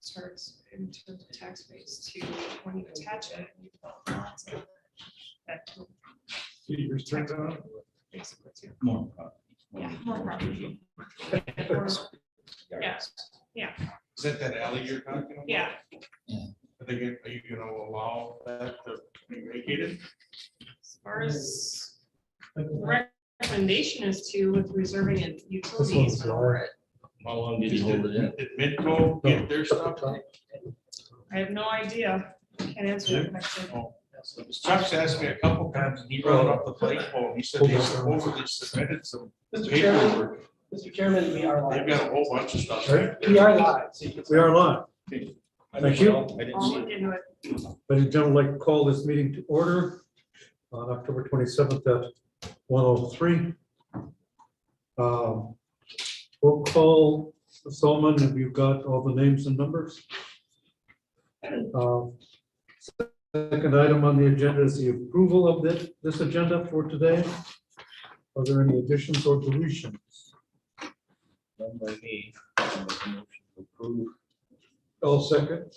starts in terms of tax base to when you attach it. You develop lots of that can Yours turns out. basically too. More. Yeah, more property. Yeah, yeah, Is that alley you're talking about? yeah. Are you gonna allow that to be vacated? As far as the recommendation is to with reserving a utility one's easement over it. How long did you hold it in? Did Midco get their stuff? I have no idea. Can't answer that question. Chuck's asked me a couple times, and he brought up the flagpole, he said they supposedly submitted some Mr. Chairman, paperwork. Mr. Chairman, we are They've live. got a whole bunch of stuff. We are live. So you can- We are live. Thank you. I didn't I'll see look it. into it. Ladies and gentlemen, I'd like to call this meeting to order on October 27th at 1:03. We'll call Solomon, have you got all the names and numbers? Second item on the agenda is the approval of this agenda for today. Are there any additions or deletions? Done by me. I'll make a motion to approve. All second.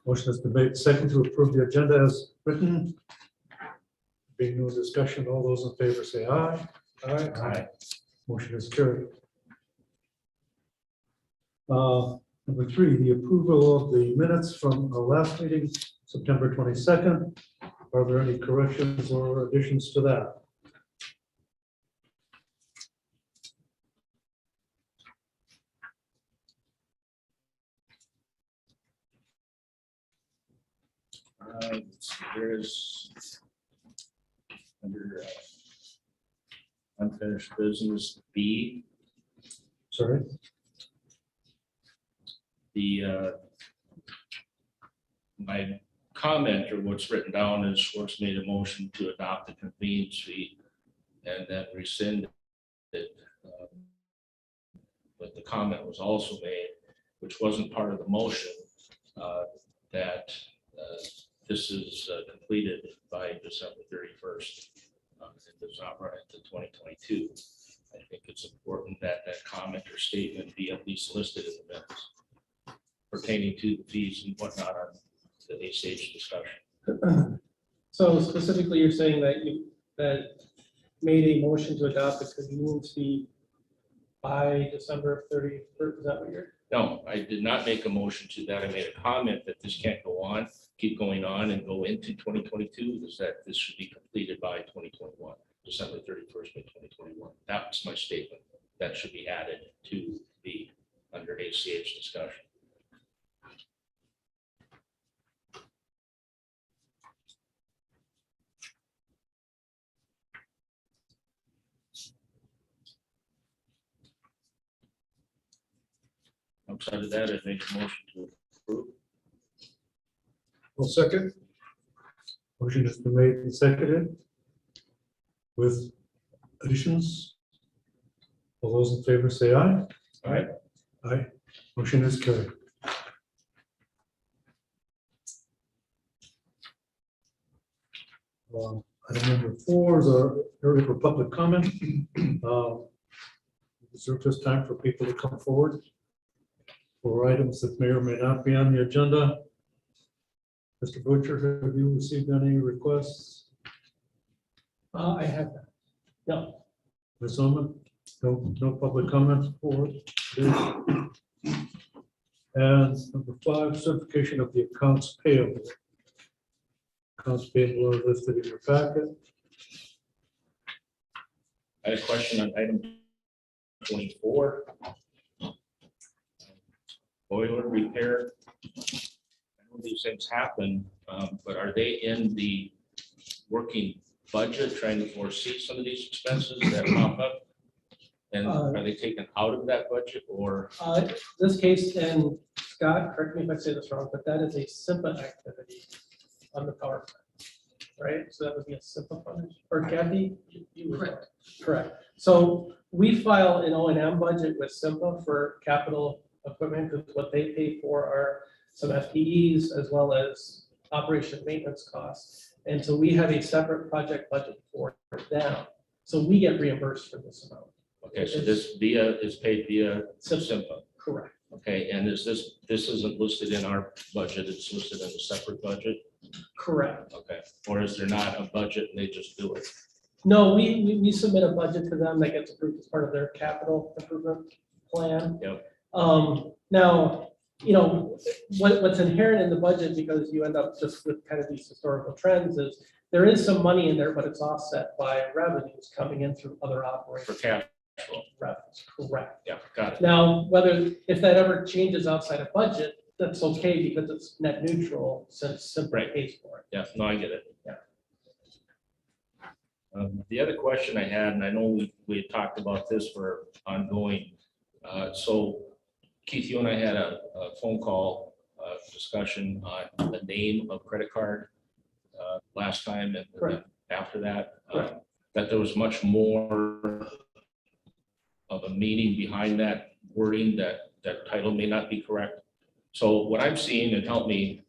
Motion has been made second to approve the agenda as written. Being no discussion, all those in favor say aye. Aye. Motion is carried. Number 3, the approval of the minutes from our last meeting, September 22nd. Are there any corrections or additions to that? There's under unfinished business B, Sorry. the my comment or what's written down is Schwartz made a motion to adopt the convenience fee and then rescind it. But the comment was also made, which wasn't part of the motion, that this is completed by December 31st. It does not run into 2022. I think it's important that that comment or statement be at least listed in the minutes pertaining to the fees and whatnot on the ACH discussion. So specifically, you're saying that you made a motion to adopt the convenience fee by December 31st. Is that what you're? No, I did not make a motion to that. I made a comment that this can't go on, keep going on and go into 2022, is that this should be completed by 2021, December 31st by 2021. That was my statement. That should be added to the under ACH discussion. Outside of that, I made a motion to approve. Well, second. Motion has been made and seconded with additions. All those in favor say aye. Aye. Aye. Motion is carried. Item number 4 is our area for public comment. Reserve this time for people to come forward for items that may or may not be on the agenda. Mr. Butcher, have you received any requests? I have that. No. Ms. Oman? No public comments for this. And number 5, certification of the accounts payable. Accounts payable are listed in your packet. I had a question on item 24. Boiler repair. I know these things happen, but are they in the working budget, trying to foresee some of these expenses that pop up? And are they taken out of that budget or? This case, and Scott, correct me if I say this wrong, but that is a SIMPA activity on the power plant, right? So that would be a SIMPA fund, or Kathy? You were Correct. correct. So we file an O&M budget with SIMPA for capital equipment, because what they pay for are some FTEs as well as operation and maintenance costs. And so we have a separate project budget for them. So we get reimbursed for this amount. Okay, so this is paid via SIMPA. SIMPA. Correct. Okay, and is this isn't listed in our budget, it's listed in a separate budget? Correct. Okay, or is there not a budget and they just do it? No, we submit a budget to them that gets approved as part of their capital improvement plan. Yep. Now, you know, what's inherent in the budget, because you end up just with kind of these historical trends, is there is some money in there, but it's offset by revenues coming in through other For operations. cash flow? Revenues, correct. Yeah, got it. Now, if that ever changes outside of budget, that's okay because it's net neutral since Simple Right. pays for it. Yeah, no, I get it. Yeah. The other question I had, and I know we had talked about this for ongoing, so Keith, you and I had a phone call discussion on the name of credit card last time, and Correct. after that, Correct. that there was much more of a meaning behind that wording, that title may not be correct. So what I'm seeing, and help me,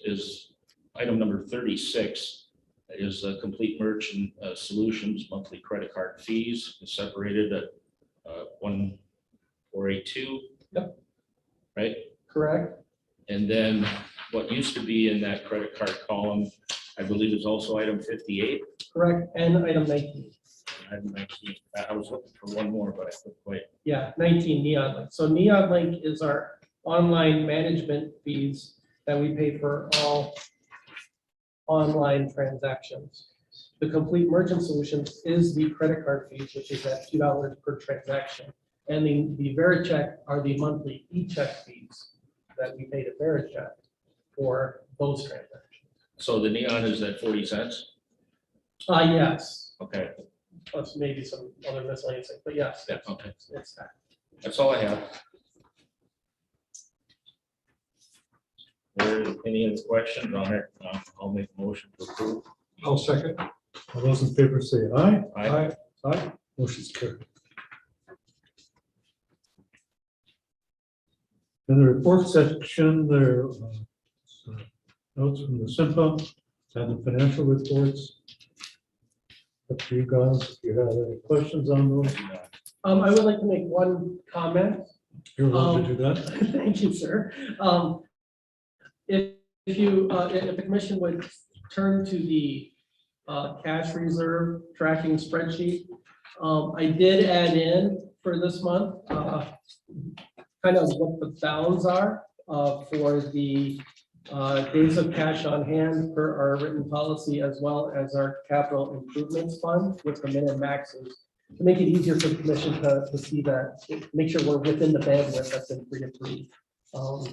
is item number 36 is a complete merchant solutions monthly credit card fees separated at 1482. Yep. Right? Correct? And then what used to be in that credit card column, I believe is also item 58. Correct, and item 19. Item 19. I was looking for one more, but I couldn't quite. Yeah, 19 Neon Link. So Neon Link is our online management fees that we pay for all online transactions. The complete merchant solutions is the credit card fees, which is at $2 per transaction. And the Vericheck are the monthly e-check fees that we pay to Vericheck for those transactions. So the neon is at 40 cents? Yes, Okay, plus maybe some other miscellaneous things, but yes, yeah, okay. it's that. That's all I have. There any other questions on it? I'll make a motion to approve. I'll second. All those in favor say aye. Aye. Aye. Motion's carried. In the report section, there are notes from the SIMPA and the financial reports. Up to you guys, if you have any questions on those, I would like to make one comment. you're welcome to do that. Thank you, sir. If the commission would turn to the cash reserve tracking spreadsheet, I did add in for this month, kind of what the bounds are for the days of cash on hand per our written policy, as well as our capital improvements fund with the min and maxes, to make it easier for the commission to see that, make sure we're within the bandwidth that's been pre-approved.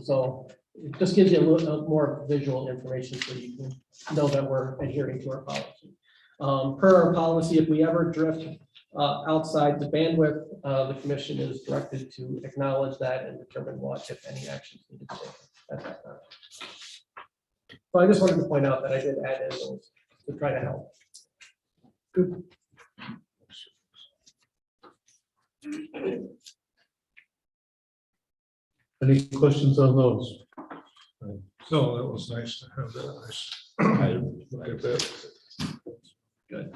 So it just gives you a little more visual information so you can know that we're adhering to our policy. Per our policy, if we ever drift outside the bandwidth, the commission is directed to acknowledge that and determine what, if any, actions needed to take at that time. So I just wanted to point out that I did add in those to try to help. Good. Any questions on those? No, that was nice to have that. I look at that. Good.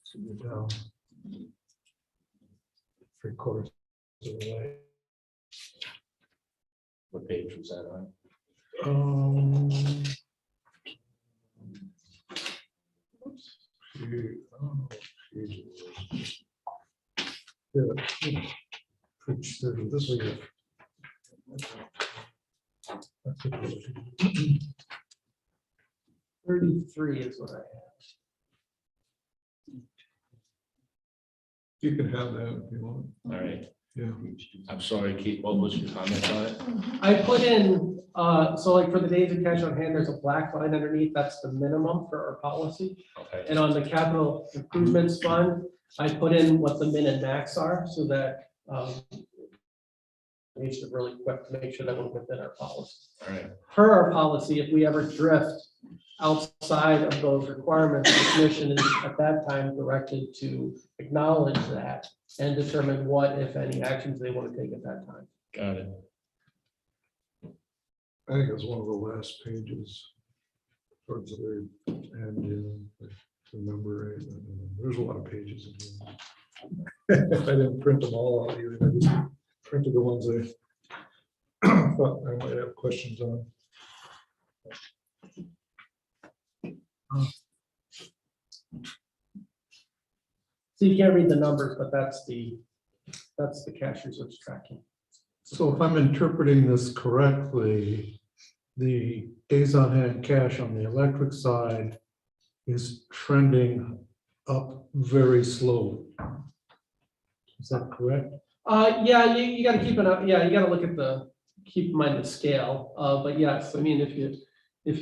So you're down 3/4 of the way. What page was that on? Yeah. Page 30, this way. 33 is what I have. You can have that if you want. All right, Yeah. I'm sorry, Keith, what was your comment on it? I put in, so like for the days of cash on hand, there's a black line underneath, that's the minimum for our policy. Okay, And on the capital improvements fund, I put in what the min and max are, so that we should really quick to make sure that we're within our policy. all right, Per our policy, if we ever drift outside of those requirements, the commission is at that time directed to acknowledge that and determine what, if any, actions they want to take at that time. got it. I think it's one of the last pages. Towards the very end, if I remember right. There's a lot of pages in here. I didn't print them all out either. I just printed the ones I thought I might have questions on. So you can't read the numbers, but that's the cash reserves tracking. So if I'm interpreting this correctly, the days on hand cash on the electric side is trending up very slowly. Is that correct? Yeah, you gotta keep an eye, yeah, you gotta look at keep in mind the scale, but yes, I mean, if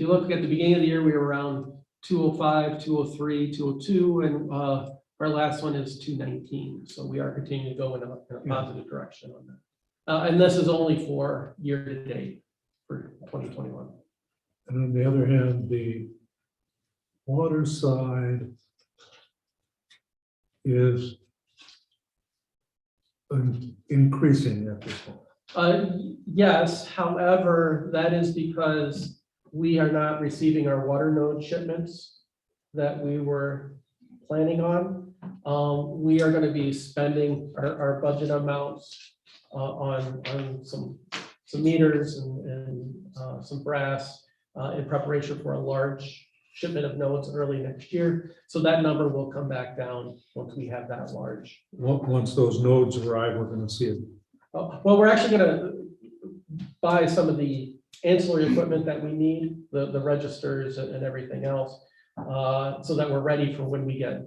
you look at the beginning of the year, we were around 205, 203, 202, and our last one is 219, so we are continuing to go in a positive direction on that. And this is only for year to date for 2021. And on the other hand, the water side is increasing at this point. Yes, however, that is because we are not receiving our water node shipments that we were planning on. We are going to be spending our budget amounts on some meters and some brass in preparation for a large shipment of nodes early next year. So that number will come back down once we have that large. Once those nodes arrive, we're going to see it. Well, we're actually going to buy some of the ancillary equipment that we need, the registers and everything else, so that we're ready for when we get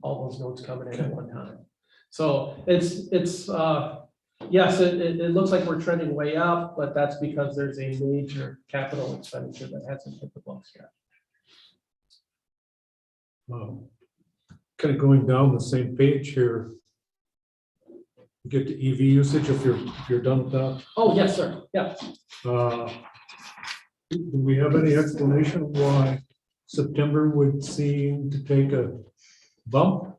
all those nodes coming in at one time. So it's yes, it looks like we're trending way up, but that's because there's a major capital expenditure that hasn't hit the books yet. Kind of going down the same page here. You get to EV usage if you're done with that. Oh, yes, sir. Yeah. Do we have any explanation why September would seem to take a bump?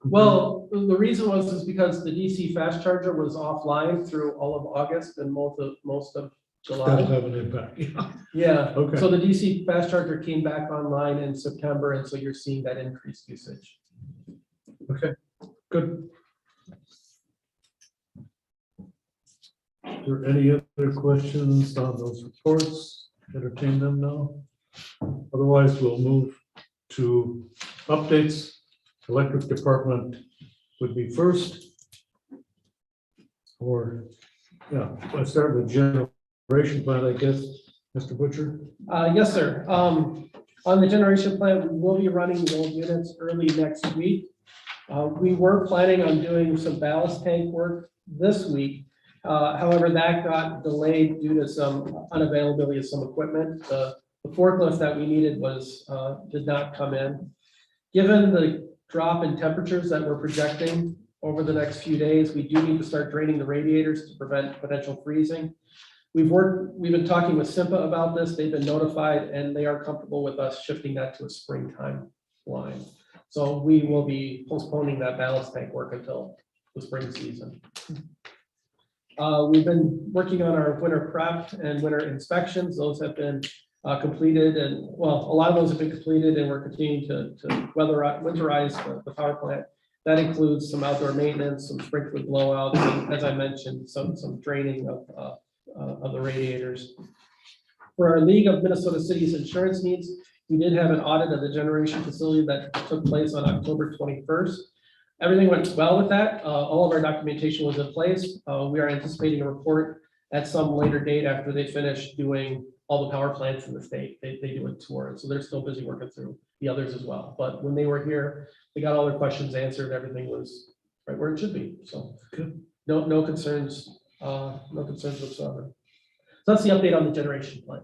Well, the reason is because the DC fast charger was offline through all of August and most of July. That'll have an impact. Yeah. Yeah. Okay. So the DC fast charger came back online in September, and so you're seeing that increased usage. Okay, good. Are there any other questions on those reports? Entertain them now. Otherwise, we'll move to updates. Electric department would be first. Or, yeah, let's start with generation plan, I guess, Mr. Butcher. Yes, sir. On the generation plant, we will be running the old units early next week. We were planning on doing some ballast tank work this week. However, that got delayed due to some unavailability of some equipment. The forklift that we needed did not come in. Given the drop in temperatures that we're projecting over the next few days, we do need to start draining the radiators to prevent potential freezing. We've been talking with SIMPA about this. They've been notified and they are comfortable with us shifting that to a springtime line. So we will be postponing that ballast tank work until the spring season. We've been working on our winter prep and winter inspections. Those have been completed, and well, a lot of those have been completed, and we're continuing to winterize the power plant. That includes some outdoor maintenance, some sprinkler blowouts, and as I mentioned, some draining of the radiators. For our League of Minnesota Cities insurance needs, we did have an audit of the generation facility that took place on October 21st. Everything went well with that. All of our documentation was in place. We are anticipating a report at some later date after they finish doing all the power plants in the state. They do a tour, and so they're still busy working through the others as well. But when they were here, they got all their questions answered. Everything was right where it should be. So no concerns, no concerns whatsoever. So that's the update on the generation plan.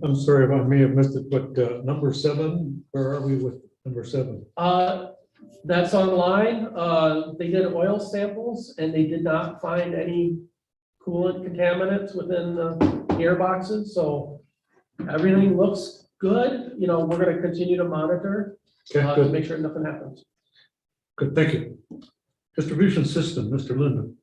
I'm sorry if I may have missed it, but number 7, where are we with number 7? That's online. They did oil samples and they did not find any coolant contaminants within the gearboxes. So everything looks good. You know, we're going to continue to monitor to make sure nothing happens. Good, thank you. Distribution system, Mr. Linden.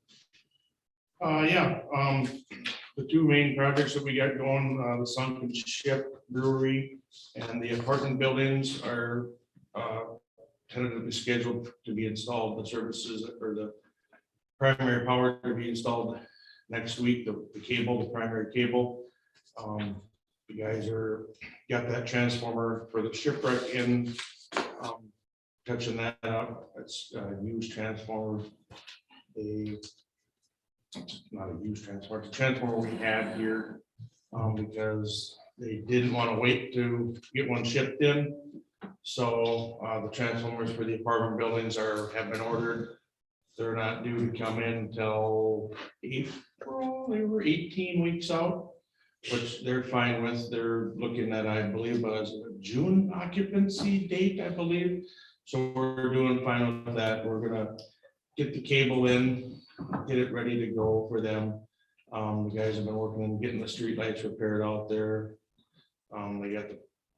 The two main projects that we got going, the Sunken Ship Brewery and the apartment buildings are tentatively scheduled to be installed, the services or the primary power to be installed next week, the cable, the primary cable. You guys got that transformer for the shipwreck in, touching that up. It's a used transformer. Not a used transformer, it's a transformer we had here, because they didn't want to wait to get one shipped in. So the transformers for the apartment buildings have been ordered. They're not due to come in until April. They were 18 weeks out, which they're fine with. They're looking at, I believe, a June occupancy date, I believe. So we're doing fine with that. We're gonna get the cable in, get it ready to go for them. The guys have been working on getting the street lights repaired out there. They got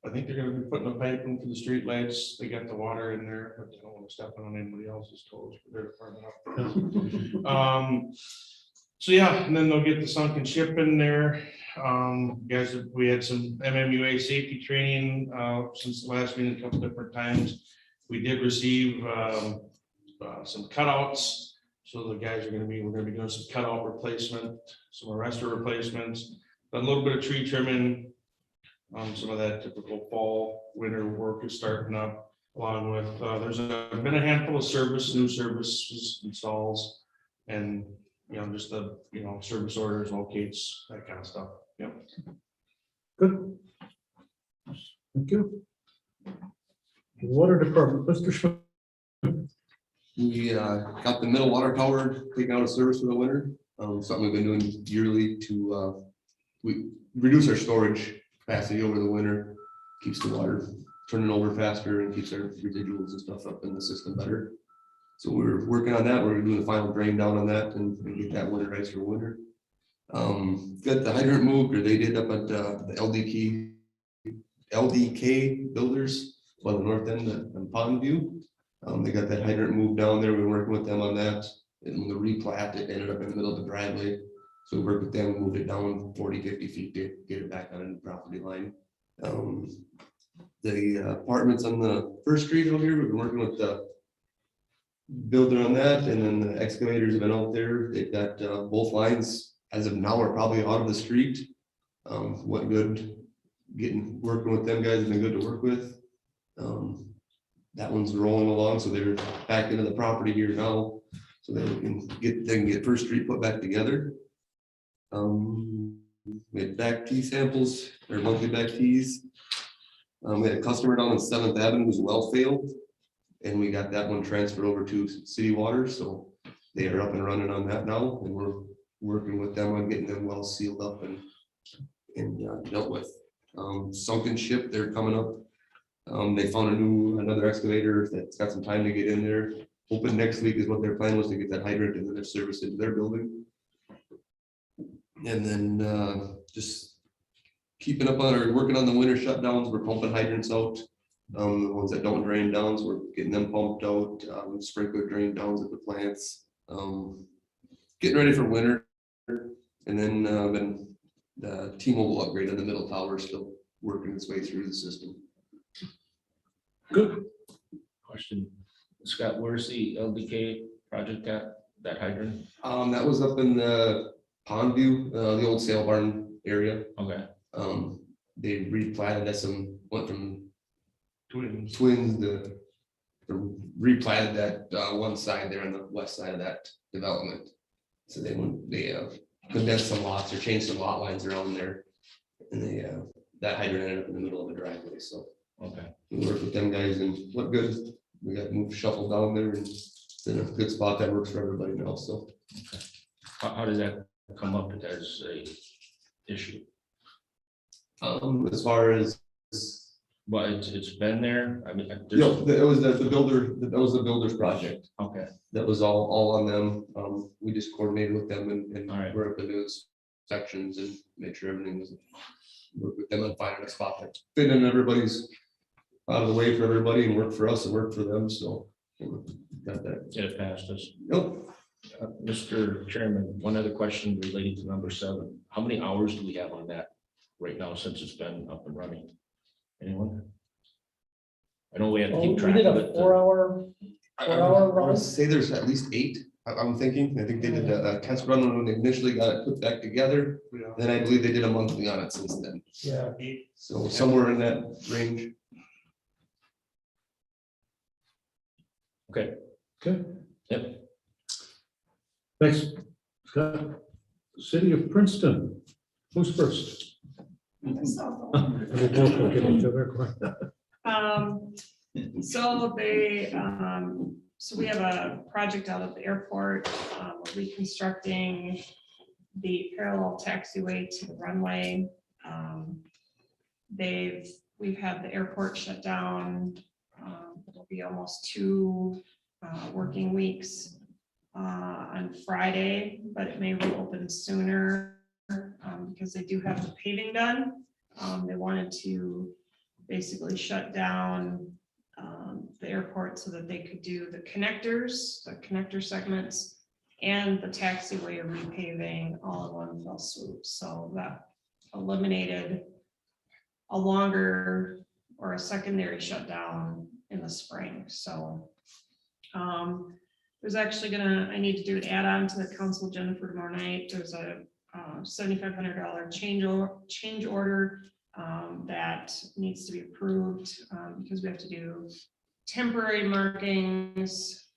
I think they're gonna be putting a pipe in for the street lights. They got the water in there, but they don't want to step on anybody else's toes for their department up. So yeah, and then they'll get the sunken ship in there. Guys, we had some MMUA safety training since the last meeting a couple different times. We did receive some cutouts. So the guys we're gonna be doing some cutout replacement, some arrestor replacements, a little bit of tree trimming. Some of that typical fall, winter work is starting up, along with, there's been a handful of new services installs, and, just the, service orders, locates, that kind of stuff. Yep. Good. Thank you. Water Department, Mr. Schmidt. We got the middle water tower taken out of service for the winter. Something we've been doing yearly to we reduce our storage capacity over the winter, keeps the water turning over faster and keeps our residuals and stuff up in the system better. So we're working on that. We're doing the final drain down on that and get that winterized for winter. Got the hydrant moved, or they did up at the LDK builders on the north end on Pond View. They got that hydrant moved down there. We're working with them on that. And the replat, it ended up in the middle of the driveway. So we worked with them, moved it down 40-50 feet to get it back on the property line. The apartments on the first street over here, we've been working with the builder on that, and then the excavators have been out there. They've got both lines as of now are probably out of the street. What good working with them guys has been good to work with. That one's rolling along, so they're back into the property here now, so they can get First Street put back together. We had back tea samples, or monthly back teas. We had a customer down on 7th Avenue whose well failed, and we got that one transferred over to city water, so they are up and running on that now, and we're working with them on getting them well sealed up and dealt with. Sunken ship, they're coming up. They found another excavator that's got some time to get in there. Hoping next week is what their plan was, to get that hydrant and their service into their building. And then just keeping up on working on the winter shutdowns. We're pumping hydrants out. The ones that don't drain down, so we're getting them pumped out. Sprinkler drain downs at the plants. Getting ready for winter. And then the T-Mobile upgrade on the middle tower is still working its way through the system. Good. Question, Scott, where's the LDK project at, that hydrant? That was up in the Pond View, the old sale barn area. Okay, They replatted that, went from Twins. to replatted that one side there on the west side of that development. So they condensed some lots or changed some lot lines around there, and that hydrant ended up in the middle of the driveway. So okay. we worked with them guys and what good. We got moved shuffled down there, and it's in a good spot that works for everybody now. So How did that come up as a issue? as far as Well, it's been there, I mean, it was the builder, that was the builder's project. okay, That was all on them. We just coordinated with them and All right. we're up to do inspections and make sure everything was, work with them and finding a spot that fit in everybody's out of the way for everybody and work for us and work for them. So got that. get it past us. Nope. Mr. Chairman, one other question relating to number 7. How many hours do we have on that right now since it's been up and running? Anyone? I know we have to Oh, keep we track did of a it. 4 hour, I 4 hour want run. to say there's at least 8, I'm thinking. I think they did a test run when they initially got it put back together. Yeah. Then I believe they did a monthly on it since then. Yeah. So somewhere in that range. Okay, Okay, yep. thanks, Scott. City of Princeton, who's first? So, We'll both look at each other. So so we have a project out at the airport, we're reconstructing the parallel taxiway to the runway. We've had the airport shut down. It'll be almost 2 working weeks on Friday, but it may reopen sooner because they do have the paving done. They wanted to basically shut down the airport so that they could do the connector segments and the taxiway repaving all in one fell swoop. So that eliminated a longer or a secondary shutdown in the spring. So there's actually I need to do an add-on to the council agenda for tomorrow night. There's a $7,500 change order that needs to be approved because we have to do temporary markings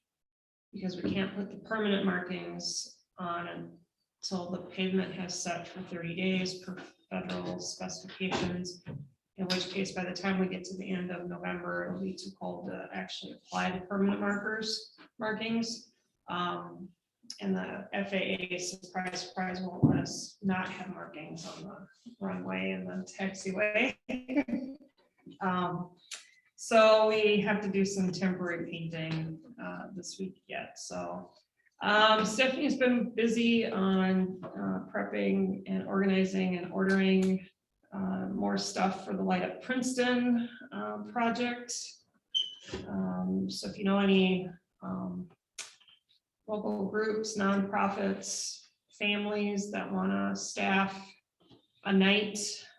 because we can't put the permanent markings on until the pavement has set for 30 days per federal specifications, in which case by the time we get to the end of November, it'll be too cold to actually apply the permanent markings. And the FAA, surprise, won't let us not have markings on the runway and the taxiway. So we have to do some temporary painting this week yet. So Stephanie's been busy on prepping and organizing and ordering more stuff for the Light Up Princeton project. So if you know any local groups, nonprofits, families that want to staff a night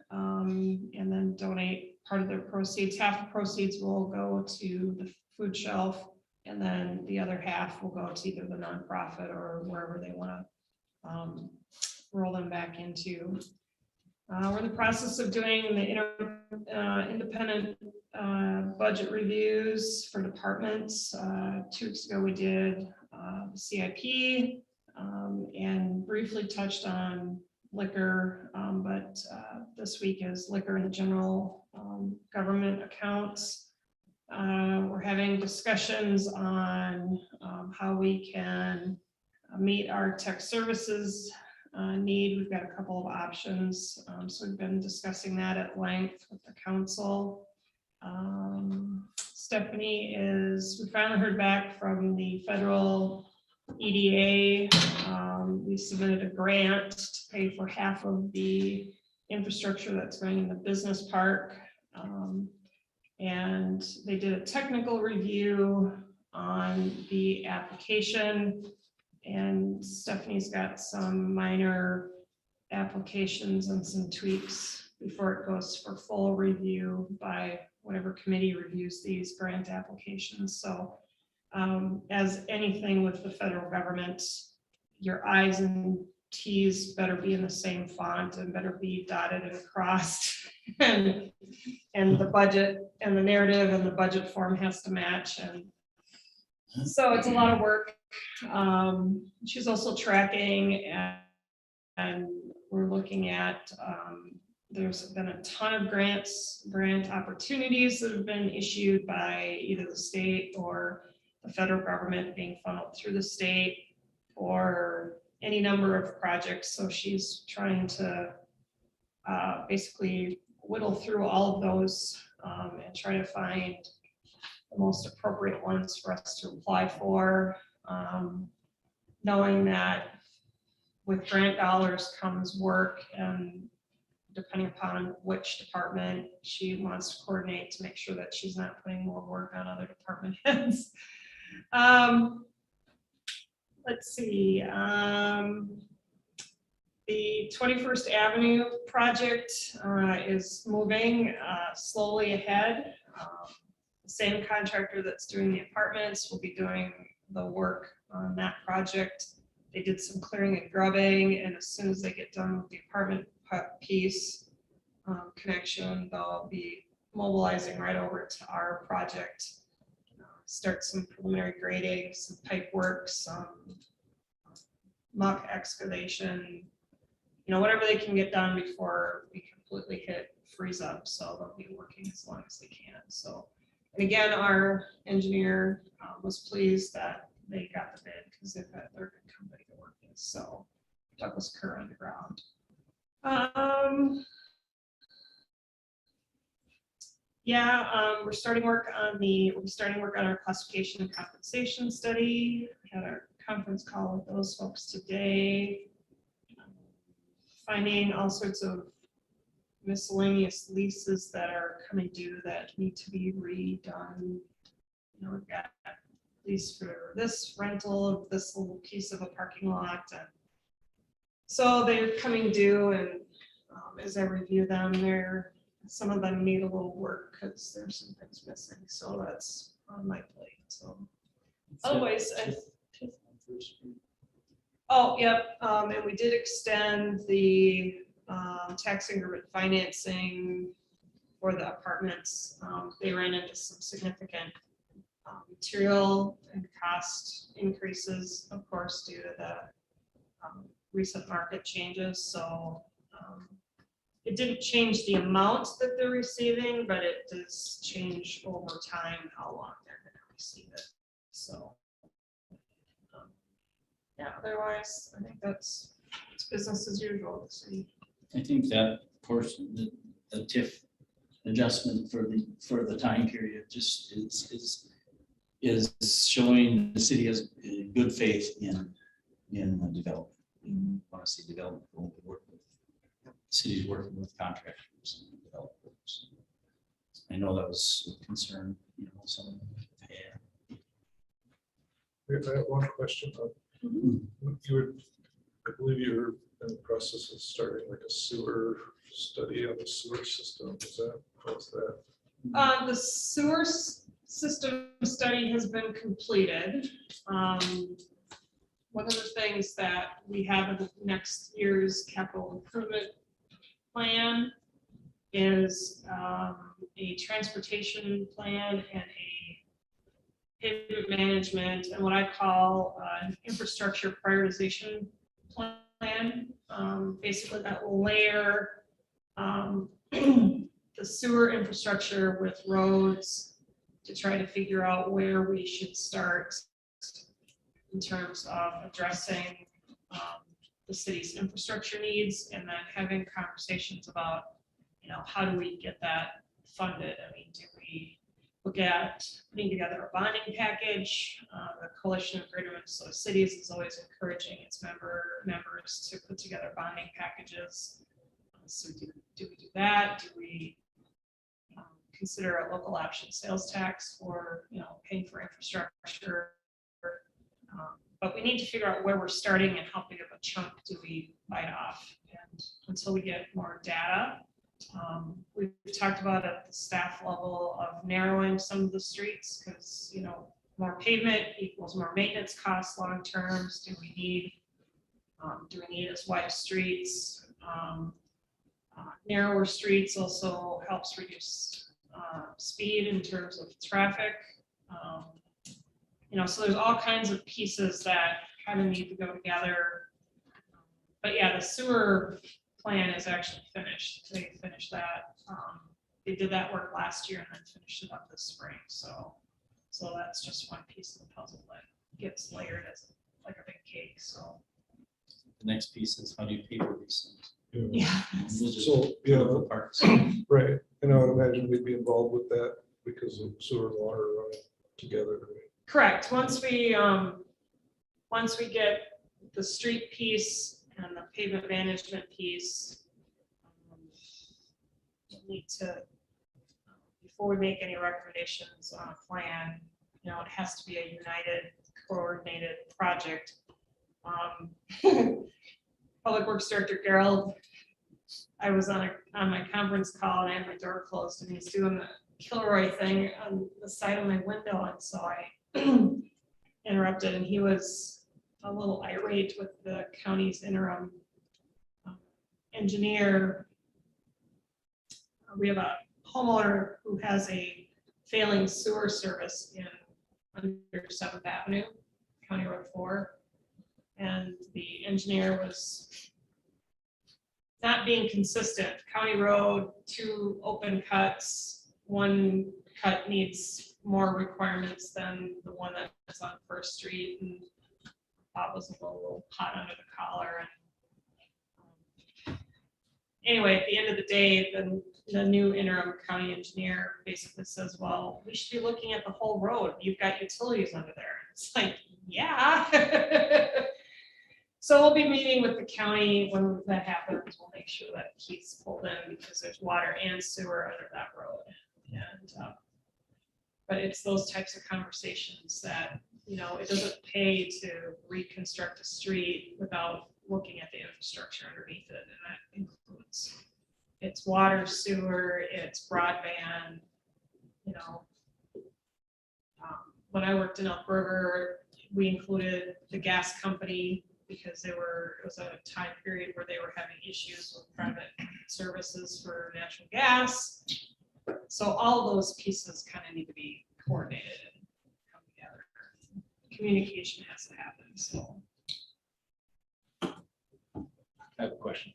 and then donate part of their proceeds. Half the proceeds will go to the food shelf, and then the other half will go to either the nonprofit or wherever they want to roll them back into. We're in the process of doing the independent budget reviews for departments. 2 weeks ago we did the CIP and briefly touched on liquor, but this week is liquor and general government accounts. We're having discussions on how we can meet our tech services need. We've got a couple of options. So we've been discussing that at length with the council. Stephanie we finally heard back from the federal EDA. We submitted a grant to pay for half of the infrastructure that's going in the business park. And they did a technical review on the application. And Stephanie's got some minor applications and some tweaks before it goes for full review by whatever committee reviews these grant applications. So as anything with the federal government, your I's and T's better be in the same font and better be dotted and crossed. and the budget and the narrative and the budget form has to match. And so it's a lot of work. She's also tracking and we're looking at, there's been a ton of grant opportunities that have been issued by either the state or the federal government being funneled through the state or any number of projects. So she's trying to basically whittle through all of those and try to find the most appropriate ones for us to apply for, knowing that with grant dollars comes work, and depending upon which department she wants to coordinate to make sure that she's not putting more work on other department heads. Let's see. The 21st Avenue project is moving slowly ahead. The same contractor that's doing the apartments will be doing the work on that project. They did some clearing and grubbing, and as soon as they get done with the apartment piece connection, they'll be mobilizing right over to our project. Start some preliminary grading, some pipe work, some muck excavation, whatever they can get done before we completely hit freeze up. So they'll be working as long as they can. So, and again, our engineer was pleased that they got the bid because they're a good company to work with. So Douglas Kerr Underground. We're starting work on our classification and compensation study. We had our conference call with those folks today. Finding all sorts of miscellaneous leases that are coming due that need to be redone. We've got lease for this rental of this little piece of a parking lot. And so they're coming due, and as I review them, some of them need a little work because there's some things missing. So that's on my plate. So otherwise, and we did extend the tax increment financing for the apartments. They ran into some significant material and cost increases, of course, due to the recent market changes. So it didn't change the amount that they're receiving, but it does change over time how long they're going to receive it. So otherwise, I think it's business as usual at the city. I think that, of course, the TIF adjustment for the time period just is showing the city has good faith in the development. Mm-hmm. Want to see development work with cities working with contractors and developers. I know that was a concern, some of them had. I have one question. I believe you were in the process of starting like a sewer study on the sewer system. How's that? The sewer system study has been completed. One of the things that we have in the next year's capital improvement plan is a transportation plan and a pavement management and what I call an infrastructure prioritization plan. Basically, that will layer the sewer infrastructure with roads to try to figure out where we should start in terms of addressing the city's infrastructure needs, and then having conversations about, how do we get that funded? I mean, do we look at putting together a bonding package? The Coalition of Greater Minnesota Cities is always encouraging its members to put together bonding packages. So do we do that? Do we consider a local option sales tax for, paying for infrastructure? But we need to figure out where we're starting and how big of a chunk do we bite off. And until we get more data, we've talked about at the staff level of narrowing some of the streets because, more pavement equals more maintenance costs long term. Do we need as wide streets? Narrower streets also helps reduce speed in terms of traffic. So there's all kinds of pieces that kind of need to go together. But yeah, the sewer plan is actually finished. They finished that. They did that work last year and then finished it up this spring. So that's just one piece of the puzzle that gets layered as like a big cake. So The next piece is how do you pay for these things? yeah. So, Critical parts. right. And I would imagine we'd be involved with that because of sewer and water running together. Right? Correct. Once we get the street piece and the pavement management piece, we'll need to, before we make any recommendations on a plan, it has to be a united, coordinated project. Public Works Director Gerald, I was on my conference call and I had my door closed, and he's doing Kilroy thing on the side of my window, and so I interrupted, and he was a little irate with the county's interim engineer. We have a homeowner who has a failing sewer service in under 7th Avenue, County Road 4. And the engineer was not being consistent. County Road, 2 open cuts, 1 cut needs more requirements than the one that's on First Street, and Bob was a little hot under the collar. And anyway, at the end of the day, the new interim county engineer basically says, well, we should be looking at the whole road. You've got utilities under there. It's like, yeah. So we'll be meeting with the county when that happens. We'll make sure that he's pulled in because there's water and sewer under that road. And but it's those types of conversations that, you know, it doesn't pay to reconstruct a street without looking at the infrastructure underneath it. And that includes it's water, sewer, it's broadband, you know. When I worked in Elkberger, we included the gas company because it was a time period where they were having issues with private services for natural gas. So all those pieces kind of need to be coordinated and come together. Communication has to happen, so. I have a question.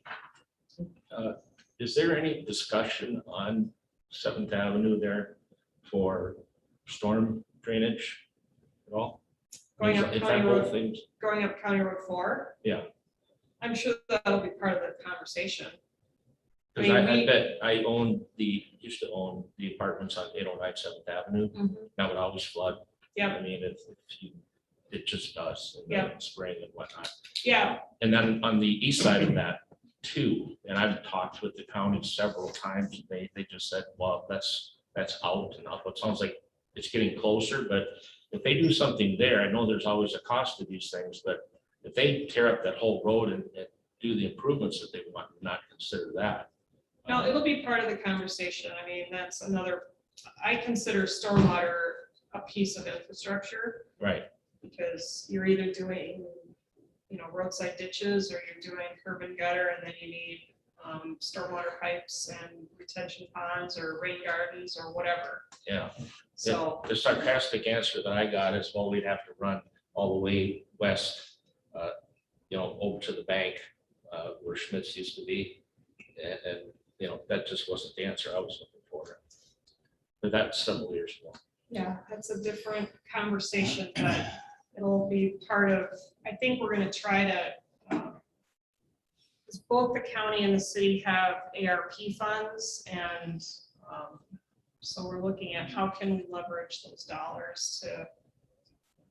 Is there any discussion on 7th Avenue there for storm drainage at all? Going up Is County that whole Road, thing? going up County Road 4? Yeah. I'm sure that'll be part of the conversation. Because I I mean, bet I used to own the apartments on 809 7th Avenue. Mhm. That would always flood. Yeah. I mean, it just does in Yeah. the spring and whatnot. Yeah, And then on the east side of that too, and I've talked with the county several times, they just said, well, that's out and out. It sounds like it's getting closer, but if they do something there, I know there's always a cost to these things, but if they tear up that whole road and do the improvements that they want, not consider that. no, it'll be part of the conversation. I mean, that's another, I consider stormwater a piece of infrastructure Right, because you're either doing, you know, roadside ditches or you're doing curb and gutter, and then you need stormwater pipes and retention ponds or rain gardens or whatever. yeah. So, The sarcastic answer that I got is, well, we'd have to run all the way west, over to the bank where Schmitz used to be. And, that just wasn't the answer I was looking for. But that's several years ago. yeah, that's a different conversation, but it'll be part of, I think we're gonna try to, because both the county and the city have ARP funds, and so we're looking at how can we leverage those dollars to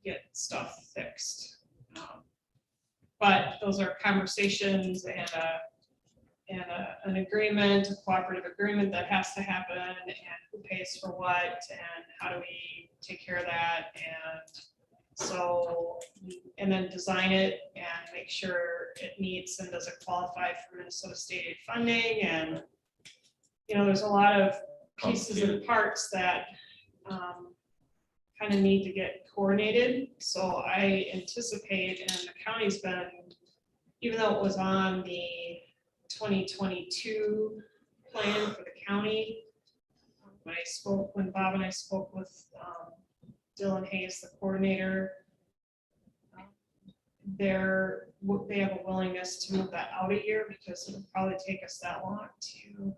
get stuff fixed. But those are conversations and an agreement, a cooperative agreement that has to happen, and who pays for what, and how do we take care of that, and so, and then design it and make sure it meets and does it qualify for Minnesota state aid funding, and there's a lot of pieces and parts that kind of need to get coordinated. So I anticipate, and the county's been, even though it was on the 2022 plan for the county, when Bob and I spoke with Dylan Hayes, the coordinator, they have a willingness to move that out a year because it'll probably take us that long to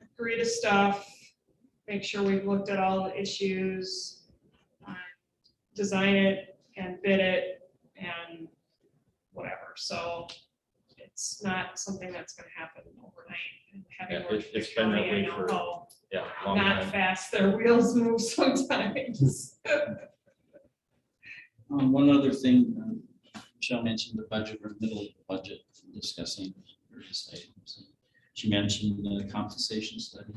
agree to stuff, make sure we've looked at all the issues, design it and bid it and whatever. So it's not something that's going to happen overnight. And having worked for the it's been that county, way I know for how a long not time. fast their wheels move sometimes. One other thing, Michelle mentioned the budget or middle of the budget discussing various items. She mentioned the compensation study.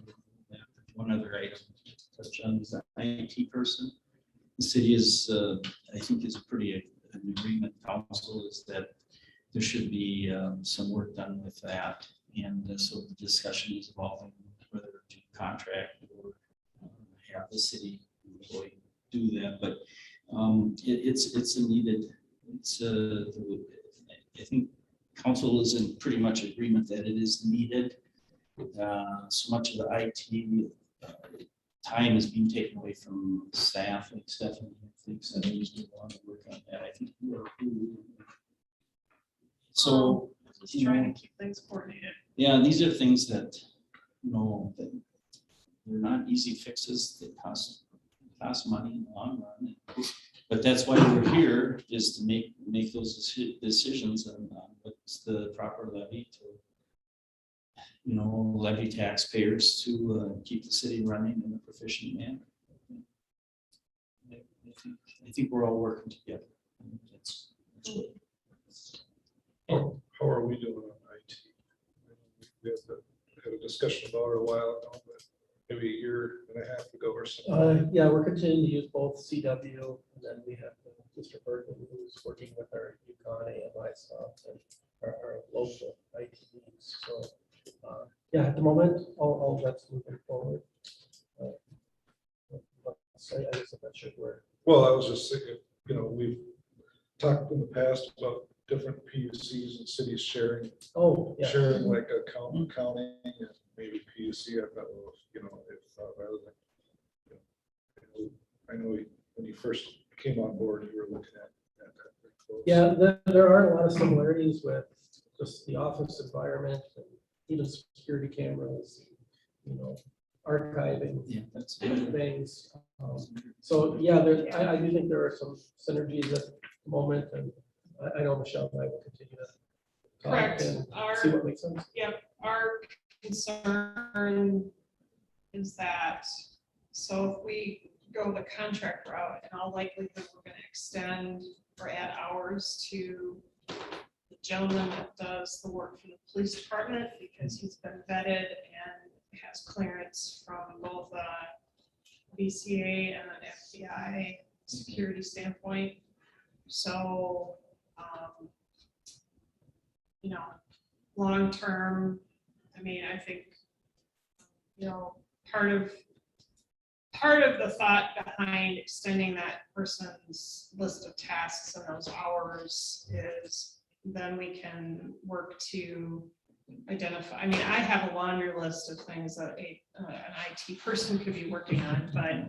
One other item to touch on is the IT person. The city is, I think, is an agreement council is that there should be some work done with that. And so the discussion is evolving contract or have the city employee do that, but it's a needed, I think council is in pretty much agreement that it is needed. So much of the IT time is being taken away from staff, like Stephanie thinks that needs to want to work on that. I think so. Just trying to keep things coordinated. Yeah, these are things that, that they're not easy fixes. They cost money in the long run. But that's why we're here, is to make those decisions on what's the proper levy to, levy taxpayers to keep the city running in a proficient manner. I think we're all working together. That's good. How are we doing on IT? We had a discussion about it a while ago, but maybe a year and a half ago or something. Yeah, we're continuing to use both CW, and then we have Mr. Bergman, who's working with our Yukon AMI stuff and our local IT needs. So, yeah, at the moment, all that's moving forward. So I guess I'm not sure where. Well, I was just thinking, we've talked in the past about different PUCs and cities sharing Oh, yeah. like accounting and maybe PUC. I don't know if rather than, I know when you first came on board, you were looking at that. Yeah, there are a lot of similarities with just the office environment and even security cameras, archiving. Yeah, that's things. So yeah, I do think there are some synergies at the moment, and I know Michelle and I will continue to talk Correct. and see what makes sense. Our concern is that, so if we go the contract route, in all likelihood, we're going to extend or add hours to the gentleman that does the work for the police department, because he's been vetted and has clearance from both BCA and an FBI security standpoint. So, long term, I think, part of the thought behind extending that person's list of tasks and those hours is then we can work to identify. I have a laundry list of things that an IT person could be working on, but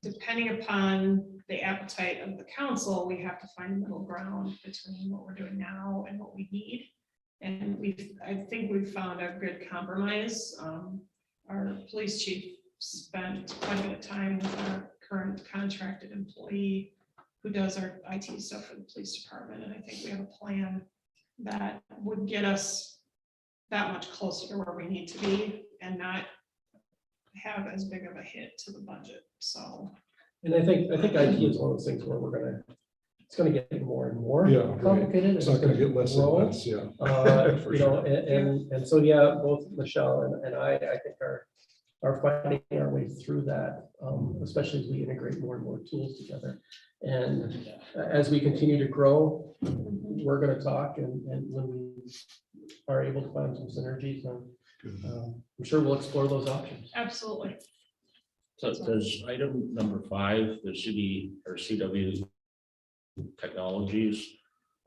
depending upon the appetite of the council, we have to find middle ground between what we're doing now and what we need. And I think we've found a good compromise. Our police chief spent quite a bit of time with our current contracted employee who does our IT stuff for the police department. And I think we have a plan that would get us that much closer to where we need to be and not have as big of a hit to the budget. So. And I think IT is one of those things where it's gonna get more and more complicated. It's not gonna get less and less, yeah. For sure. And so, yeah, both Michelle and I think are finding our way through that, especially as we integrate more and more tools together. And as we continue to grow, we're gonna talk, and when we are able to find some synergies, I'm sure we'll explore those options. Absolutely. So does item number 5, the city or CW technologies,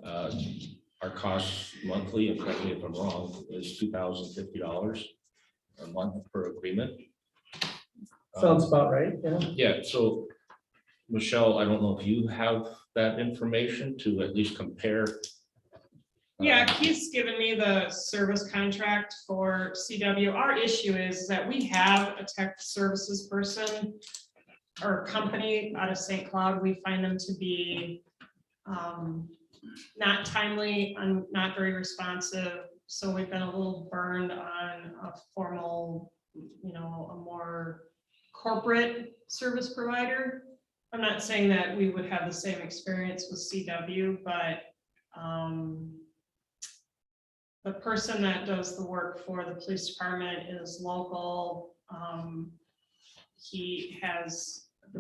our costs monthly, and correct me if I'm wrong, is $2,050 a month per agreement. Sounds about right, yeah. Yeah, so Michelle, I don't know if you have that information to at least compare. Yeah, he's given me the service contract for CW. Our issue is that we have a tech services person or company out of St. Cloud. We find them to be not timely and not very responsive. So we've been a little burned on a formal, a more corporate service provider. I'm not saying that we would have the same experience with CW, but the person that does the work for the police department is local. He has the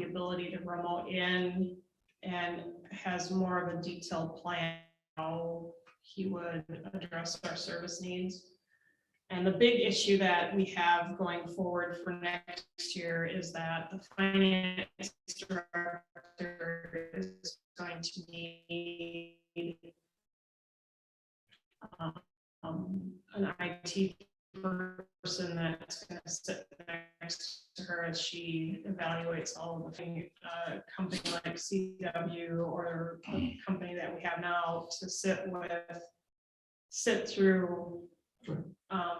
ability to remote in and has more of a detailed plan how he would address our service needs. And the big issue that we have going forward for next year is that the finance director is going to need an IT person that's going to sit next to her as she evaluates all of the things, company like CW or the company that we have now to sit through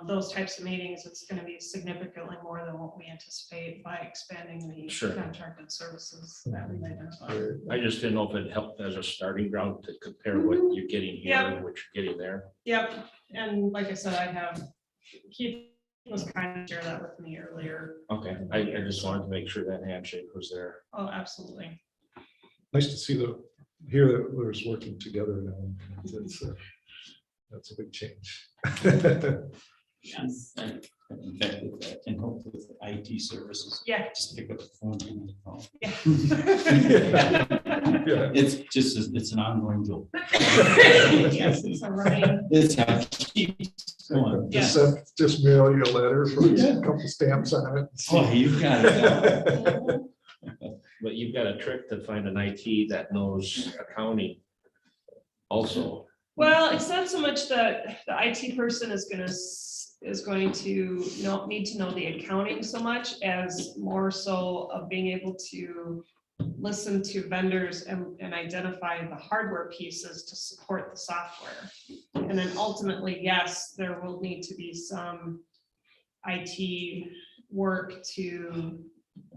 those types of meetings. It's going to be significantly more than what we anticipate by expanding the Sure. contracted services that we've identified. I just didn't know if it helped as a starting ground to compare what you're getting here and what you're getting there. Yep, and like I said, I have, Keith was kind of share that with me earlier. Okay, I just wanted to make sure that handshake was there. Oh, absolutely. Nice to see hear that there's working together now. That's a big change. Yes. In fact, with that, and hope with IT services, Yeah. just pick up the phone and the phone. Yeah. Yeah. It's just, it's an ongoing job. Yes, it's a running. It's how it keeps going. Just mail you a letter for Yeah. a couple stamps on it. Oh, you've got it. But you've got a trick to find an IT that knows accounting also. Well, it's not so much that the IT person is going to need to know the accounting so much as more so of being able to listen to vendors and identify the hardware pieces to support the software. And then ultimately, yes, there will need to be some IT work to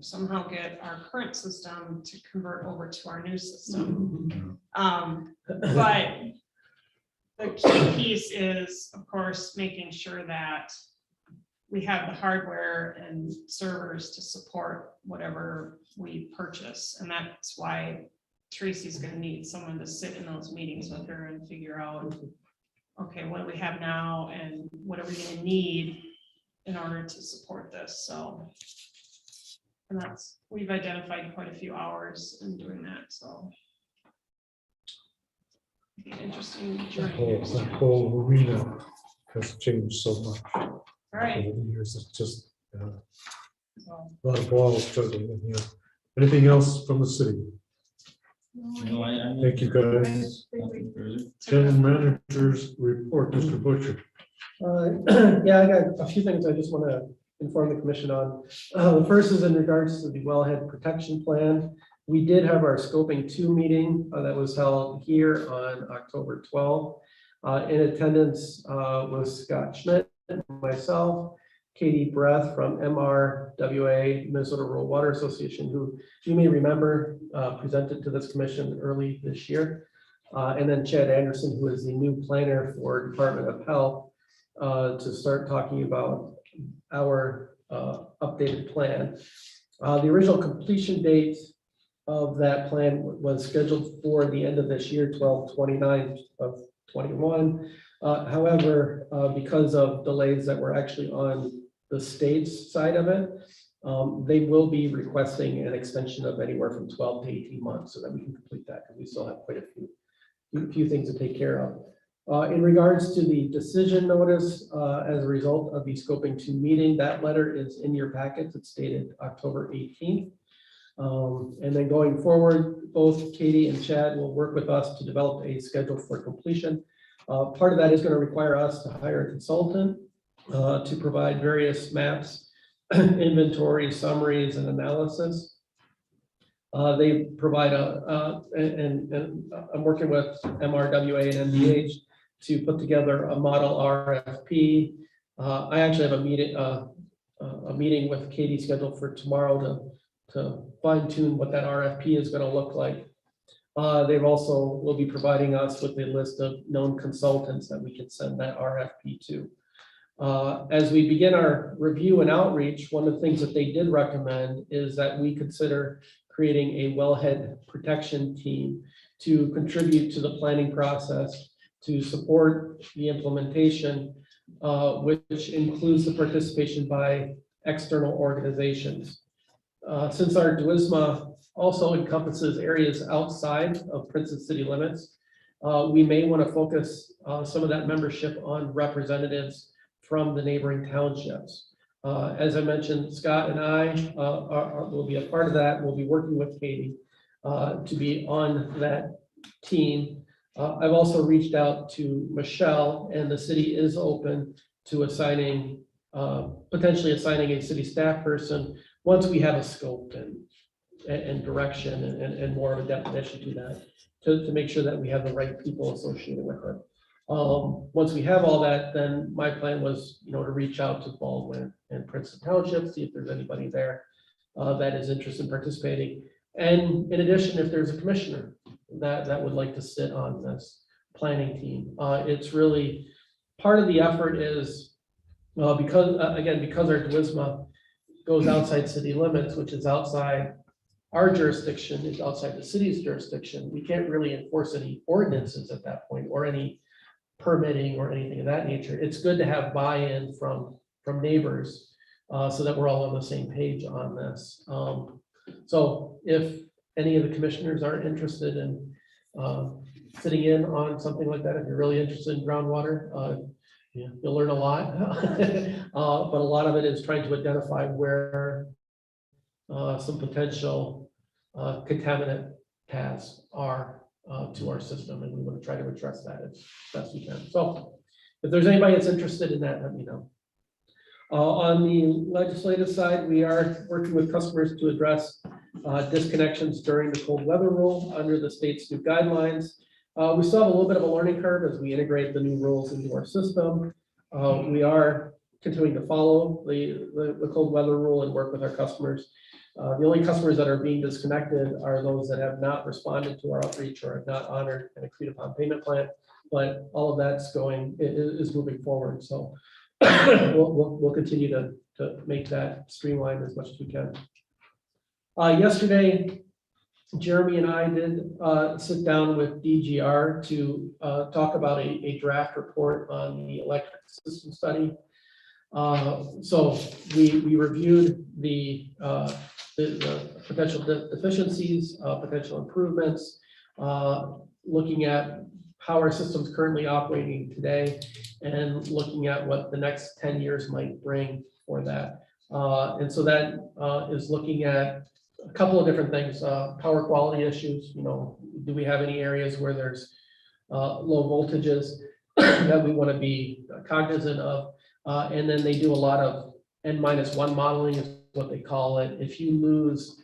somehow get our current system to convert over to our new system. But the key piece is, of course, making sure that we have the hardware and servers to support whatever we purchase. And that's why Tracy's going to need someone to sit in those meetings with her and figure out, okay, what do we have now and what are we going to need in order to support this? So, and we've identified quite a few hours in doing that, so. Interesting journey. The whole arena has changed so much All right. over the years. It's just So, a lot of balls juggling in here. Anything else from the city? No, I. Thank you, guys. Nothing further. Town managers report, Mr. Butcher. Yeah, I got a few things I just want to inform the commission on. The first is in regards to the wellhead protection plan. We did have our scoping 2 meeting that was held here on October 12th. In attendance was Scott Schmidt, myself, Katie Breath from MRWA, Minnesota Rural Water Association, who you may remember presented to this commission early this year. And then Chad Anderson, who is the new planner for Department of Health, to start talking about our updated plan. The original completion date of that plan was scheduled for the end of this year, 12/29 of 21. However, because of delays that were actually on the state's side of it, they will be requesting an extension of anywhere from 12 to 18 months so that we can complete that, because we still have quite a few things to take care of. In regards to the decision notice, as a result of the scoping 2 meeting, that letter is in your packets. It's dated October 18th. And then going forward, both Katie and Chad will work with us to develop a schedule for completion. Part of that is going to require us to hire a consultant to provide various maps, inventory, summaries, and analysis. They provide and I'm working with MRWA and MDH to put together a model RFP. I actually have a meeting with Katie scheduled for tomorrow to fine tune what that RFP is going to look like. They've also will be providing us with a list of known consultants that we can send that RFP to. As we begin our review and outreach, one of the things that they did recommend is that we consider creating a wellhead protection team to contribute to the planning process, to support the implementation, which includes the participation by external organizations. Since our DUISMA also encompasses areas outside of Princeton city limits, we may want to focus some of that membership on representatives from the neighboring townships. As I mentioned, Scott and I will be a part of that. We'll be working with Katie to be on that team. I've also reached out to Michelle, and the city is open to assigning, potentially assigning a city staff person once we have a scope and direction and more of a definition to that, to make sure that we have the right people associated with it. Once we have all that, then my plan was, to reach out to Baldwin and Princeton Township, see if there's anybody there that is interested in participating. And in addition, if there's a commissioner that would like to sit on this planning team, it's really, part of the effort is, because our DWISMA goes outside city limits, which is outside our jurisdiction, is outside the city's jurisdiction, we can't really enforce any ordinances at that point or any permitting or anything of that nature. It's good to have buy-in from neighbors so that we're all on the same page on this. So if any of the commissioners are interested in sitting in on something like that, if you're really interested in groundwater, you'll learn a lot. But a lot of it is trying to identify where some potential contaminant paths are to our system, and we want to try to address that as best we can. So if there's anybody that's interested in that, let me know. On the legislative side, we are working with customers to address disconnections during the cold weather rule under the state's new guidelines. We still have a little bit of a learning curve as we integrate the new rules into our system. We are continuing to follow the cold weather rule and work with our customers. The only customers that are being disconnected are those that have not responded to our outreach or have not honored an agreed upon payment plan, but all of that's is moving forward. So we'll continue to make that streamlined as much as we can. Yesterday, Jeremy and I did sit down with DGR to talk about a draft report on the electric system study. So we reviewed the potential deficiencies, potential improvements, looking at how our system's currently operating today, and looking at what the next 10 years might bring for that. And so that is looking at a couple of different things, power quality issues. Do we have any areas where there's low voltages that we want to be cognizant of? And then they do a lot of N-1 modeling is what they call it. If you lose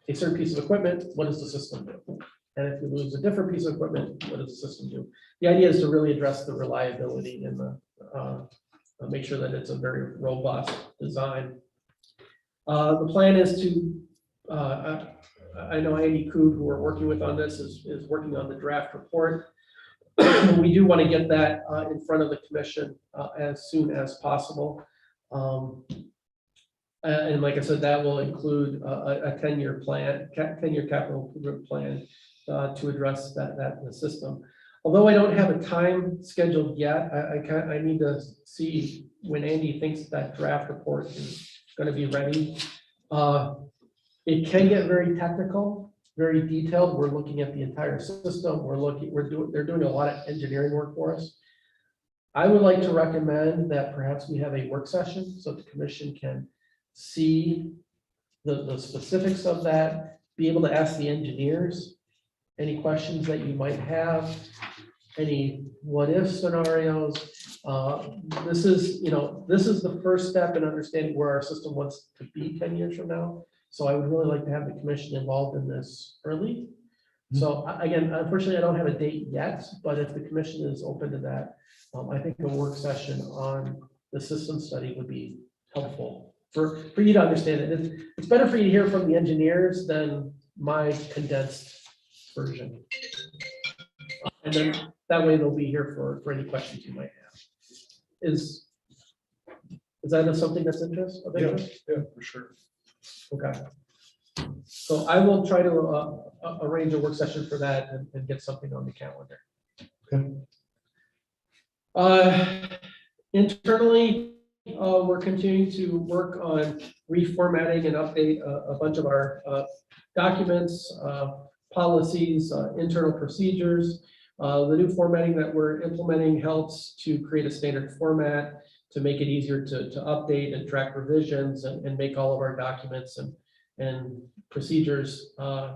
a certain piece of equipment, what does the system do? And if you lose a different piece of equipment, what does the system do? The idea is to really address the reliability and make sure that it's a very robust design. The plan is to, I know Andy Koob, who we're working with on this, is working on the draft report. We do want to get that in front of the commission as soon as possible. And like I said, that will include a 10-year plan, 10-year capital improvement plan to address the system. Although I don't have a time scheduled yet, I need to see when Andy thinks that draft report is going to be ready. It can get very technical, very detailed. We're looking at the entire system. They're doing a lot of engineering work for us. I would like to recommend that perhaps we have a work session so the commission can see the specifics of that, be able to ask the engineers any questions that you might have, any what if scenarios. This is the first step in understanding where our system wants to be 10 years from now. So I would really like to have the commission involved in this early. So again, unfortunately, I don't have a date yet, but if the commission is open to that, I think a work session on the system study would be helpful for you to understand it. It's better for you to hear from the engineers than my condensed version. And then that way they'll be here for any questions you might have. Is that something that's of interest? Yeah, for sure. Okay. So I will try to arrange a work session for that and get something on the calendar. Okay. Internally, we're continuing to work on reformatting and update a bunch of our documents, policies, internal procedures. The new formatting that we're implementing helps to create a standard format to make it easier to update and track revisions and make all of our documents and procedures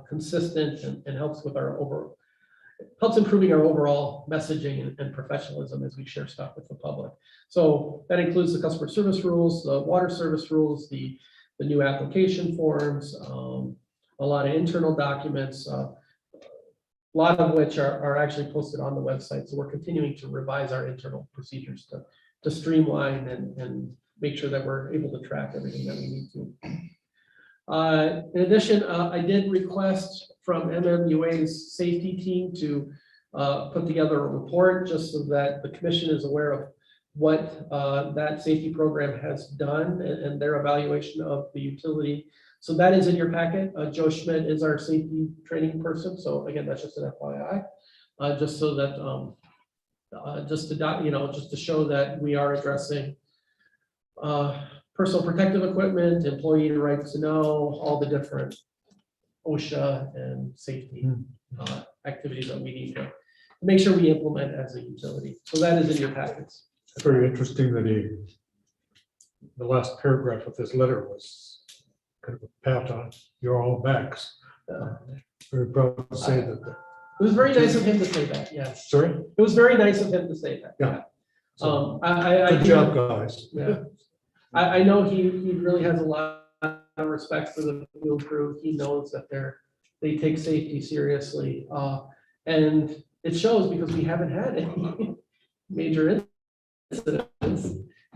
consistent and helps with our helps improving our overall messaging and professionalism as we share stuff with the public. So that includes the customer service rules, the water service rules, the new application forms, a lot of internal documents, a lot of which are actually posted on the website. So we're continuing to revise our internal procedures to streamline and make sure that we're able to track everything that we need to. In addition, I did request from MMUA's safety team to put together a report just so that the commission is aware of what that safety program has done and their evaluation of the utility. So that is in your packet. Joe Schmidt is our safety training person. So again, that's just an FYI, just so that just to show that we are addressing personal protective equipment, employee right to know, all the different OSHA and safety activities that we need to make sure we implement as a utility. So that is in your packets. It's very interesting that the last paragraph of this letter was kind of a pat on your own backs. Very proud to say that. It was very nice of him to say that. Yes. Sorry? It was very nice of him to say that. Yeah. I Good job, guys. Yeah. I know he really has a lot of respect for the field crew. He knows that they take safety seriously. And it shows because we haven't had any major incidents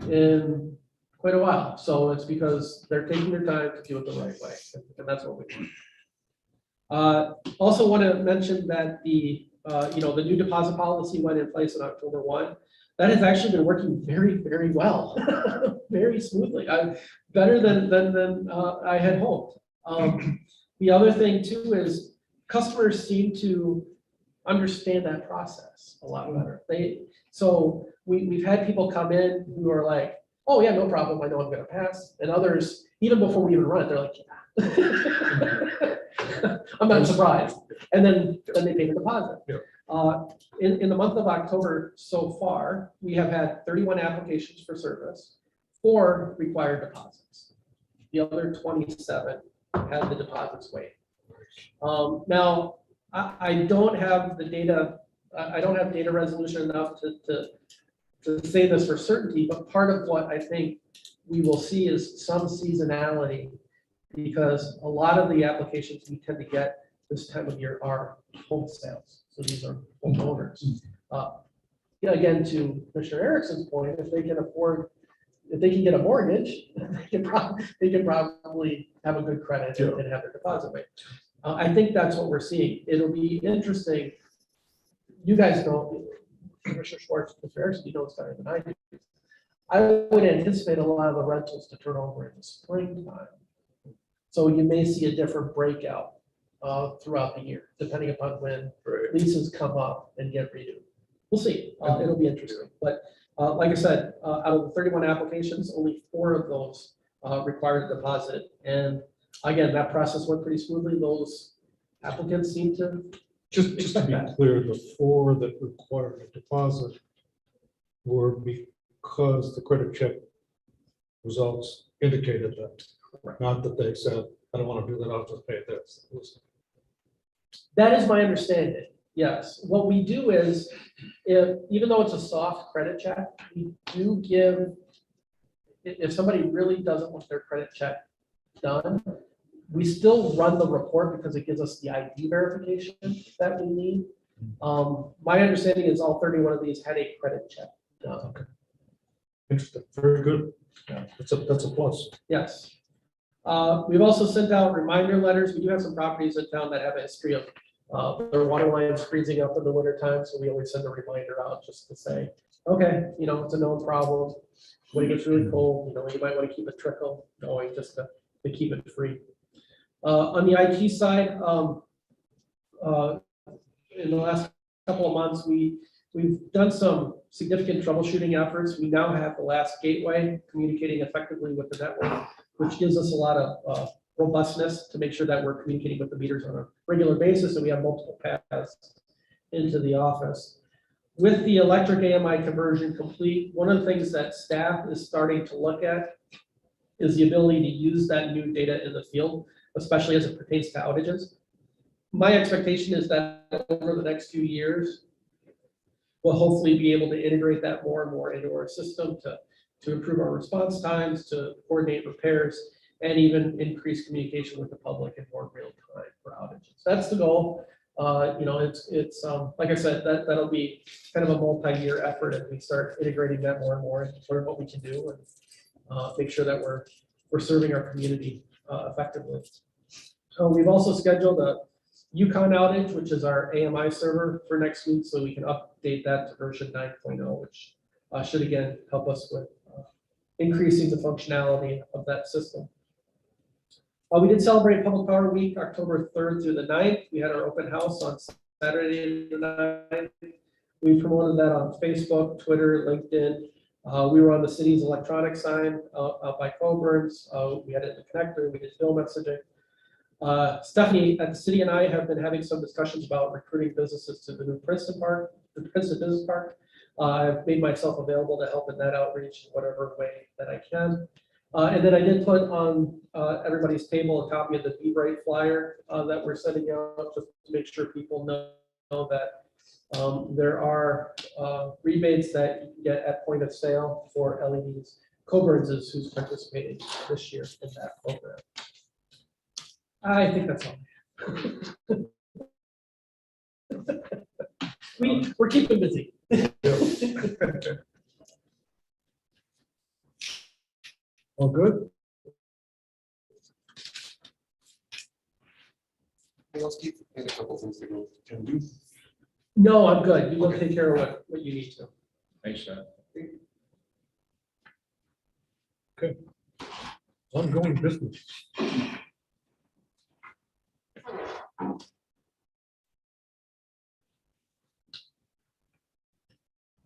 in quite a while. So it's because they're taking their time to do it the right way. And that's what we want. Also want to mention that the new deposit policy went in place on October 1. That has actually been working very, very well, very smoothly. Better than I had hoped. The other thing too is customers seem to understand that process a lot better. So we've had people come in who are like, oh yeah, no problem, I know I'm gonna pass. And others, even before we even run it, they're like, yeah. I'm not surprised. And then they pay the deposit. Yeah. In the month of October so far, we have had 31 applications for service, 4 required deposits. The other 27 had the deposits waived. Now, I don't have the data. I don't have data resolution enough to say this for certainty, but part of what I think we will see is some seasonality because a lot of the applications we tend to get this time of year are home sales. So these are homeowners. Again, to Commissioner Erickson's point, if they can get a mortgage, they can probably have a good credit and have their deposit rate. I think that's what we're seeing. It'll be interesting. You guys know, Commissioner Schwartz, Mr. Erickson, you know it's better than I do. I would anticipate a lot of the rentals to turn over in the springtime. So you may see a different breakout throughout the year, depending upon when leases come up and get renewed. We'll see. It'll be interesting. But like I said, out of the 31 applications, only 4 of those required a deposit. And again, that process went pretty smoothly. Those applicants seem to Just to be clear, the 4 that required a deposit were because the credit check results indicated that, not that they said, I don't want to do that, I'll just pay this. That is my understanding. Yes. What we do is, even though it's a soft credit check, we do give, if somebody really doesn't want their credit check done, we still run the report because it gives us the ID verification that we need. My understanding is all 31 of these had a credit check done. Okay. Interesting. Very good. Yeah, that's a plus. Yes. We've also sent out reminder letters. We do have some properties in town that have a history of their water lines freezing up in the winter time. So we always send a reminder out just to say, okay, it's a known problem. When it gets really cold, you might want to keep a trickle going just to keep it free. On the IT side, in the last couple of months, we've done some significant troubleshooting efforts. We now have the last gateway communicating effectively with the network, which gives us a lot of robustness to make sure that we're communicating with the meters on a regular basis and we have multiple paths into the office. With the electric AMI conversion complete, one of the things that staff is starting to look at is the ability to use that new data in the field, especially as it pertains to outages. My expectation is that over the next few years, we'll hopefully be able to integrate that more and more into our system to improve our response times, to coordinate repairs, and even increase communication with the public in more real time for outages. That's the goal. It's like I said, that'll be kind of a multi-year effort as we start integrating that more and more and learn what we can do and make sure that we're serving our community effectively. We've also scheduled a Yukon outage, which is our AMI server for next week, so we can update that to version 9.0, which should again help us with increasing the functionality of that system. We did celebrate Public Power Week, October 3rd through the 9th. We had our open house on Saturday the 9th. We promoted that on Facebook, Twitter, LinkedIn. We were on the city's electronic sign out by Coburn's. We had it in the connector. We did bill messaging. Stephanie at the city and I have been having some discussions about recruiting businesses to the new Princeton Park, the Princeton Business Park. I've made myself available to help in that outreach in whatever way that I can. And then I did put on everybody's table a copy of the Be Bright flyer that we're sending out just to make sure people know that there are rebates that you can get at point of sale for LEDs. Coburn's is who's participating this year in that program. I think that's all. We're keeping busy. All good? Hey, let's keep a couple things to go. Can do. No, I'm good. You will take care of what you need to. Thanks, John. Ongoing business.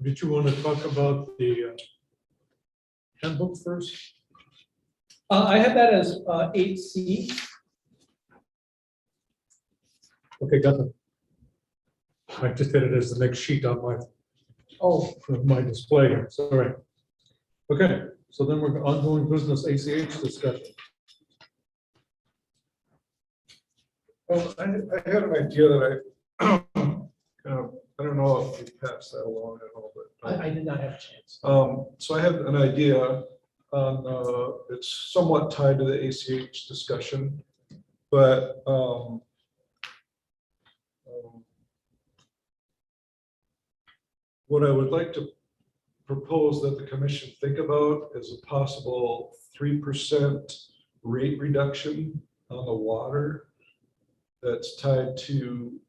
Did you want to talk about the handbook first? I have that as 8C. Okay, got it. I just had it as the next sheet on my display here, sorry. Okay, so then we're ongoing business ACH discussion. Well, I had an idea that I don't know if we passed that along at all, but. I did not have a chance. So I have an idea on, it's somewhat tied to the ACH discussion, but what I would like to propose that the commission think about is a possible 3% rate reduction on the water that's tied to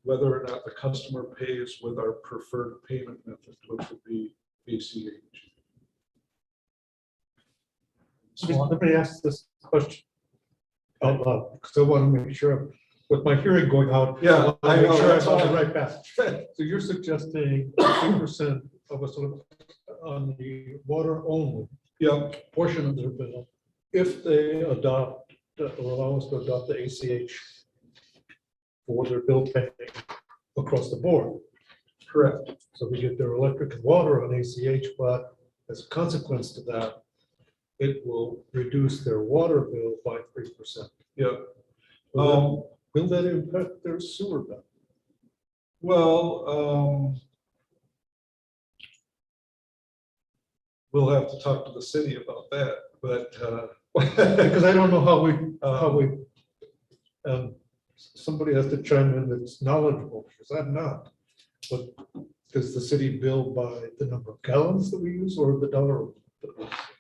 whether or not the customer pays with our preferred payment method, which would be ACH. So let me ask this question out loud, because I want to make sure, with my hearing going out. Yeah, I I know, make sure that's I'm on why. the right path. So you're suggesting 2% of a sort of on the water only Yeah, portion of their bill, if they adopt or allow us to adopt the ACH for their bill paying across the board. correct. So we get their electric and water on ACH, but as a consequence to that, it will reduce their water bill by 3%. Yeah. Will that impact their sewer bill? Well, we'll have to talk to the city about that, but Because I don't know how we, somebody has to chime in that's knowledgeable, because I'm not. But does the city bill by the number of gallons that we use or the dollar?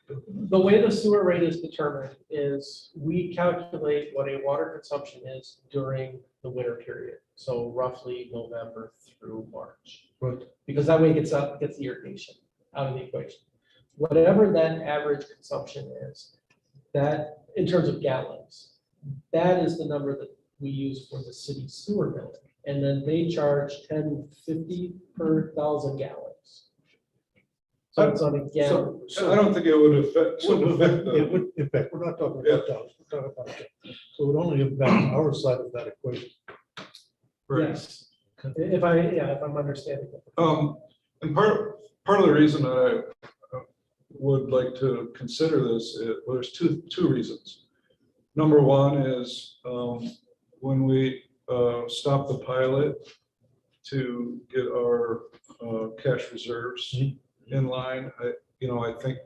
The way the sewer rate is determined is we calculate what a water consumption is during the winter period. So roughly November through March, Right. because that way it gets the irrigation out of the equation. Whatever that average consumption is, that in terms of gallons, that is the number that we use for the city sewer bill. And then they charge $10.50 per 1,000 gallons. So it's on a gallon. so I don't think it would affect. It would, in fact, we're not talking about dollars, we're talking about. So it would only impact our side of that equation. Right. Yes. If I'm understanding. And part of the reason that I would like to consider this, well, there's two reasons. Number one is, when we stop the pilot to get our cash reserves in line, I think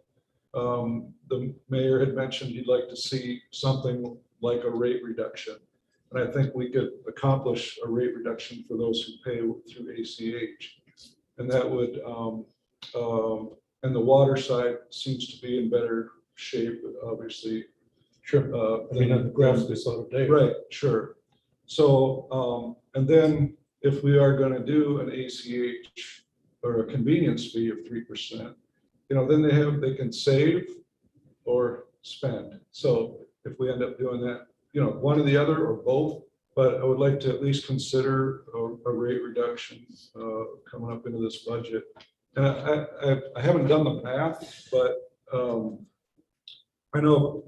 the mayor had mentioned he'd like to see something like a rate reduction. And I think we could accomplish a rate reduction for those who pay through ACH. And that would, and the water side seems to be in better shape, obviously. Sure. I mean, the graphs this other day. Right, sure. So, and then if we are gonna do an ACH or a convenience fee of 3%, then they can save or spend. So if we end up doing that, one or the other or both, but I would like to at least consider a rate reduction coming up into this budget. And I haven't done the math, but I know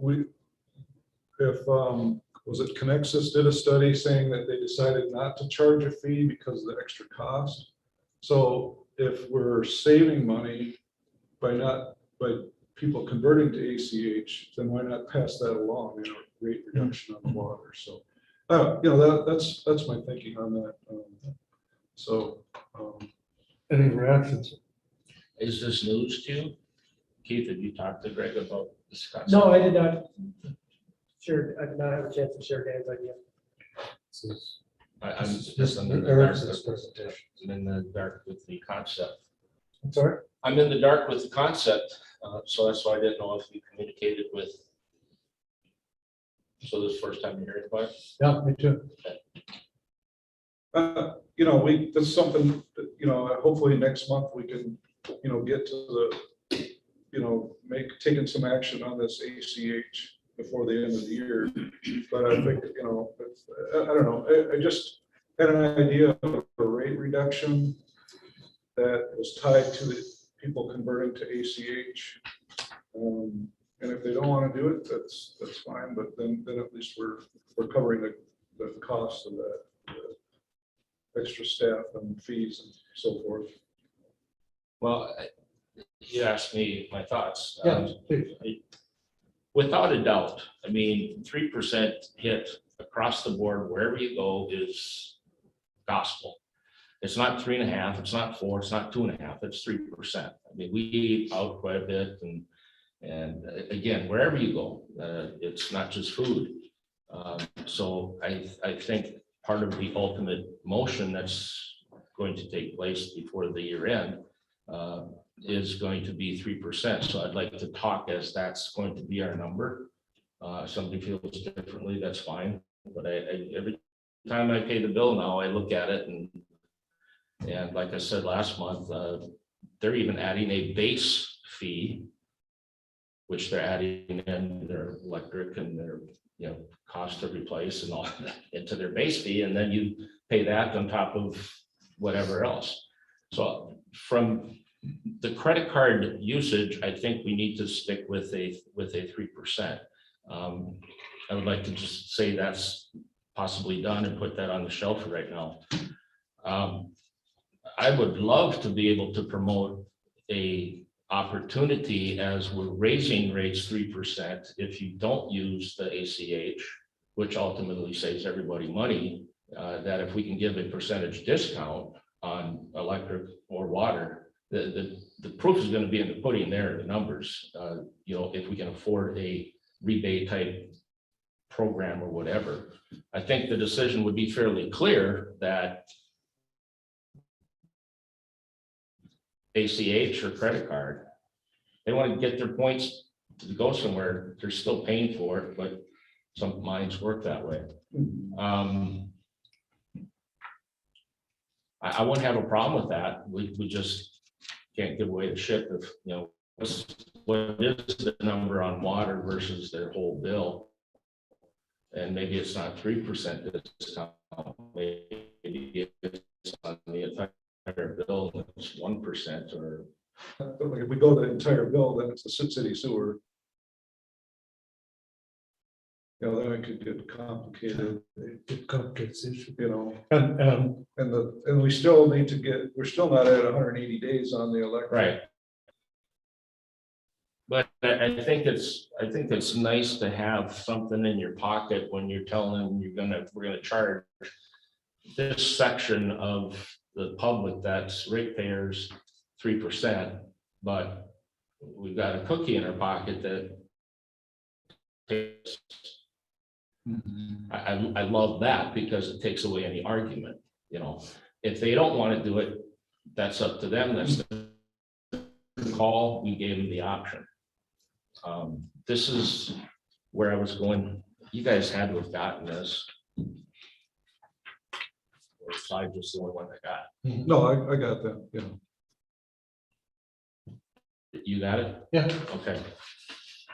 was it Connexus did a study saying that they decided not to charge a fee because of the extra cost. So if we're saving money by people converting to ACH, then why not pass that along, rate reduction on the water? So, that's my thinking on that. Any reactions? Is this news to you? Keith, have you talked to Greg about this concept? No, I did not. Sure, I did not have a chance to share Dan's idea. I'm This is just in the Eric's dark. presentation. I'm in the dark with the concept. I'm sorry? I'm in the dark with the concept, so that's why I didn't know if you communicated with. So this is the first time you're hearing about it? Yeah, me too. This is something that, hopefully next month we can, get to the, taking some action on this ACH before the end of the year. But I think, I don't know, I just had an idea of a rate reduction that was tied to the people converting to ACH. And if they don't want to do it, that's fine, but then at least we're covering the cost of that, the extra staff and fees and so forth. Well, you asked me my thoughts. Yeah, please. Without a doubt, 3% hit across the board, wherever you go, is gospel. It's not 3.5, it's not 4, it's not 2.5, it's 3%. We eat out quite a bit, and again, wherever you go, it's not just food. So I think part of the ultimate motion that's going to take place before the year end is going to be 3%. So I'd like to talk as that's going to be our number. If somebody feels differently, that's fine. But every time I pay the bill now, I look at it and like I said last month, they're even adding a base fee, which they're adding in their electric and their cost to replace and all that into their base fee, and then you pay that on top of whatever else. So from the credit card usage, I think we need to stick with a 3%. I would like to just say that's possibly done and put that on the shelf right now. I would love to be able to promote a opportunity as we're raising rates 3%. If you don't use the ACH, which ultimately saves everybody money, that if we can give a percentage discount on electric or water, the proof is going to be in the pudding there, the numbers. If we can afford a rebate type program or whatever, I think the decision would be fairly clear that ACH or credit card, they want to get their points to go somewhere. They're still paying for it, but some minds work that way. I wouldn't have a problem with that. We just can't give away the ship if, what is the number on water versus their whole bill? And maybe it's not 3% discount, maybe it's on the entire bill, it's 1% or. If we go the entire bill, then it's the city sewer. then it could get complicated, It complicates the issue. you know, And, and we still need to we're still not at 180 days on the electric. Right. But I think it's nice to have something in your pocket when you're telling them we're gonna charge this section of the public that's ratepayers 3%, but we've got a cookie in our pocket that takes. I love that because it takes away any argument, you know. If they don't want to do it, that's up to them. That's the call. We gave them the option. This is where I was going. You guys had to have gotten this. Or if I just the only one that got No, I got that, yeah. it. You got it? Yeah. Okay.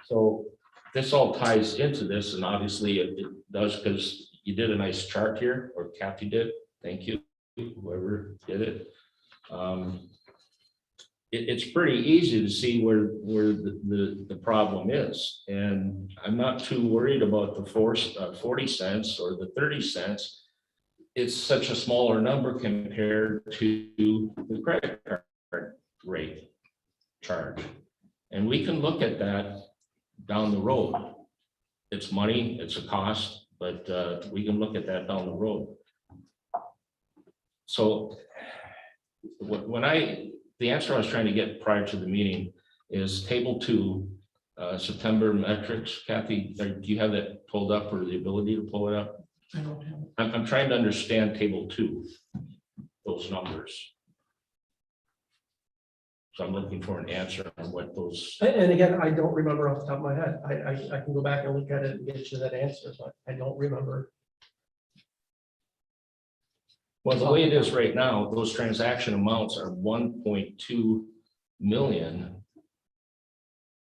So this all ties into this, and obviously it does, because you did a nice chart here, or Kathy did. Thank you, whoever did it. It's pretty easy to see where the problem is, and I'm not too worried about the 40 cents or the 30 cents. It's such a smaller number compared to the credit card rate charge, and we can look at that down the road. It's money, it's a cost, but we can look at that down the road. So the answer I was trying to get prior to the meeting is table 2, September metrics. Kathy, do you have that pulled up, or the ability to pull it up? I don't have. I'm trying to understand table 2, those numbers. So I'm looking for an answer on what those. And again, I don't remember off the top of my head. I can go back and look at it and get you that answer, but I don't remember. Well, the way it is right now, those transaction amounts are 1.2 million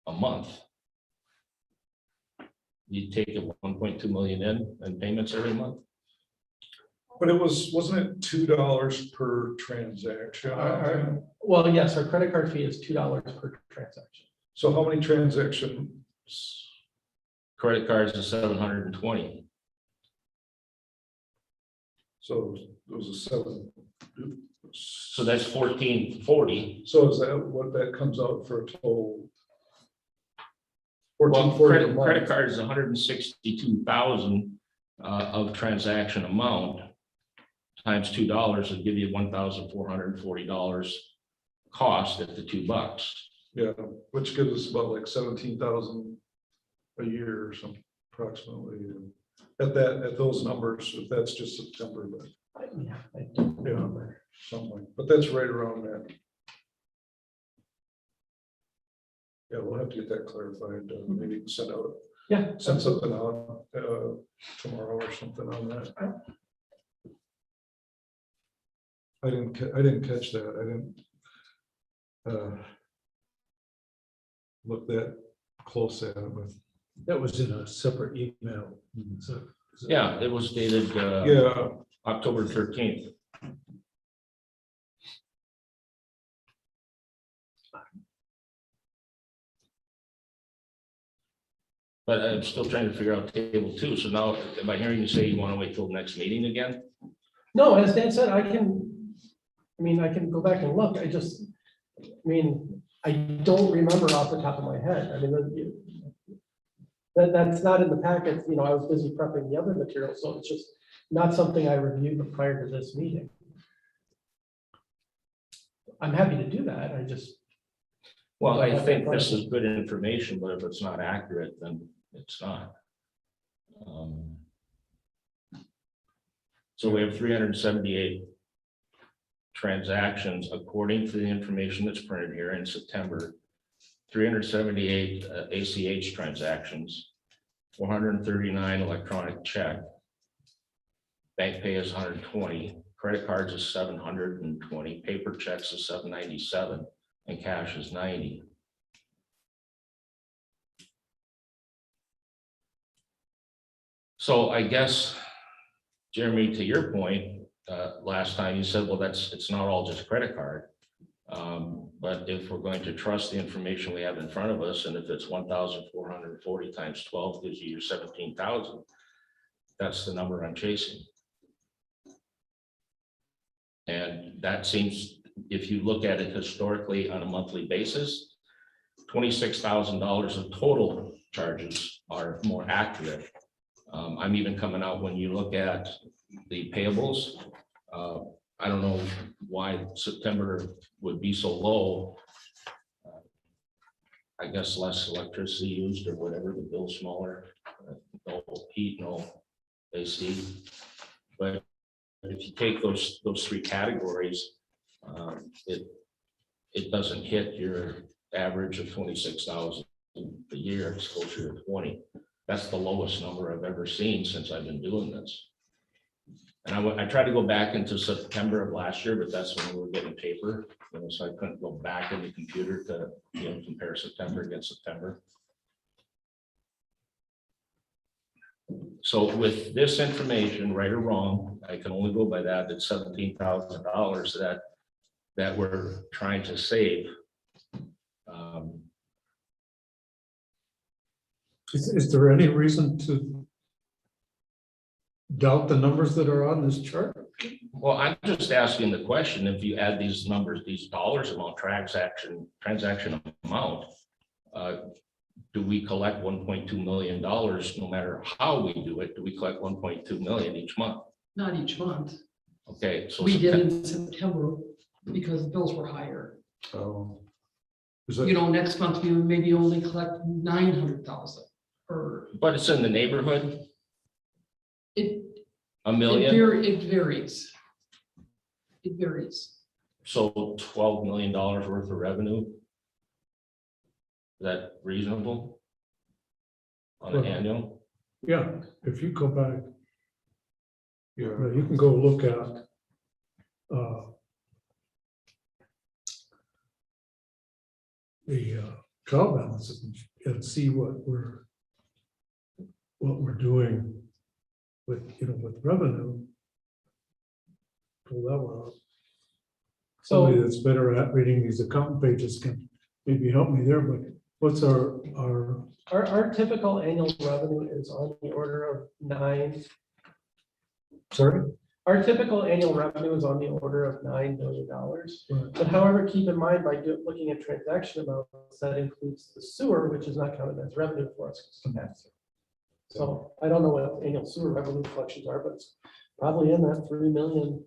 a month. You take it 1.2 million in payments every month. But wasn't it $2 per transaction? Well, yes, our credit card fee is $2 per transaction. So how many transactions? Credit cards is 720. So it was a 7. So that's 1440. So is that what that comes out for a total? Well, 1440 a month. credit card is 162,000 of transaction amount times $2 will give you $1,440 cost at the $2. Yeah, which gives us about like 17,000 a year or something approximately. At those numbers, if that's just September, but Yeah, I don't remember. something, but that's right around that. Yeah, we'll have to get that clarified, maybe send something out tomorrow or something on that. I didn't catch that. I didn't look that close at it, but that was in a separate email. So, Yeah, it was dated yeah, October 13th. But I'm still trying to figure out table 2. So now, am I hearing you say you want to wait till the next meeting again? No, as Dan said, I can go back and look. I don't remember off the top of my head. I mean, that's not in the packet. You know, I was busy prepping the other material, so it's just not something I reviewed prior to this meeting. I'm happy to do that. Well, I think this is good information, but if it's not accurate, then it's not. So we have 378 transactions according to the information that's printed here in September. 378 ACH transactions, 439 electronic check. Bank pay is 120, credit cards is 720, paper checks is 797, and cash is 90. So I guess, Jeremy, to your point, last time you said, well, it's not all just credit card. But if we're going to trust the information we have in front of us, and if it's 1,440 times 12 gives you your 17,000, that's the number I'm chasing. And that seems, if you look at it historically on a monthly basis, $26,000 of total charges are more accurate. I'm even coming out when you look at the payables. I don't know why September would be so low. I guess less electricity used or whatever, the bill's smaller, no heat, no AC. But if you take those three categories, it doesn't hit your average of 26,000 a year. It's closer to 20. That's the lowest number I've ever seen since I've been doing this. And I tried to go back into September of last year, but that's when we were getting paper, so I couldn't go back in the computer to compare September against September. So with this information, right or wrong, I can only go by that. It's $17,000 that we're trying to save. Is there any reason to doubt the numbers that are on this chart? Well, I'm just asking the question, if you add these numbers, these dollars amount, transaction amount, do we collect $1.2 million no matter how we do it? Do we collect 1.2 million each month? Not each month. Okay, so We did in September because the bills were higher. Is You that, know, next month we would maybe only collect 900,000 or but it's in the neighborhood, it, a million, it varies. It varies. so $12 million worth of revenue. Is that reasonable on an Well, annual? yeah, if you go back, you can go look at the trial balances and see what we're doing with, with revenue. Pull that one out. Somebody So that's better at reading these accountant pages can maybe help me there, but what's our, our typical annual revenue is on the order of sorry? Our typical annual revenue is on the order of $9 million. Right. But however, keep in mind by looking at transaction amounts, that includes the sewer, which is not counted as revenue for us. 'Cause it's pass-through. So I don't know what annual sewer revenue collections are, but it's probably in that 3 million.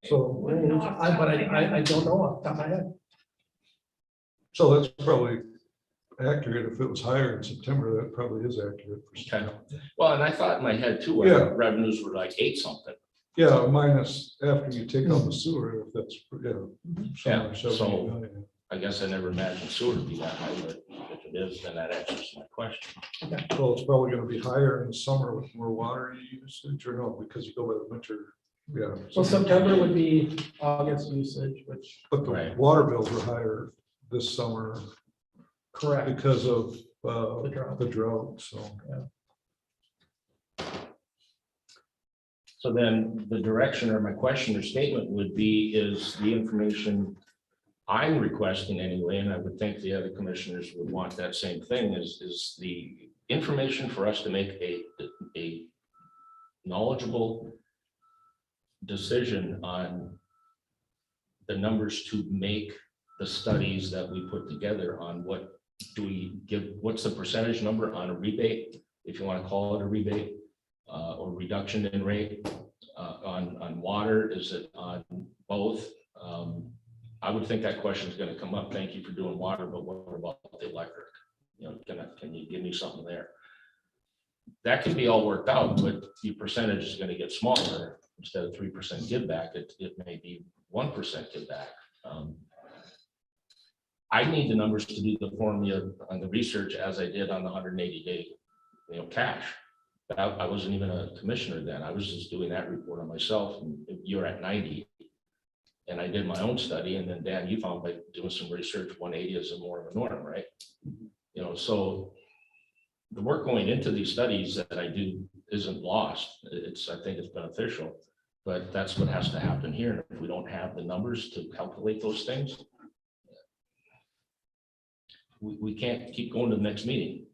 So, range. But I don't know off the top of my head. So that's probably accurate. If it was higher in September, that probably is accurate. Okay. Well, and I thought in my head too, Yeah. our revenues were like 8 something. Yeah, minus after you take out the sewer, if that's, Yeah, somewhere so- 70 million. I guess I never imagined sewer to be that high, but if it is, then that answers my question. Well, it's probably gonna be higher in the summer with more water usage, or no, because you go by the winter, yeah. So September would be August usage, which But the Right. water bills were higher this summer correct. because of The drought. so. So then the direction or my question or statement would be, is the information I'm requesting anyway, and I would think the other commissioners would want that same thing, is the information for us to make a knowledgeable decision on the numbers to make the studies that we put together on what do we give, what's the percentage number on a rebate, if you want to call it a rebate, or reduction in rate, on water, is it on both? I would think that question is going to come up. Thank you for doing water, but what about the electric? Can you give me something there? That can be all worked out, but the percentage is going to get smaller. Instead of 3% give back, it may be 1% give back. I need the numbers to do the formula on the research as I did on the 180-day, cash. I wasn't even a commissioner then. I was just doing that report on myself, and you're at 90. And I did my own study, and then Dan, you found by doing some research, 180 is more of a norm, right? So the work going into these studies that I do isn't lost. I think it's beneficial, but that's what has to happen here. And if we don't have the numbers to calculate those things, we can't keep going to the next meeting.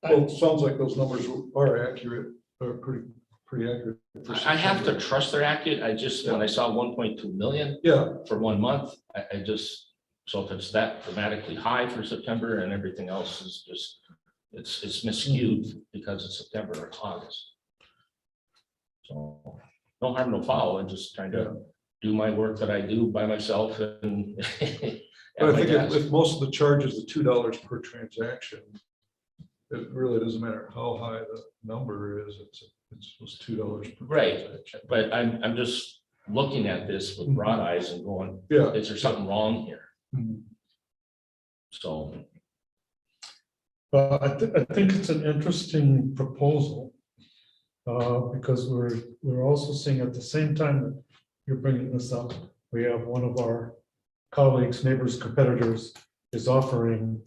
Well, it sounds like those numbers are accurate, are pretty accurate. for I have to September. trust they're accurate. I just, when I saw 1.2 million Yeah, for 1 month, I just, so if it's that dramatically high for September and everything else is just, it's miscued because it's September or August. So no harm, no foul. I'm just trying to do my work that I do by myself and. at but I my think desk. if most of the charges are $2 per transaction, it really doesn't matter how high the number is, it's just $2 per Right. transaction. But I'm just looking at this with broad eyes and going, Yeah. is there something wrong here? Mhm. So, I think it's an interesting proposal. Because we're also seeing at the same time that you're bringing this up, we have one of our colleagues, neighbors, competitors is offering,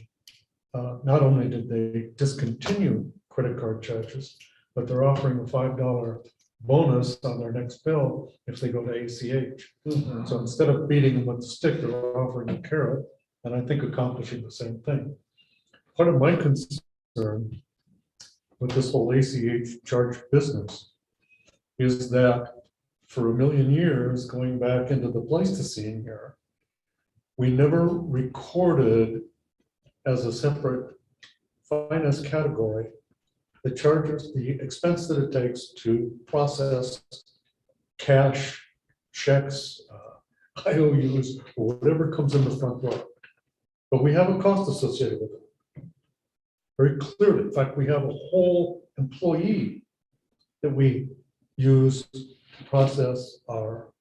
not only did they discontinue credit card charges, but they're offering a $5 bonus on their next bill if they go to ACH. So instead of beating them with the stick, they're offering a carrot, and I think accomplishing the same thing. Part of my concern with this whole ACH charge business is that for a million years, going back into the Pleistocene here, we never recorded as a separate finance category the charges, the expense that it takes to process cash, checks, IOUs, or whatever comes in the front door. But we have a cost associated with it. Very clearly. In fact, we have a whole employee that we use to process our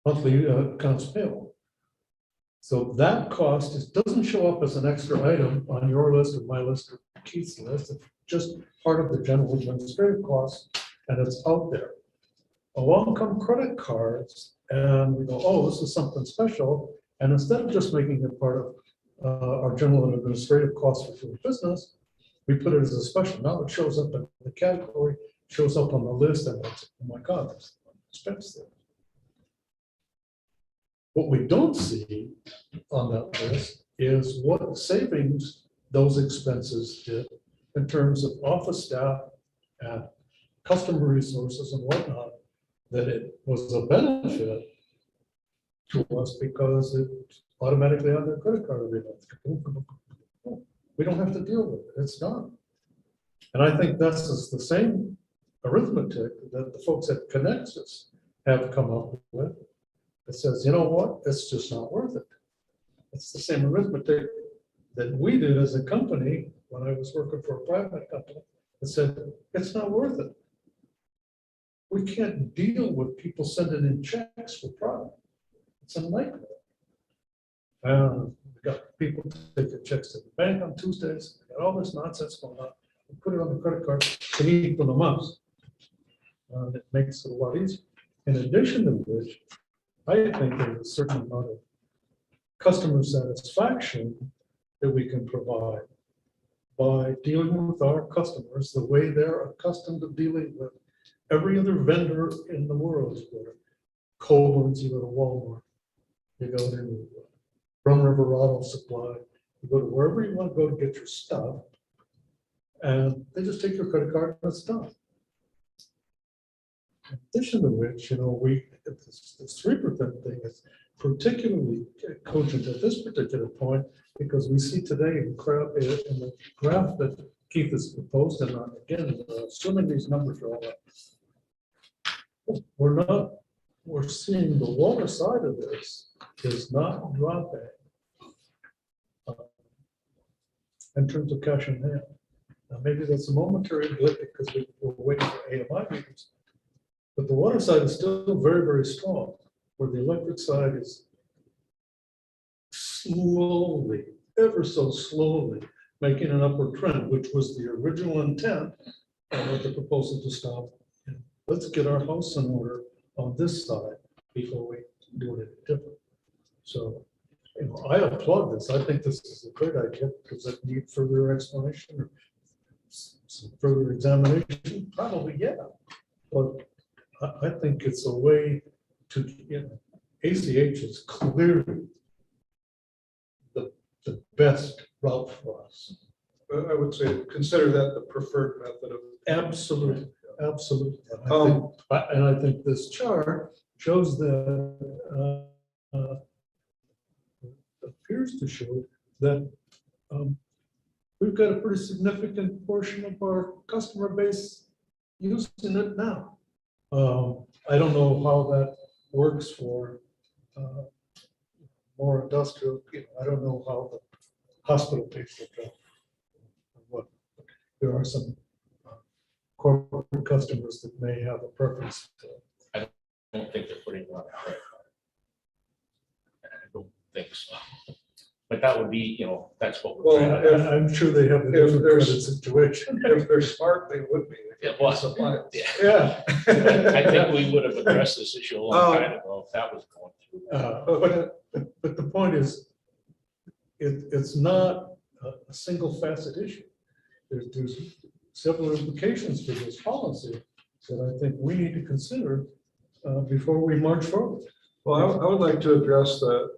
monthly accounts payable. So that cost doesn't show up as an extra item on your list or my list or Keith's list. It's just part of the general administrative cost, and it's out there. Along come credit cards, and we go, oh, this is something special. And instead of just making it part of our general and administrative costs for doing business, we put it as a special. Now it shows up in the category, shows up on the list, and it's, oh my God, there's an expense there. What we don't see on that list is what savings those expenses did in terms of office staff and customer resources and whatnot, that it was a benefit to us because it automatically on their credit card every month. We don't have to deal with it. It's done. And I think this is the same arithmetic that the folks at Connexus have come up with. It says, you know what? It's just not worth it. It's the same arithmetic that we did as a company when I was working for a private company. It said, it's not worth it. We can't deal with people sending in checks for product. It's a nightmare. We got people taking checks to the bank on Tuesdays, got all this nonsense going on. We put it on the credit card, can eat from the mouse. It makes it a lot easier. In addition to which, I think there's a certain amount of customer satisfaction that we can provide by dealing with our customers the way they're accustomed to dealing with every other vendor in the world. You go to Coleman's, you go to Walmart, you go to Rum River Auto Supply, you go to wherever you want to go to get your stuff, and they just take your credit card and it's done. In addition to which, this 3% thing is particularly cogent at this particular point because we see today in the graph that Keith has proposed, and again, assuming these numbers are all up, we're seeing the water side of this is not dropping in terms of cash in hand. Now, maybe that's a momentary blip because we're waiting for AMI meters. But the water side is still very, very strong, where the electric side is slowly, ever so slowly, making an upward trend, which was the original intent of the proposal to stop. Let's get our house in order on this side before we do anything different. So, I applaud this. I think this is a great idea. Does it need further explanation or some further examination? Probably, yeah. But I think it's a way ACH is clearly the best route for us. I would say, consider that the preferred method of. Absolutely, absolutely. Um, And I think this chart shows that, appears to show that we've got a pretty significant portion of our customer base using it now. I don't know how that works for more industrial, I don't know how the hospital pays for that. What, there are some corporate customers that may have a preference. I don't think they're putting it on a credit card. I don't think so. But that would be, that's what we're Well, trying to. And I'm sure they have a If different there's- credit situation. If they're smart, they would be. They Yeah, could well, supply it. yeah. Yeah. I think we would have addressed this issue a long time ago if that was going through. But the point is, it's not a single facet issue. There's several implications for this policy that I think we need to consider before we march forward. Well, I would like to address the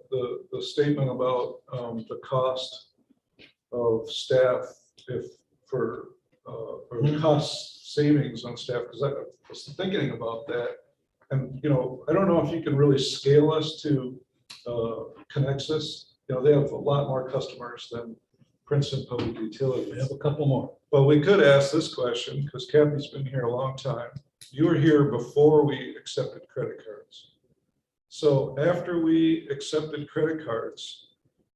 statement about the cost of staff or the cost savings on staff, because I was thinking about that. And, I don't know if you can really scale us to Connexus. They have a lot more customers than Princeton Public Utilities. We have a couple more. Well, we could ask this question, because Kathy's been here a long time. You were here before we accepted credit cards. So after we accepted credit cards,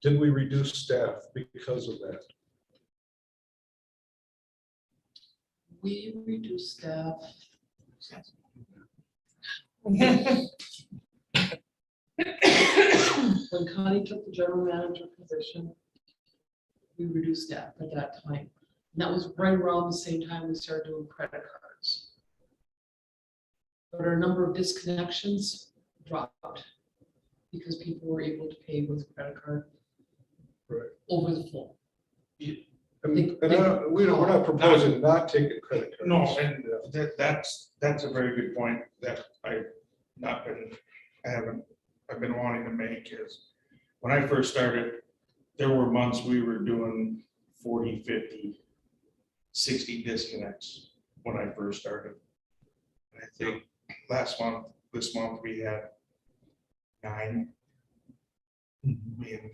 did we reduce staff because of that? We reduce staff. When Connie took the general manager position, we reduced staff at that time. And that was right around the same time we started doing credit cards. But our number of disconnections dropped because people were able to pay with credit card Right. over the phone. We're not proposing not taking credit cards. No, and that's a very good point that I've been wanting to make is when I first started, there were months we were doing 40, 50, 60 disconnects when I first started. And I think this month we had 9. I mean,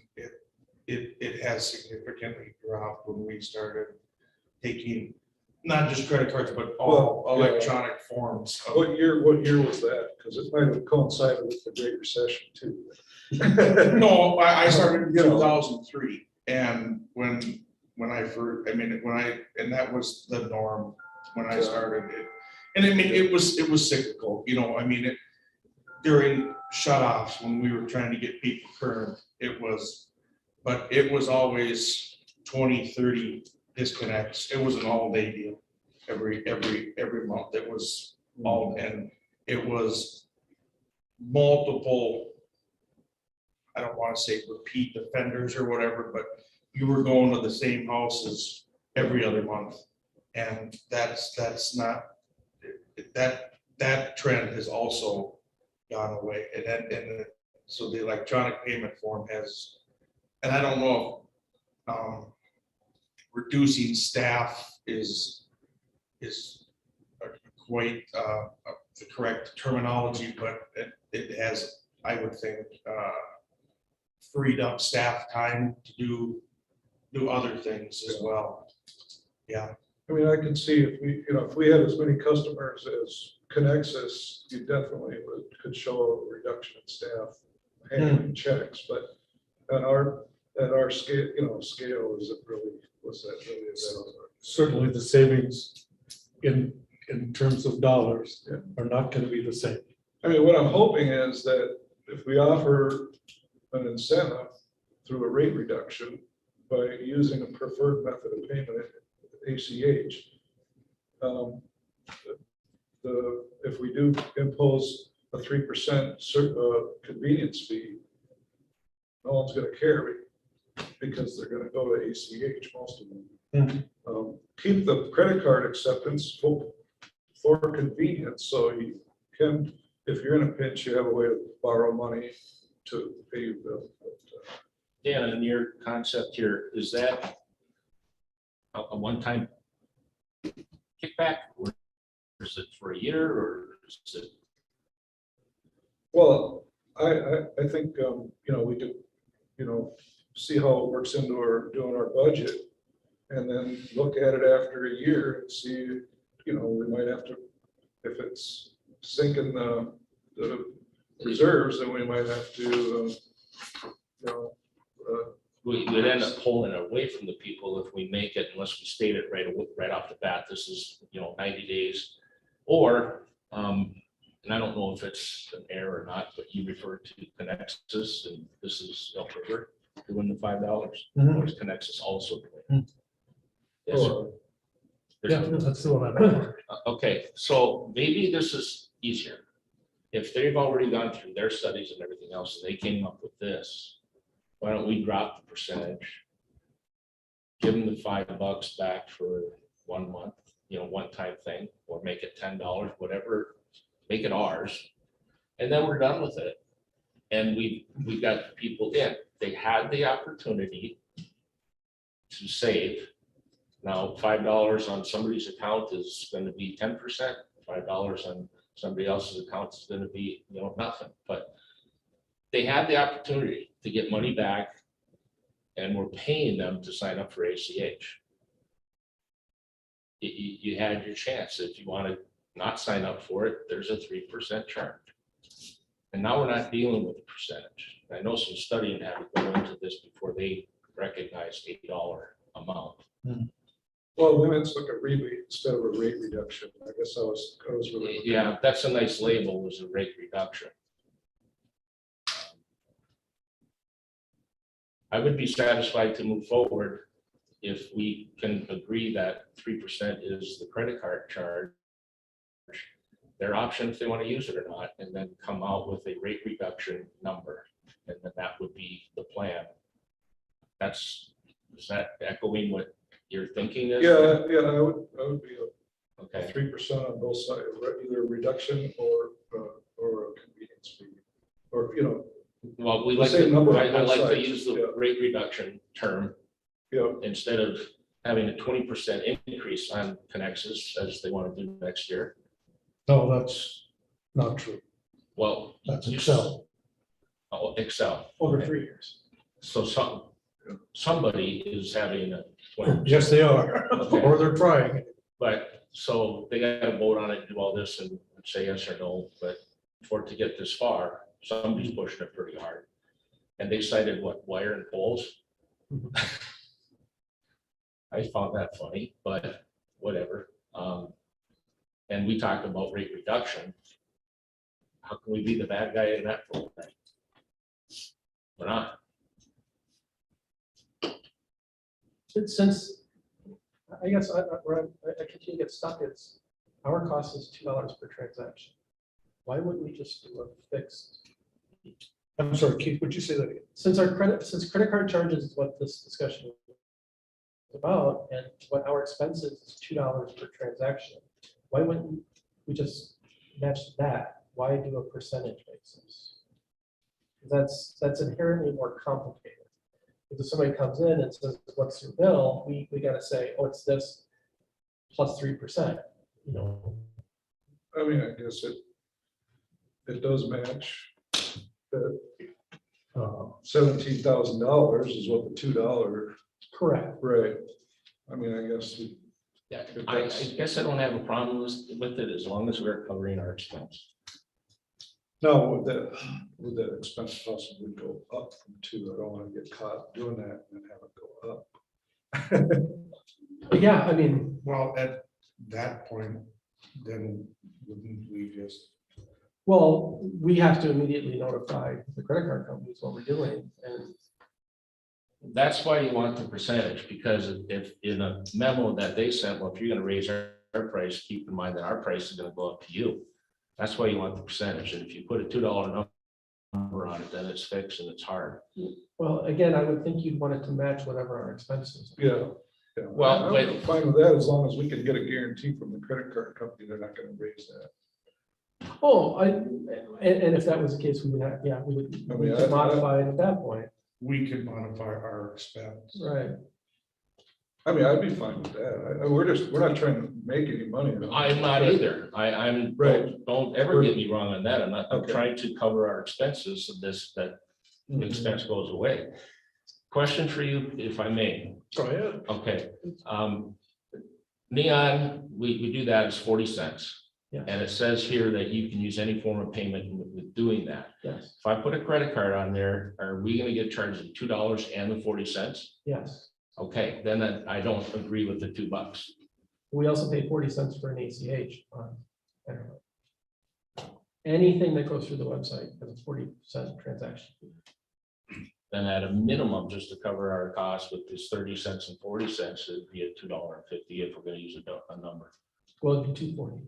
it has significantly dropped when we started taking not just credit cards, but all Well, yeah. electronic forms. of- What year was that? Because it might have coincided with the Great Recession too. No, I started in You know. 2003, and when I first, and that was the norm when I started it. And it was cyclical, during shut-offs, when we were trying to get people current, but it was always 20, 30 disconnects. It was an all-day deal every month. It was all, and it was multiple, I don't want to say repeat offenders or whatever, but you were going to the same houses every other month. And that's not, that trend has also gone away. And so the electronic payment form has, and I don't know if reducing staff is quite the correct terminology, but it has, I would think, freed up staff time to do other things as well. Yeah. I can see if we had as many customers as Connexus, you definitely could show a reduction in staff handling checks, but at our scale, is it really, was that really a Certainly the savings in terms of dollars Yeah. are not going to be the same. what I'm hoping is that if we offer an incentive through a rate reduction by using a preferred method of payment, ACH, if we do impose a 3% convenience fee, no one's going to care because they're going to go to ACH, most of them. Keep the credit card acceptance for convenience, so you can, if you're in a pinch, you have a way to borrow money to pay your bill. But, Dan, in your concept here, is that a one-time kickback, or is it for a year, or is it? Well, I think, we do, see how it works into doing our budget. And then look at it after a year and see, we might have to, if it's sinking the reserves, then we might have to, We would end up pulling away from the people if we make it, unless we state it right off the bat, this is, 90 days. Or, and I don't know if it's an error or not, but you refer to Connexus, and this is Elk River doing the $5. Or is Connexus also doing it? Yes, sir. Yeah, that's the one I. Okay, so maybe this is easier. If they've already gone through their studies and everything else, and they came up with this, why don't we drop the percentage? Give them the $5 back for 1 month, one-time thing, or make it $10, whatever, make it ours. And then we're done with it. And we got the people in. They had the opportunity to save. Now, $5 on somebody's account is going to be 10%. $5 on somebody else's account is going to be, nothing. But they had the opportunity to get money back, and we're paying them to sign up for ACH. You had your chance. If you want to not sign up for it, there's a 3% charge. And now we're not dealing with the percentage. I know some studying had to go into this before they recognized $8 amount. well, then it's like a rebate instead of a rate reduction. I guess I was really. Yeah, that's a nice label, was a rate reduction. I would be satisfied to move forward if we can agree that 3% is the credit card charge. Their option if they want to use it or not, and then come out with a rate reduction number. And then that would be the plan. Is that echoing what you're thinking is? Yeah, I would be Okay, 3% on both sides, either a reduction or a convenience fee, or, well, we like Same to, number on I both like to sides, use the yeah. rate reduction term yeah, instead of having a 20% increase on Connexus as they want to do next year. No, that's not true. Well, That's you- Excel. Oh, Excel. Over 3 years. So somebody is having a 20%. Yes, they are, Okay. or they're trying. But so they got to vote on it, do all this and say yes or no, but for it to get this far, somebody's pushing it pretty hard. And they cited what, wire and poles? I found that funny, but whatever. And we talked about rate reduction. How can we be the bad guy in that whole thing? We're not. Since, I guess where I continue to get stuck is, our cost is $2 per transaction. Why wouldn't we just do a fixed? I'm sorry, Keith, would you say that again? Since credit card charges is what this discussion is about, and what our expenses is $2 per transaction, why wouldn't we just match that? Why do a percentage basis? That's inherently more complicated. If somebody comes in and says, what's your bill? We got to say, oh, it's this plus 3%, I mean, I guess it does match. The $17,000 is what the $2, Correct. right? I mean, I guess. Yeah, I guess I don't have a problem with it as long as we're covering our expense. No, would that expense possibly go up from 2? I don't want to get caught doing that and have it go up. But yeah, I mean, Well, at that point, then wouldn't we just? well, we have to immediately notify the credit card companies what we're doing, and That's why you want the percentage, because if in a memo that they sent, well, if you're gonna raise our price, keep in mind that our price is gonna go up to you. That's why you want the percentage. And if you put a $2 number on it, then it's fixed and it's hard. well, again, I would think you'd want it to match whatever our expenses. are. Yeah. Yeah. Well, I'm fine with that as long as we can get a guarantee from the credit card company, they're not going to raise that. Oh, and if that was the case, we would have, yeah, we I would mean, could modify it at that point, We can modify our expense. right? I mean, I'd be fine with that. We're not trying to make any money. I'm not either. I'm, Right. don't ever get me wrong on that. I'm not, I'm Okay. trying to cover our expenses so that Mhm. expense goes away. Question for you, if I may. Go ahead. Okay. Neon, we do that as 40 cents. Yeah. And it says here that you can use any form of payment with doing that. Yes, If I put a credit card on there, are we gonna get charged $2 and the 40 cents? yes. Okay, then I don't agree with the $2. We also pay 40 cents for an ACH on, I don't know. Anything that goes through the website has a 40-cent transaction. Then at a minimum, just to cover our costs with this 30 cents and 40 cents, it'd be a $2.50 if we're gonna use a number. Well, it'd be 240.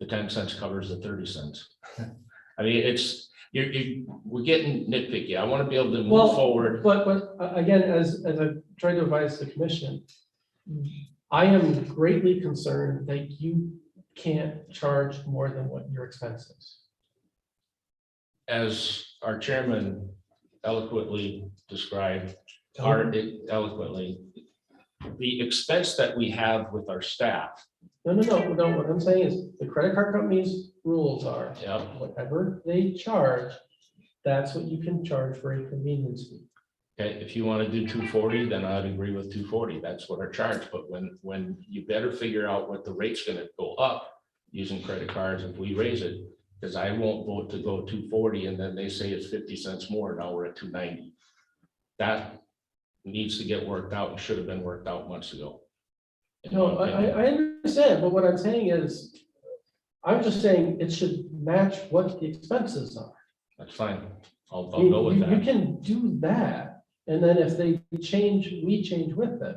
The 10 cents covers the 30 cents. I mean, we're getting nitpicky. I want to be able to Well, move forward. But again, as I've tried to advise the commission, I am greatly concerned that you can't charge more than what your expense is. As our chairman eloquently described, the expense that we have with our staff. No, what I'm saying is the credit card company's rules are Yep. whatever they charge, that's what you can charge for a convenience fee. Okay, if you want to do 240, then I'd agree with 240. That's what our charge. But when you better figure out what the rate's going to go up using credit cards if we raise it, because I won't vote to go 240 and then they say it's 50 cents more. Now we're at 290. That needs to get worked out and should have been worked out months ago. in my No, opinion. I understand, but what I'm saying is, I'm just saying it should match what the expenses are. That's fine. I'll I mean, go with you that. can do that, and then if they change, we change with it.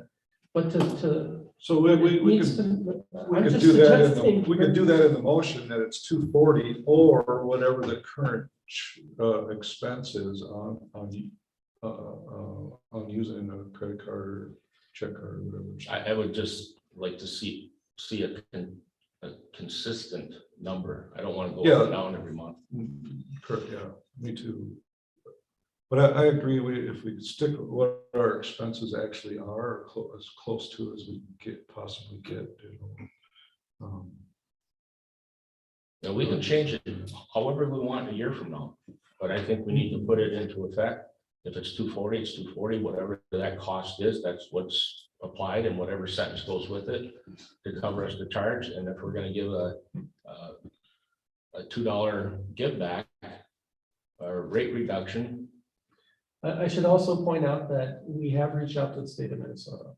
But to. So we it needs can, to- we I'm can just do that suggesting- we can do that in the motion that it's 240 or whatever the current expense is on using a credit card or check card or whatever. I would just like to see a consistent number. I don't want to go up and down every month. Correct, yeah, me too. But I agree, if we stick with what our expenses actually are, as close to as we possibly get, you know. Now, we can change it however we want a year from now, but I think we need to put it into effect. If it's 240, it's 240, whatever that cost is, that's what's applied and whatever sentence goes with it to cover us the charge. And if we're gonna give a $2 give back or rate reduction, I should also point out that we have reached out to the state of Minnesota.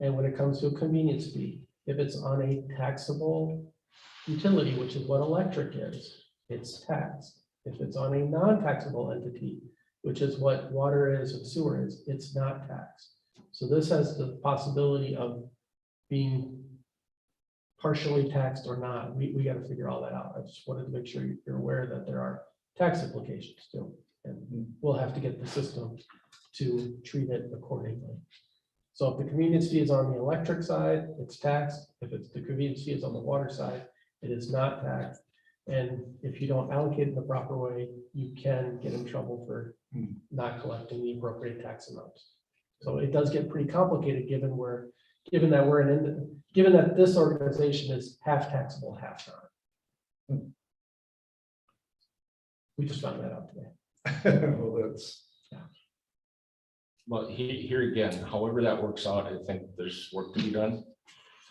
And when it comes to a convenience fee, if it's on a taxable utility, which is what electric is, it's taxed. If it's on a non-taxable entity, which is what water is and sewer is, it's not taxed. So this has the possibility of being partially taxed or not. We got to figure all that out. I just wanted to make sure you're aware that there are tax implications too. And we'll have to get the system to treat it accordingly. So if the convenience fee is on the electric side, it's taxed. If it's the convenience fee is on the water side, it is not taxed. And if you don't allocate it the proper way, you can get in trouble for not collecting the appropriate tax amounts. So it does get pretty complicated given that this organization is half taxable, half not. We just found that out today. Well, that's, well, here again, however that works out, I think there's work to be done.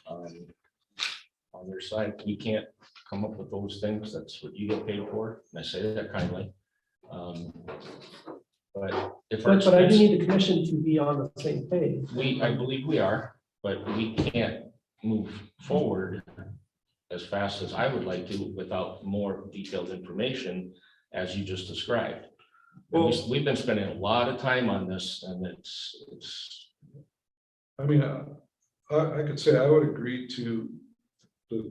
On their side, we can't come up with those things. That's what you get paid for. And I say that kindly. But if our But I do expense, need the commission to be on the same page. I believe we are, but we can't move forward as fast as I would like to without more detailed information as you just described. And well, we've been spending a lot of time on this and it's, I mean, I could say I would agree to the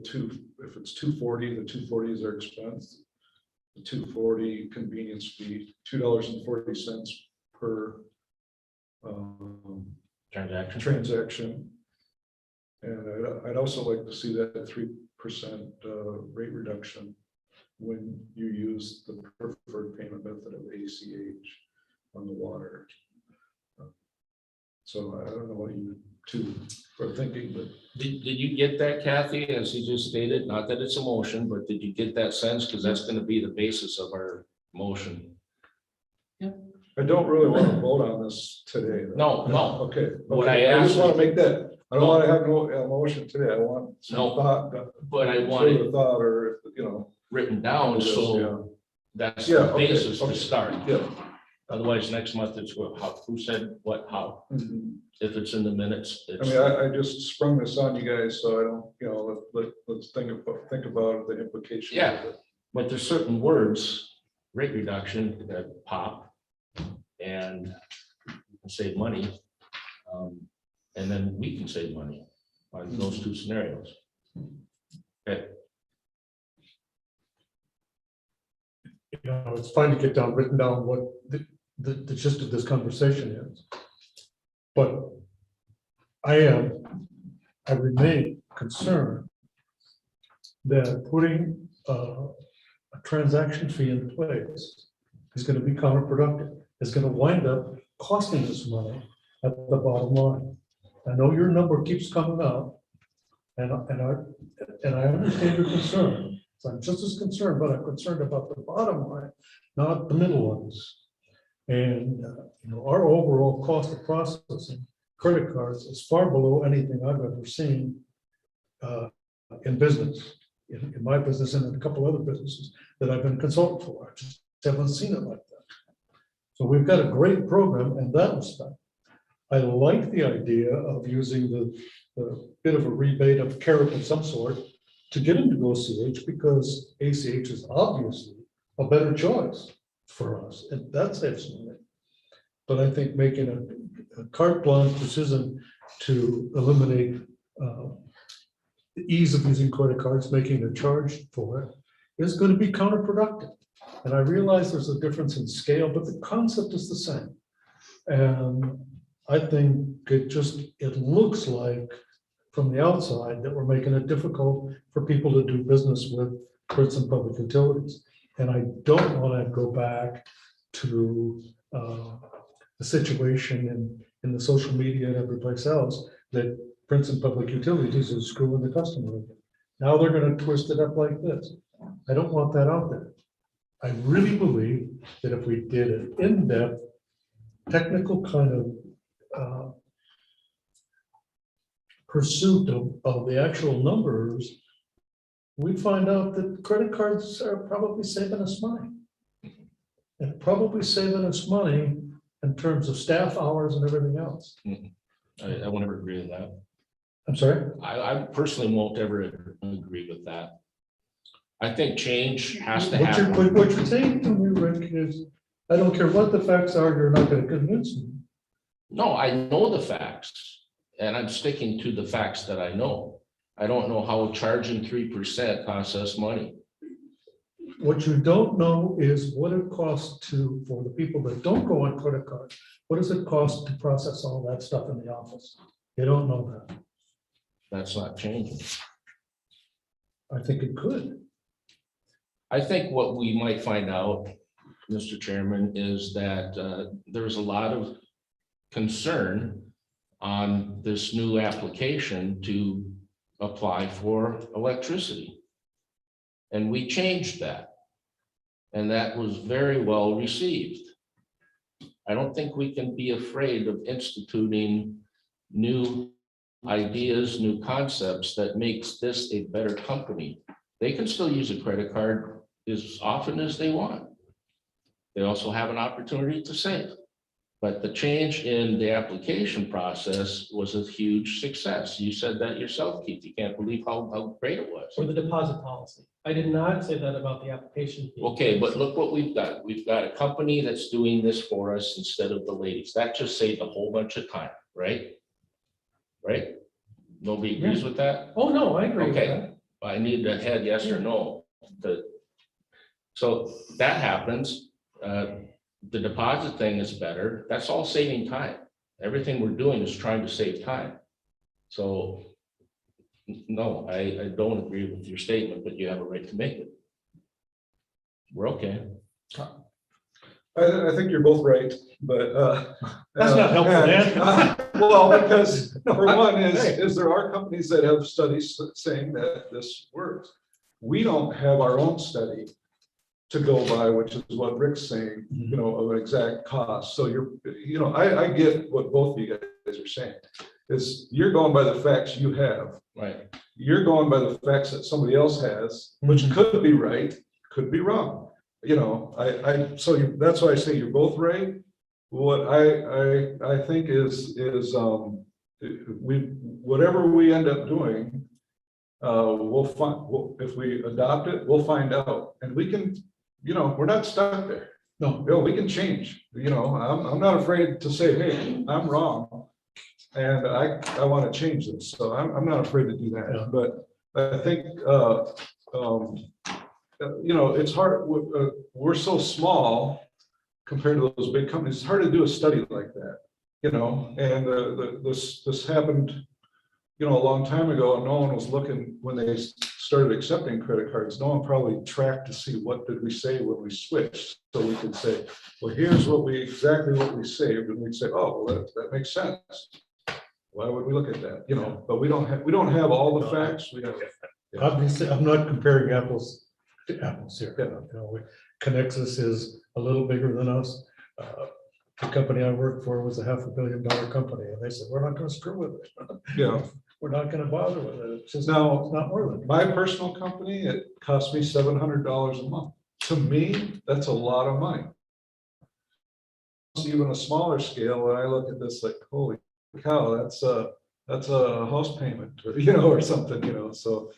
if it's 240, the 240 is their expense. The 240 convenience fee, $2.40 per transaction. transaction. And I'd also like to see that 3% rate reduction when you use the preferred payment method of ACH on the water. So I don't know what you two are thinking, but Did you get that, Kathy, as he just stated? Not that it's a motion, but did you get that sense? Because that's going to be the basis of our motion. I don't really want to vote on this today. though. No. Okay. What okay. I I just asked- want to make that, I don't No. want to have no motion today. I want some No. thought. But I further wanted thought, or, you know. written down, Yes, so that's Yeah, the okay, basis to okay. start. Yeah. Otherwise, next month it's what, how, who said what, how? Mhm. If it's in the minutes, I it's. mean, I just sprung this on you guys, so I don't, you know, let's think about the implications. Yeah. of it. But there's certain words, rate reduction, that pop, and you can save money. And then we can save money on those two scenarios. Okay, You know, it's fine to get down, written down what the gist of this conversation is. But I remain concerned that putting a transaction fee in place is going to be counterproductive. It's going to wind up costing us money at the bottom line. I know your number keeps coming up, and I understand your concern. So I'm just as concerned, but I'm concerned about the bottom line, not the middle ones. And you know, our overall cost of processing credit cards is far below anything I've ever seen in business, in my business and in a couple other businesses that I've been consultant for. I just haven't seen it like that. So we've got a great program in that respect. I like the idea of using the bit of a rebate of carrot of some sort to get them to go CH, because ACH is obviously a better choice for us, and that saves money. But I think making a carte blanche decision to eliminate the ease of using credit cards, making a charge for it, is going to be counterproductive. And I realize there's a difference in scale, but the concept is the same. And I think it looks like from the outside that we're making it difficult for people to do business with Princeton Public Utilities. And I don't want to go back to the situation in the social media and every place else that Princeton Public Utilities is screwing the customer again. Now they're going to twist it up like this. I don't want that out there. I really believe that if we did an in-depth technical kind of pursuit of the actual numbers, we'd find out that credit cards are probably saving us money. And probably saving us money in terms of staff hours and everything else. I won't ever agree with that. I'm sorry? I personally won't ever agree with that. I think change has to What happen. you're saying to me, Rick, is I don't care what the facts are, you're not going to convince me. No, I know the facts, and I'm sticking to the facts that I know. I don't know how charging 3% costs us money. What you don't know is what it costs for the people that don't go on credit cards. What does it cost to process all that stuff in the office? You don't know that. That's not changing. I think it could. I think what we might find out, Mr. Chairman, is that there's a lot of concern on this new application to apply for electricity. And we changed that. And that was very well received. I don't think we can be afraid of instituting new ideas, new concepts that makes this a better company. They can still use a credit card as often as they want. They also have an opportunity to save. But the change in the application process was a huge success. You said that yourself, Keith. You can't believe how great it was. For the deposit policy. I did not say that about the application fee. Okay, but look what we've got. We've got a company that's doing this for us instead of the ladies. That just saved a whole bunch of time, right? Right? Nobody agrees with that? Oh, no, I agree with Okay. that. I need a head, yes or no. So that happens. The deposit thing is better. That's all saving time. Everything we're doing is trying to save time. So No, I don't agree with your statement, but you have a right to make it. We're okay. I think you're both right, but. That's not helpful, Dan. Well, because number one is there are companies that have studies saying that this works. We don't have our own study to go by, which is what Rick's saying, you know, of an exact cost. So I get what both of you guys are saying, is you're going by the facts you have. Right. You're going by the facts that somebody else has, which could be right, could be wrong. You know, that's why I say you're both right. What I think is whatever we end up doing, we'll find, if we adopt it, we'll find out, and we can, you know, we're not stuck there. No. You know, we can change. You know, I'm not afraid to say, hey, I'm wrong, and I want to change this. So I'm not afraid to do that. Yeah. But I think you know, it's hard. We're so small compared to those big companies. It's hard to do a study like that, you know. And this happened, you know, a long time ago, and no one was looking when they started accepting credit cards. No one probably tracked to see what did we say when we switched, so we could say, well, here's exactly what we saved, and we'd say, oh, well, that makes sense. Why would we look at that, you know? But we don't have all the facts. We have. Obviously, I'm not comparing apples to apples here. You know, Connexus is a little bigger than us. The company I worked for was a $500 million company, and they said, we're not going to screw with it. Yeah. We're not going to bother with it. It's just Now, it's not worth it. my personal company, it cost me $700 a month. To me, that's a lot of money. Even a smaller scale, when I look at this, like, holy cow, that's a house payment, or, you know, or something, you know. So,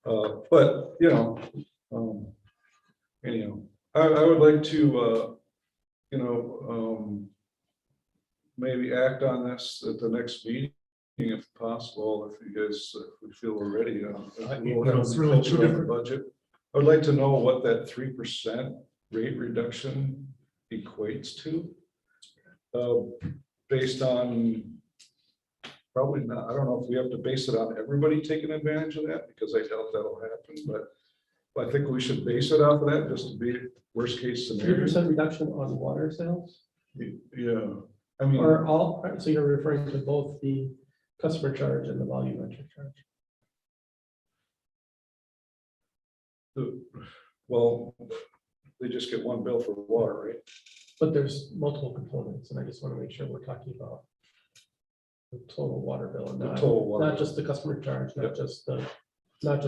but you know, anyhow, I would like to, you know, maybe act on this at the next meeting if possible, if you guys, if we feel we're ready. We'll have It's really two on the different- budget. I would like to know what that 3% rate reduction equates to. Based on, probably not, I don't know if we have to base it on everybody taking advantage of that, because I doubt that'll happen, but I think we should base it off of that, just to be worst case scenario. 3% reduction on water sales, Yeah, I mean, or all, so you're referring to both the customer charge and the volumetric charge? well, they just get one bill for water, right? But there's multiple components, and I just want to make sure we're talking about the total water bill and The not, total water not just the customer charge, not just the amount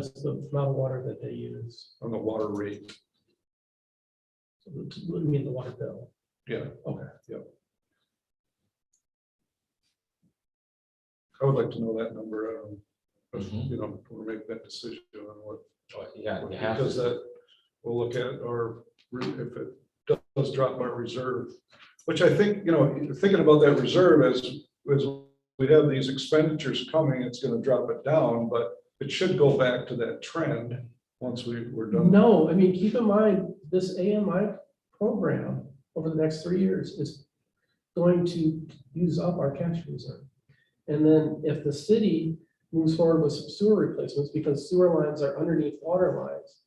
of water that they use. on the water rate. So I mean, the water bill. Yeah, Okay. I would like to know that number. Mhm. You know, we'll make that decision on what. Yeah, you have Because to. that, we'll look at our, if it does drop our reserve, which I think, you know, thinking about that reserve as we have these expenditures coming, it's gonna drop it down, but it should go back to that trend once we're done. No, I mean, keep in mind, this AMI program over the next 3 years is going to use up our cash reserve. And then if the city moves forward with some sewer replacements, because sewer lines are underneath water lines,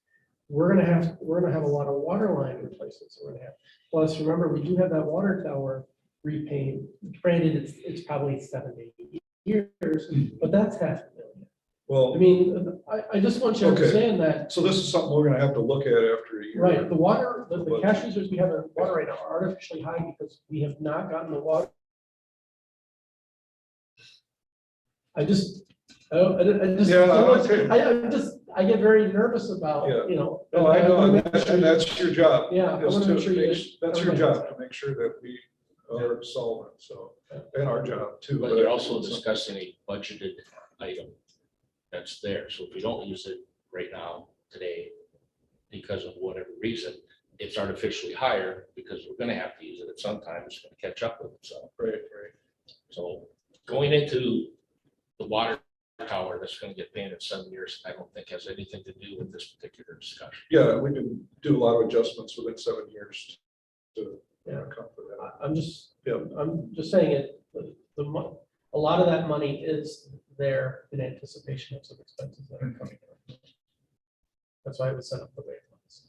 we're gonna have a lot of water line replacements we're gonna have. Plus, remember, we do have that water tower repaint. Granted, it's probably 7 to 8 years, but that's $500,000. I Well, mean, I just want you to Okay. understand that, so this is something we're gonna have to look at after a year. right, the water, the cash reserves we have in water right now are artificially high because we have not gotten the water. I just, I get very nervous about, Yeah. you know. No, I know, wanna and make sure- that's your job. Yeah, I is wanna to make sure you That's your everybody job, knows to make sure that we are solvent, so, and our job too. But you're also discussing a budgeted item that's there. So if we don't use it right now, today, because of whatever reason, it's artificially higher because we're gonna have to use it at some time. It's gonna catch up with itself. Right. So going into the water tower that's gonna get painted in 7 years, I don't think has anything to do with this particular discussion. Yeah, we can do a lot of adjustments within 7 years to account for that. I'm just Yeah. saying it, a lot of that money is there in anticipation of some expenses that are coming. That's why it was set up the way it was.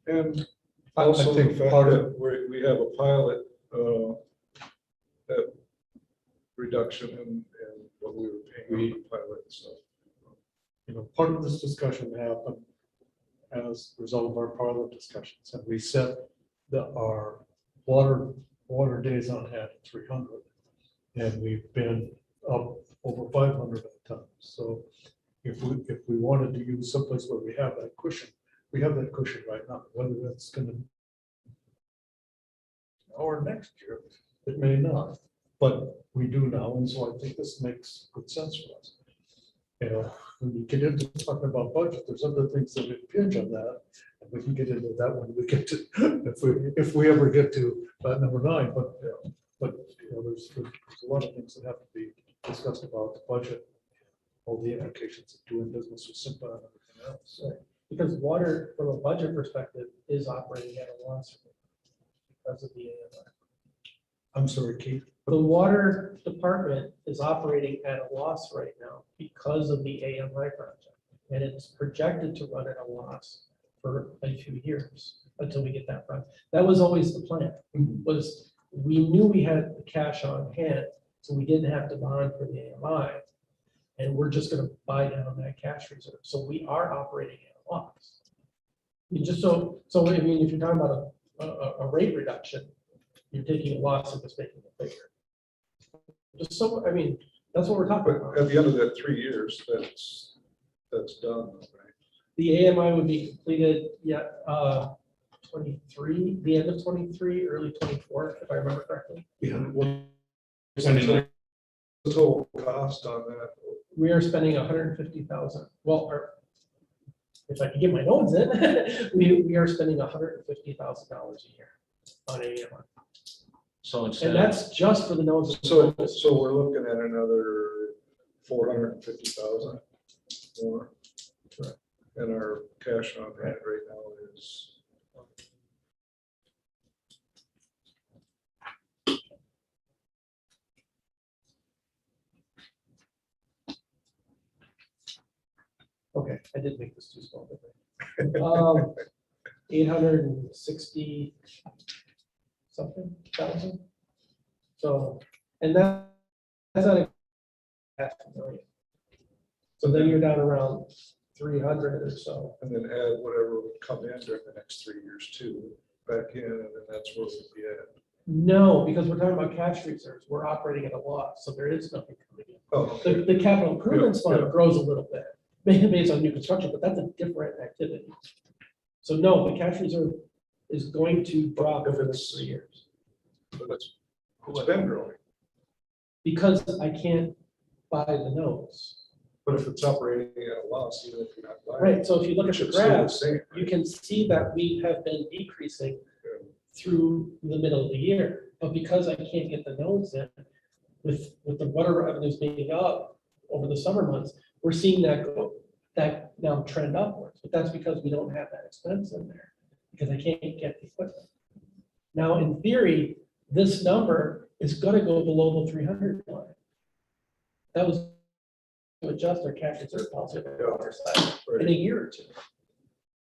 And I also the think fact part of- that we have a pilot, that reduction in what we were paying on the pilot, so. Part of this discussion happened as a result of our pilot discussions, and we set our water days on hand at 300. And we've been up over 500 at times. So if we wanted to use someplace where we have that cushion, we have that cushion right now, whether that's gonna or next year, it may not, but we do now, and so I think this makes good sense for us. When we get into talking about budget, there's other things that impinge on that, and we can get into that when we get to, if we ever get to number 9, but there's a lot of things that have to be discussed about the budget, all the implications of doing business with SIPA and everything else. Right. Because water, from a budget perspective, is operating at a loss because of the AMI. I'm sorry, Keith. The water department is operating at a loss right now because of the AMI project. And it's projected to run at a loss for a few years until we get that project. That was always the plan, was we knew we had the cash on hand, so we didn't have to bond for the AMI. And we're just gonna buy down that cash reserve. So we are operating at a loss. I mean, just so I mean, if you're talking about a rate reduction, you're taking a loss and just making it bigger. Just so, I mean, that's what we're talking But about. at the end of that 3 years, that's done, right? The AMI would be completed, 23, the end of 23, early 24, if I remember correctly. The total cost on that, We are spending 150,000. Well, if I can get my notes in, we are spending $150,000 a year on AMI. So instead And that's just for the nodes. so we're looking at another 450,000 more. Correct. And our cash on hand right now is. Okay, I did make this too small. didn't I? 860 something thousand. So, and that's not a $500,000. So then you're down around 300 or so. And then add whatever would come in during the next 3 years too, back in, and then that's where we'd be at. No, because we're talking about cash reserves. We're operating at a loss, so there is nothing coming in. Oh, The, okay. the capital improvements Yeah, fund yeah. grows a little bit, based on new construction, but that's a different activity. So no, the cash reserve is going to drop If over the it's- next 3 years. But it's been growing, Because I can't buy the notes. but if it's operating at a loss, even if you're not buying. Right, so if you look it at the should stay the graphs, same, you right? can see that we have been decreasing through the middle of the year. But because I can't get the notes in, with the water revenues being up over the summer months, we're seeing that now trend upwards. But that's because we don't have that expense in there, because I can't get the equipment. Now, in theory, this number is gonna go below the 300 line. That was to adjust our cash reserve policy on the water side in a year or two.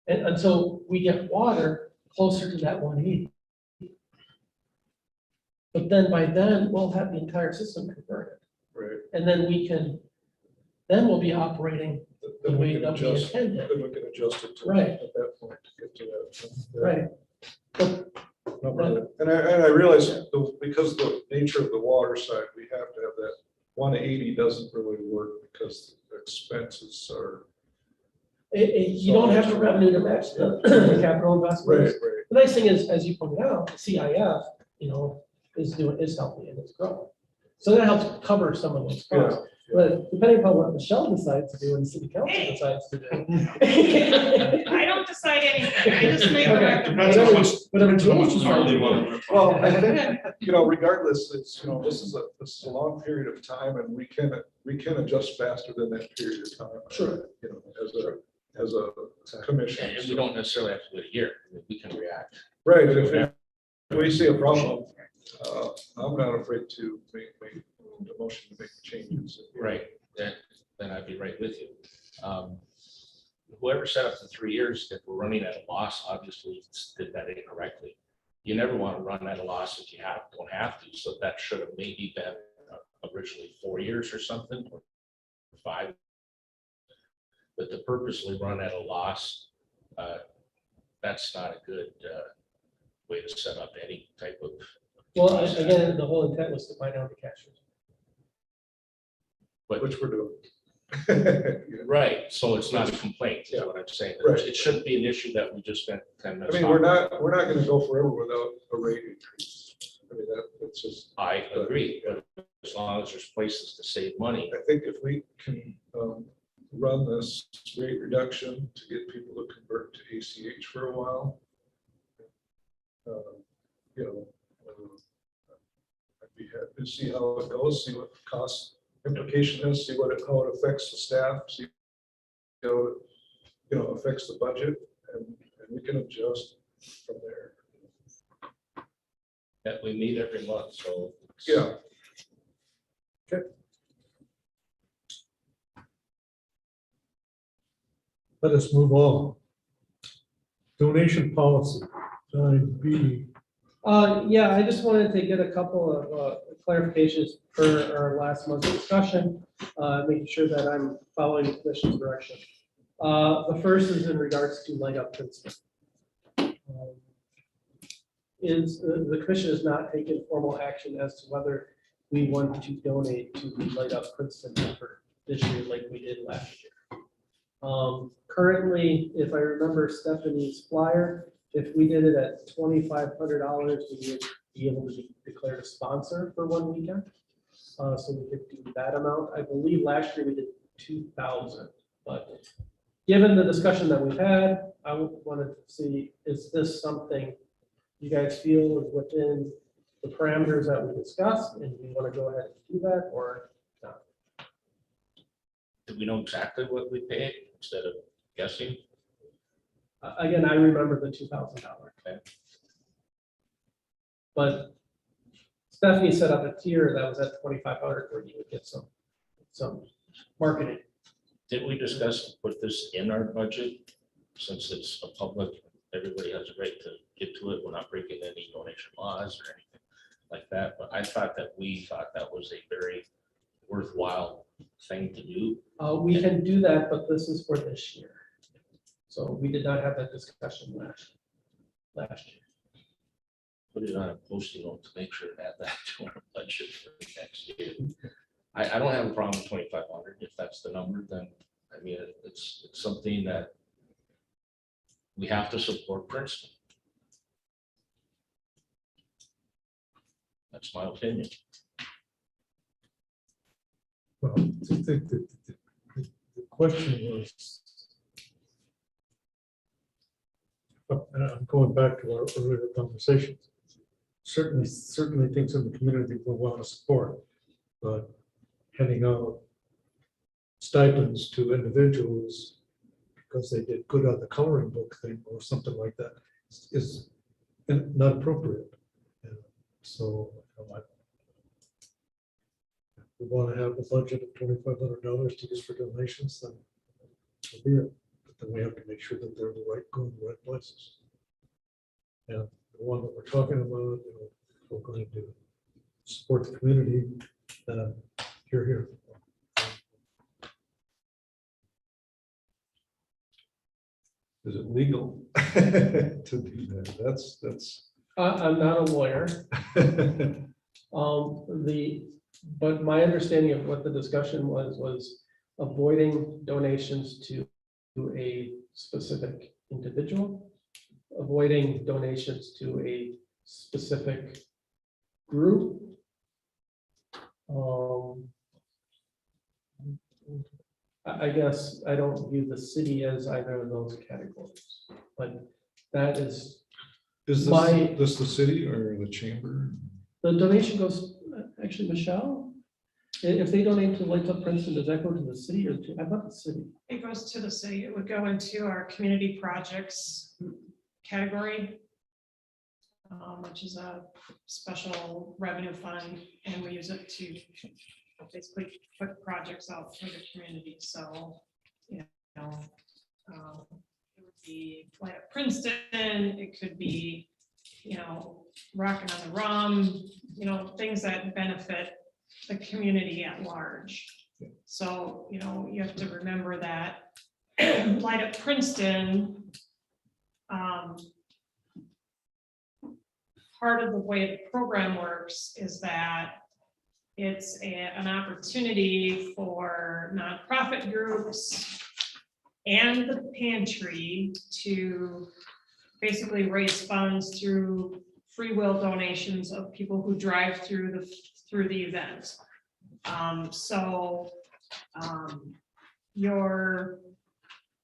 And until we get water closer to that 180. But then by then, we'll have the entire system converted. Right. And then then we'll be operating the Then we way can that we adjust, intended. then we can adjust it to, Right. at that point to get to that. Right. But Number. And I realize because the nature of the water side, we have to have that 180 doesn't really work because the expenses are. you don't have the revenue to match the capital Right, investments. right. The nice thing is, as you pointed out, the CIF, is healthy and it's growing. So that helps cover some of those costs. Yeah. But depending upon what Michelle decides to do and the city council decides to do. I don't decide anything. I just make a Okay. recommendation. Whatever Depends on how Jules much decides power to they do. want. Well, I think, regardless, it's, this is a long period of time and we can adjust faster than that period of time. Sure. As a commission. And we don't necessarily have to do it a year. We can react. Right, if we see a problem, I'm not afraid to make the motion to make the changes. Right, then I'd be right with you. Whoever set up the 3 years, if we're running at a loss, obviously did that incorrectly. You never want to run at a loss if you don't have to, so that should have maybe been originally 4 years or something, or 5. But to purposely run at a loss, that's not a good way to set up any type of. Well, again, the whole intent was to find out the cash reserve. But Which we're doing. right, so it's not a complaint, is what I'm saying. Right. It shouldn't be an issue that we just spent 10 I minutes. mean, we're not gonna go forever without a rate increase. I mean, that's just, I agree, but as long as there's places to save money, I think if we can run this rate reduction to get people to convert to ACH for a while, you know, I'd be happy to see how it goes, see what the cost implication is, see how it affects the staff, see how it, affects the budget, and we can adjust from there. that we meet every month, so. Yeah. Let us move on. Donation policy, 9B. Yeah, I just wanted to get a couple of clarifications for our last month's discussion, making sure that I'm following the commission's direction. The first is in regards to light up Princeton. The commission has not taken formal action as to whether we want to donate to the Light Up Princeton effort this year like we did last year. Currently, if I remember Stephanie's flyer, if we did it at $2,500, we would be able to be declared a sponsor for one weekend. So we could do that amount. I believe last year we did 2,000, but given the discussion that we've had, I wanted to see, is this something you guys feel is within the parameters that we discussed, and we want to go ahead and do that, or not? Do we know exactly what we paid instead of guessing? Again, I remember the $2,000. Okay. But Stephanie set up a tier that was at 2,500 where you would get some marketing. Did we discuss to put this in our budget? Since it's a public, everybody has a right to get to it. We're not breaking any donation laws or anything like that. But I thought that was a very worthwhile thing to do. We can do that, but this is for this year. So we did not have that discussion last year. Put it on a posting note to make sure to add that to our budget for next year. I don't have a problem with 2,500. If that's the number, then I mean, it's something that we have to support Princeton. That's my opinion. Well, the question was, and I'm going back to our earlier conversations. Certainly things in the community we'll want to support, but handing out stipends to individuals because they did good on the coloring book thing or something like that is not appropriate. And so if we want to have a budget of $2,500 to use for donations, then so be it. But then we have to make sure that they're going to the right places. And the one that we're talking about, if we're going to support the community, then here. Is it legal to do that? That's. I'm not a lawyer. But my understanding of what the discussion was avoiding donations to a specific individual, avoiding donations to a specific group. I guess I don't view the city as either of those categories, but that is Is this the city or the chamber? the donation goes, actually, Michelle, if they donate to Lights Up Princeton, does that go to the city or I thought the city? It goes to the city. It would go into our community projects category. which is a special revenue fund, and we use it to basically put projects out for the community. So, you know, it would be Light Up Princeton, it could be, you know, Rockin' on the Rum, you know, things that benefit the community at large. So, you know, you have to remember that Light Up Princeton, part of the way the program works is that it's an opportunity for nonprofit groups and the pantry to basically raise funds through free will donations of people who drive through the event.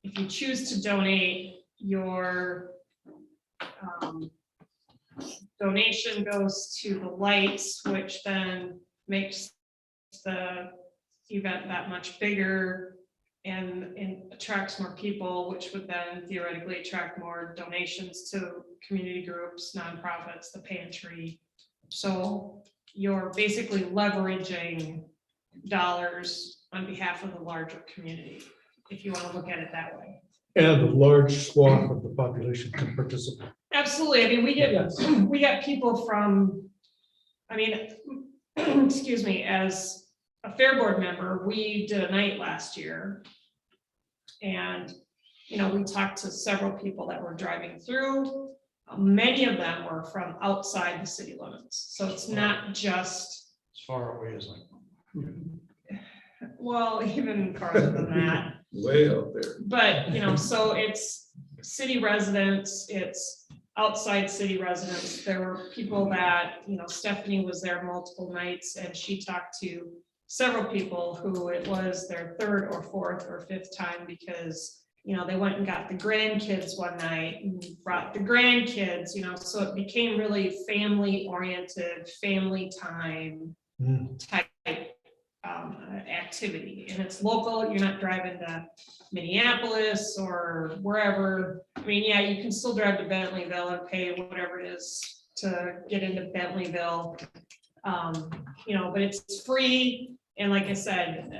If you choose to donate, your donation goes to the lights, which then makes the event that much bigger and attracts more people, which would then theoretically attract more donations to community groups, nonprofits, the pantry. So you're basically leveraging dollars on behalf of the larger community, if you want to look at it that way. And a large swath of the population can participate. Absolutely. I mean, we get people from, I mean, excuse me, as a Fair Board member, we did a night last year. And, you know, we talked to several people that were driving through. Many of them were from outside the city limits. So it's not just, As far away as like. well, even farther than that. Way out there. But, you know, so it's city residents, it's outside city residents. There were people that, you know, Stephanie was there multiple nights and she talked to several people who it was their third or fourth or fifth time because, you know, they went and got the grandkids one night and brought the grandkids, you know, so it became really family oriented, family time type activity. And it's local, you're not driving to Minneapolis or wherever. I mean, yeah, you can still drive to Bentleyville and pay whatever it is to get into Bentleyville. You know, but it's free. And like I said,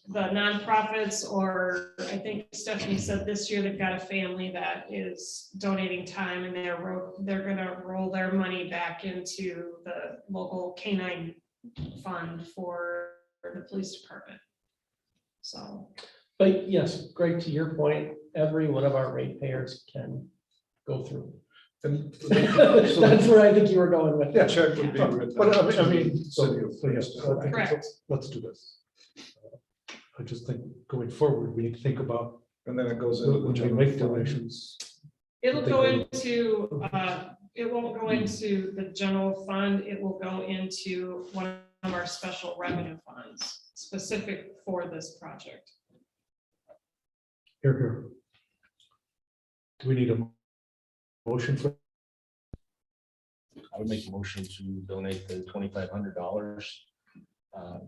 the nonprofits, or I think Stephanie said this year they've got a family that is donating time and they're gonna roll their money back into the local canine fund for the police department. So. But yes, Greg, to your point, every one of our ratepayers can go through. And That's where I think you were going with that that. check would be written. But out to I mean, the city of yes, Princeton. I think Correct. let's do this. I just think going forward, we need to think about And then it goes into the when we general make fund. donations. It'll They go go- into, it won't go into the general fund, it will go into one of our special revenue funds specific for this project. Here. Do we need a motion for? I would make a motion to donate the $2,500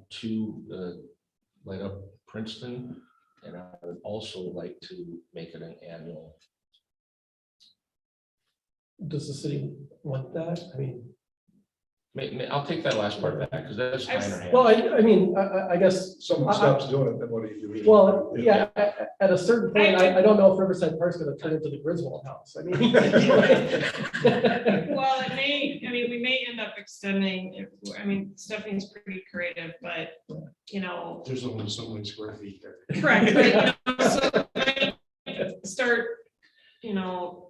to the Light Up Princeton. And I would also like to make it an annual. Does the city want that? I mean, I'll take that last part back because that's minor. hand. well, I mean, I guess, Someone stops doing it, then what do you do? well, yeah, at a certain point, I don't know if Riverside Park's gonna turn into the Griswold house. I mean. Well, it may, I mean, we may end up extending, I mean, Stephanie's pretty creative, but, you know, There's only so many square feet there. correct, right? You know, so start, you know,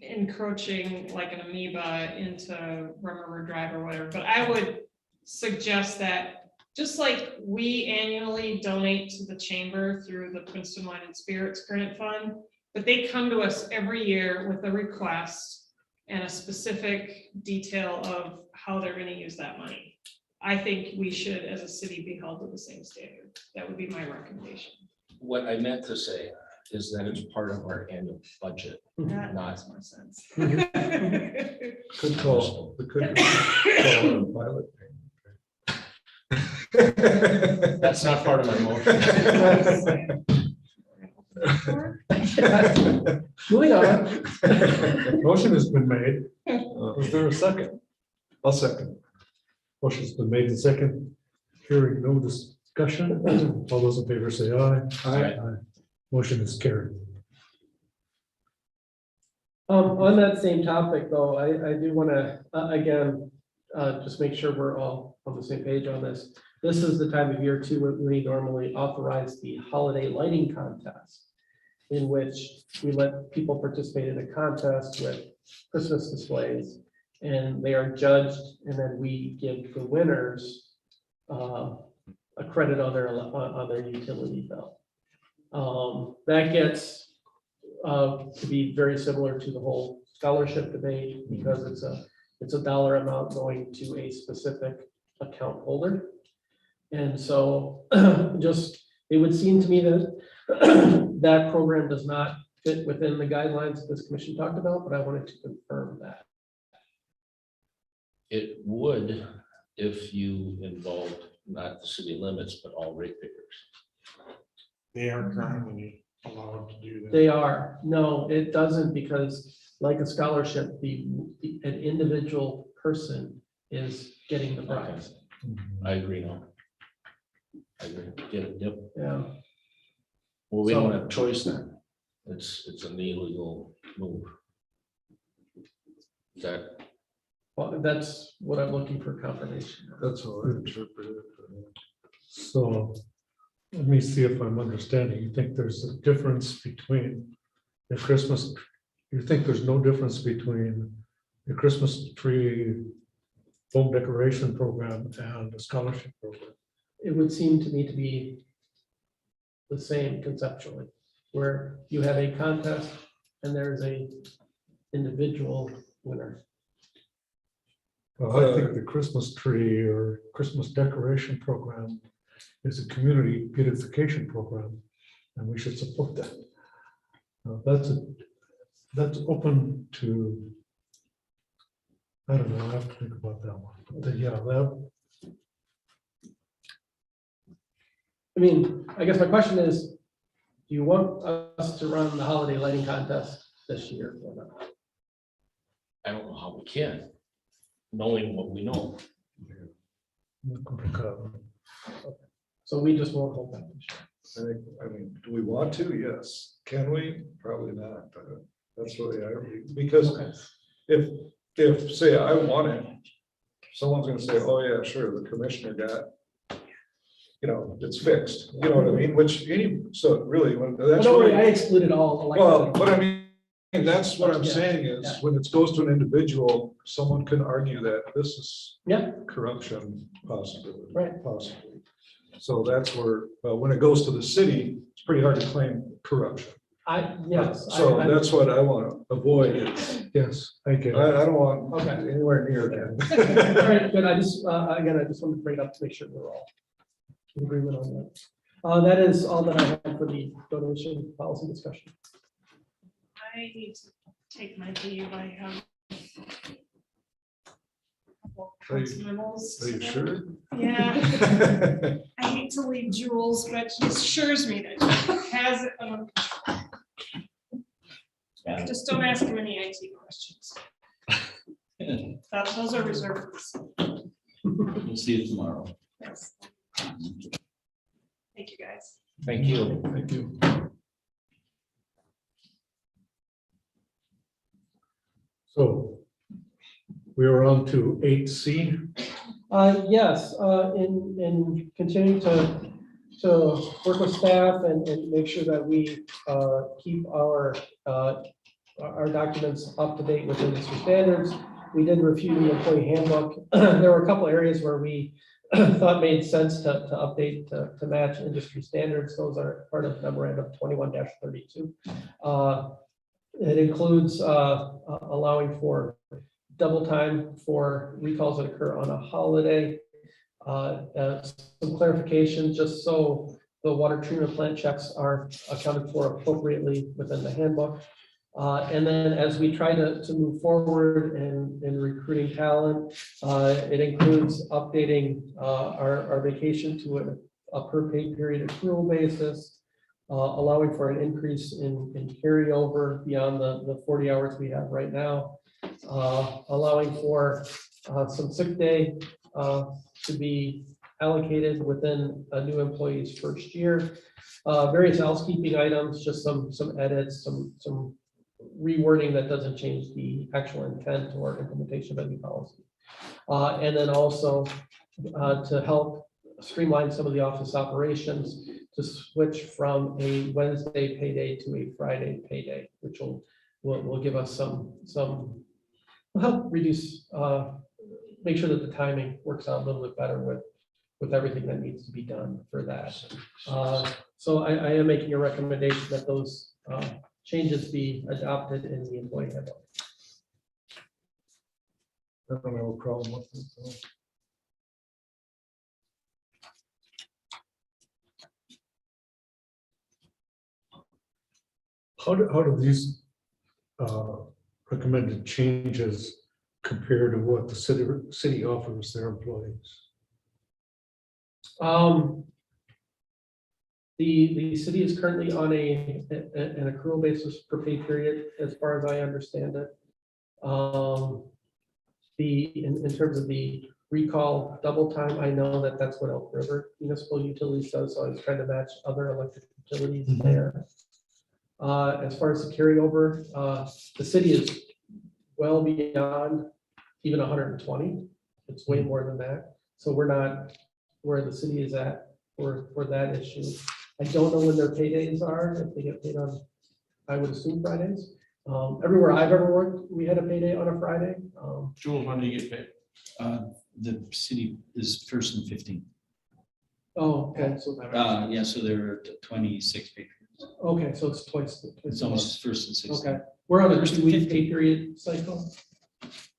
encroaching like an amoeba into Rum River Drive or whatever, but I would suggest that just like we annually donate to the chamber through the Princeton Wine and Spirits Grant Fund, but they come to us every year with a request and a specific detail of how they're going to use that money. I think we should, as a city, be held to the same standard. That would be my recommendation. What I meant to say is that it's part of our annual budget, That not makes more sense. Could call, we could call it a pilot payment. That's not part of my motion. Moving on. Motion has been made. Is there a second? I'll second. Motion's been made and second. Hearing no discussion. All those in favor say aye. Aye. Motion is carried. On that same topic, though, I do want to, again, just make sure we're all on the same page on this. This is the time of year too, where we normally authorize the holiday lighting contest, in which we let people participate in a contest with Christmas displays, and they are judged, and then we give the winners a credit on their utility bill. That gets to be very similar to the whole scholarship debate, because it's a dollar amount going to a specific account holder. And so just, it would seem to me that that program does not fit within the guidelines this commission talked about, but I wanted to confirm that. It would if you involved not the city limits, but all ratepayers. They are currently allowed to do that. They are, no, it doesn't, because like a scholarship, an individual person is getting the prize. I agree now. I agree. Get it, yep. Yeah. Well, we don't So- have choice then. It's an illegal move. Is that, Well, that's what I'm looking for confirmation. That's how I interpret it. So let me see if I'm understanding. You think there's a difference between the Christmas, you think there's no difference between the Christmas tree home decoration program and the scholarship program? It would seem to me to be the same conceptually, where you have a contest and there's a individual winner. Well, I think the Christmas tree or Christmas decoration program is a community beautification program, and we should support that. That's open to, I don't know, I have to think about that one. But yeah, that, I mean, I guess my question is, do you want us to run the holiday lighting contest this year or not? I don't know how we can, knowing what we know. So we just won't hold that this year. I mean, do we want to? Yes. Can we? Probably not. That's really, because Okay. if say I want it, someone's gonna say, oh yeah, sure, the commissioner got, it's fixed, you know what I mean? So really, that's Don't worry, I really, excluded all. well, elected. what I mean, that's what I'm Yeah, saying is, yeah. when it goes to an individual, someone can argue that this is Yeah, corruption possibility. Right. Possibly. So that's where, when it goes to the city, it's pretty hard to claim corruption. yes. So that's what I want to avoid. yes, I get it. I don't want Okay. anywhere near All that. right, good. I just wanted to bring it up to make sure we're all in agreement on that. That is all that I have for the donation policy discussion. I need to take my leave. I have a couple Are you- council memos Are you today. sure? Yeah, I hate to leave Jules, but he assures me that he has it under control. Yeah. Just don't ask him any IT questions. Those are reserved. We'll see you tomorrow. Yes. Thank you, guys. Thank you. Thank you. So we are on to 8C. Yes, in continuing to work with staff and make sure that we keep our documents up to date with industry standards. We did review the employee handbook. There were a couple areas where we thought made sense to update to match industry standards. Those are part of memorandum 21-32. It includes allowing for double time for recalls that occur on a holiday. Some clarification, just so the water treatment plant checks are accounted for appropriately within the handbook. And then as we try to move forward in recruiting talent, it includes updating our vacation to a per pay period accrual basis, allowing for an increase in carryover beyond the 40 hours we have right now, allowing for some sick day to be allocated within a new employee's first year. Various housekeeping items, just some edits, some rewording that doesn't change the actual intent or implementation of any policy. And then also to help streamline some of the office operations, to switch from a Wednesday payday to a Friday payday, which will give us some will help reduce, make sure that the timing works out a little bit better with everything that needs to be done for that. So I am making a recommendation that those changes be adopted in the employee handbook. I don't have a problem with it. How do these recommended changes compare to what the city offers their employees? The city is currently on an accrual basis per pay period, as far as I understand it. In terms of the recall double time, I know that that's what Elk River Municipal Utilities does, so I was trying to match other electric utilities there. As far as the carryover, the city is well beyond even 120. It's way more than that. So we're not where the city is at for that issue. I don't know when their paydays are, if they get paid on, I would assume Fridays. Everywhere I've ever worked, we had a payday on a Friday. Jules, when do you get paid? The city is 1st and 15th. Oh, okay, so, Yeah, so there are 26 pay periods. okay, so it's twice. It's almost 1st and 16th. Okay, we're on a First 2-week 15. pay period cycle.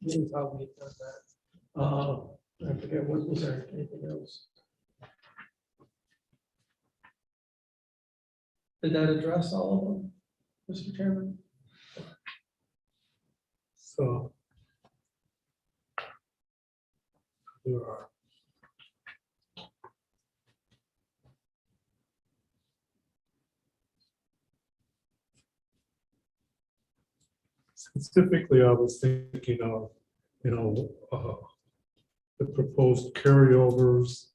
This is how we done that. I forget, was there anything else? Did that address all of them, Mr. Chairman? So there are specifically, I was thinking of, the proposed carryovers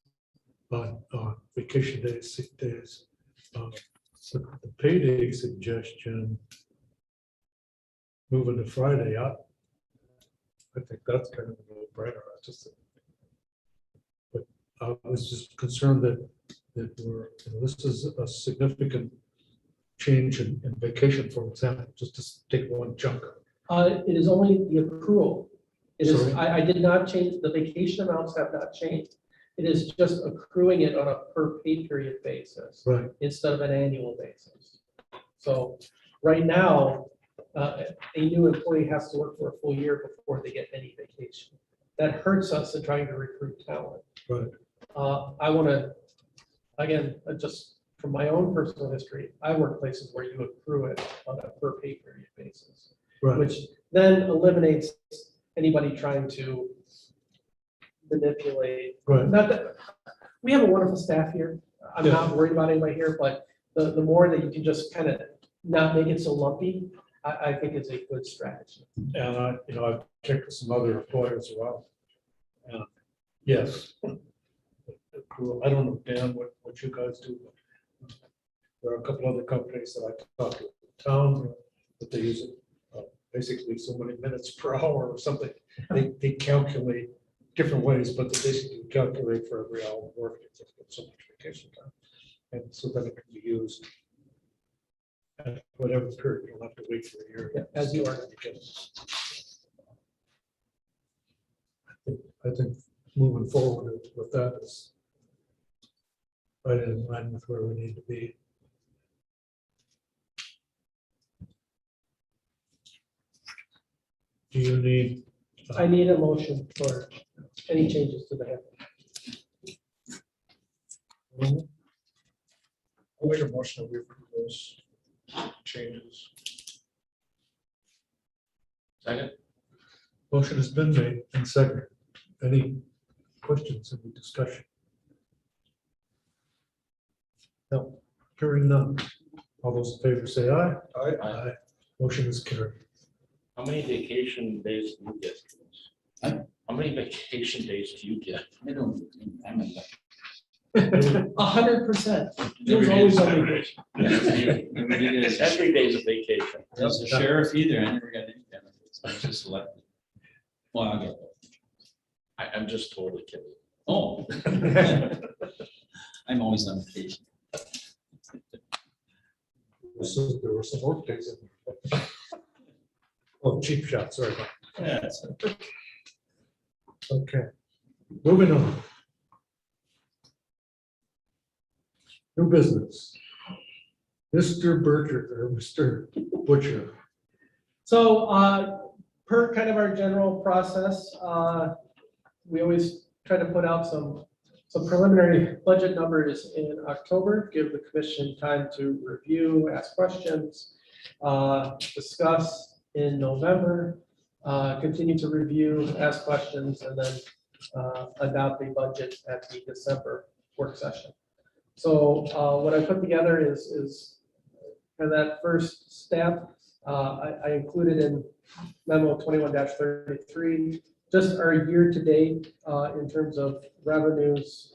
on vacation days, sick days. The payday suggestion, moving to Friday up. I think that's kind of a no-brainer. But I was just concerned that this is a significant change in vacation, for example, just to take one chunk. It is only the accrual. It is, Sorry? I did not change, the vacation amounts have not changed. It is just accruing it on a per pay period basis Right. instead of an annual basis. So right now, a new employee has to work for a full year before they get any vacation. That hurts us in trying to recruit talent. Right. I want to, again, just from my own personal history, I work places where you accrue it on a per pay period basis, Right. which then eliminates anybody trying to manipulate. Right. Not that, we have a wonderful staff here. I'm not worried about anybody here, but the more that you can just kind of not make it so lumpy, I think is a good strategy. And I've checked with some other employers as well. And yes. Accrual. I don't know, Dan, what you guys do. But there are a couple other companies that I talk to in town that they use it basically so many minutes per hour or something. They calculate different ways, but they basically calculate for every hour of work, it's so much vacation time. And so that it can be used at whatever period, you don't have to wait for a year. Yeah, as you are. I think moving forward with that is right in line with where we need to be. Do you need? I need a motion for any changes to the handbook. I'll make a motion that we approve those changes. Second? Motion has been made and seconded. Any questions in the discussion? No, hearing none. All those in favor say aye. Aye. Aye. Motion is carried. How many vacation days do you get? Huh? How many vacation days do you get? I don't, I'm a. 100%. Every There's day always is something. Saturday. Every day is a vacation. As a sheriff either, I never got any benefits, I was just elected. Well, I'll get. I'm just totally kidding. Oh. I'm always on vacation. So there were some work days in there. Oh, cheap shot, sorry. Yeah, so Okay, moving on. New business. Mr. Butcher. So per kind of our general process, we always try to put out some preliminary budget numbers in October, give the commission time to review, ask questions, discuss in November, continue to review, ask questions, and then adopt a budget at the December work session. So what I put together is kind of that first step. I included in memo 21-33, just our year-to-date in terms of revenues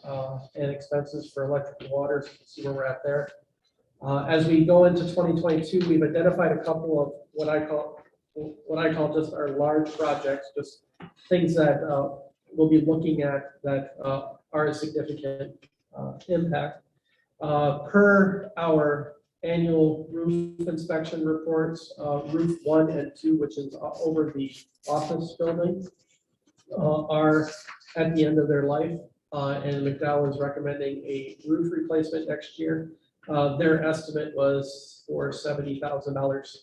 and expenses for electric and water, so you can see where we're at there. As we go into 2022, we've identified a couple of what I call just our large projects, just things that we'll be looking at that are a significant impact. Per our annual roof inspection reports, roof 1 and 2, which is over the office building, are at the end of their life. And McDowell is recommending a roof replacement next year. Their estimate was for $70,000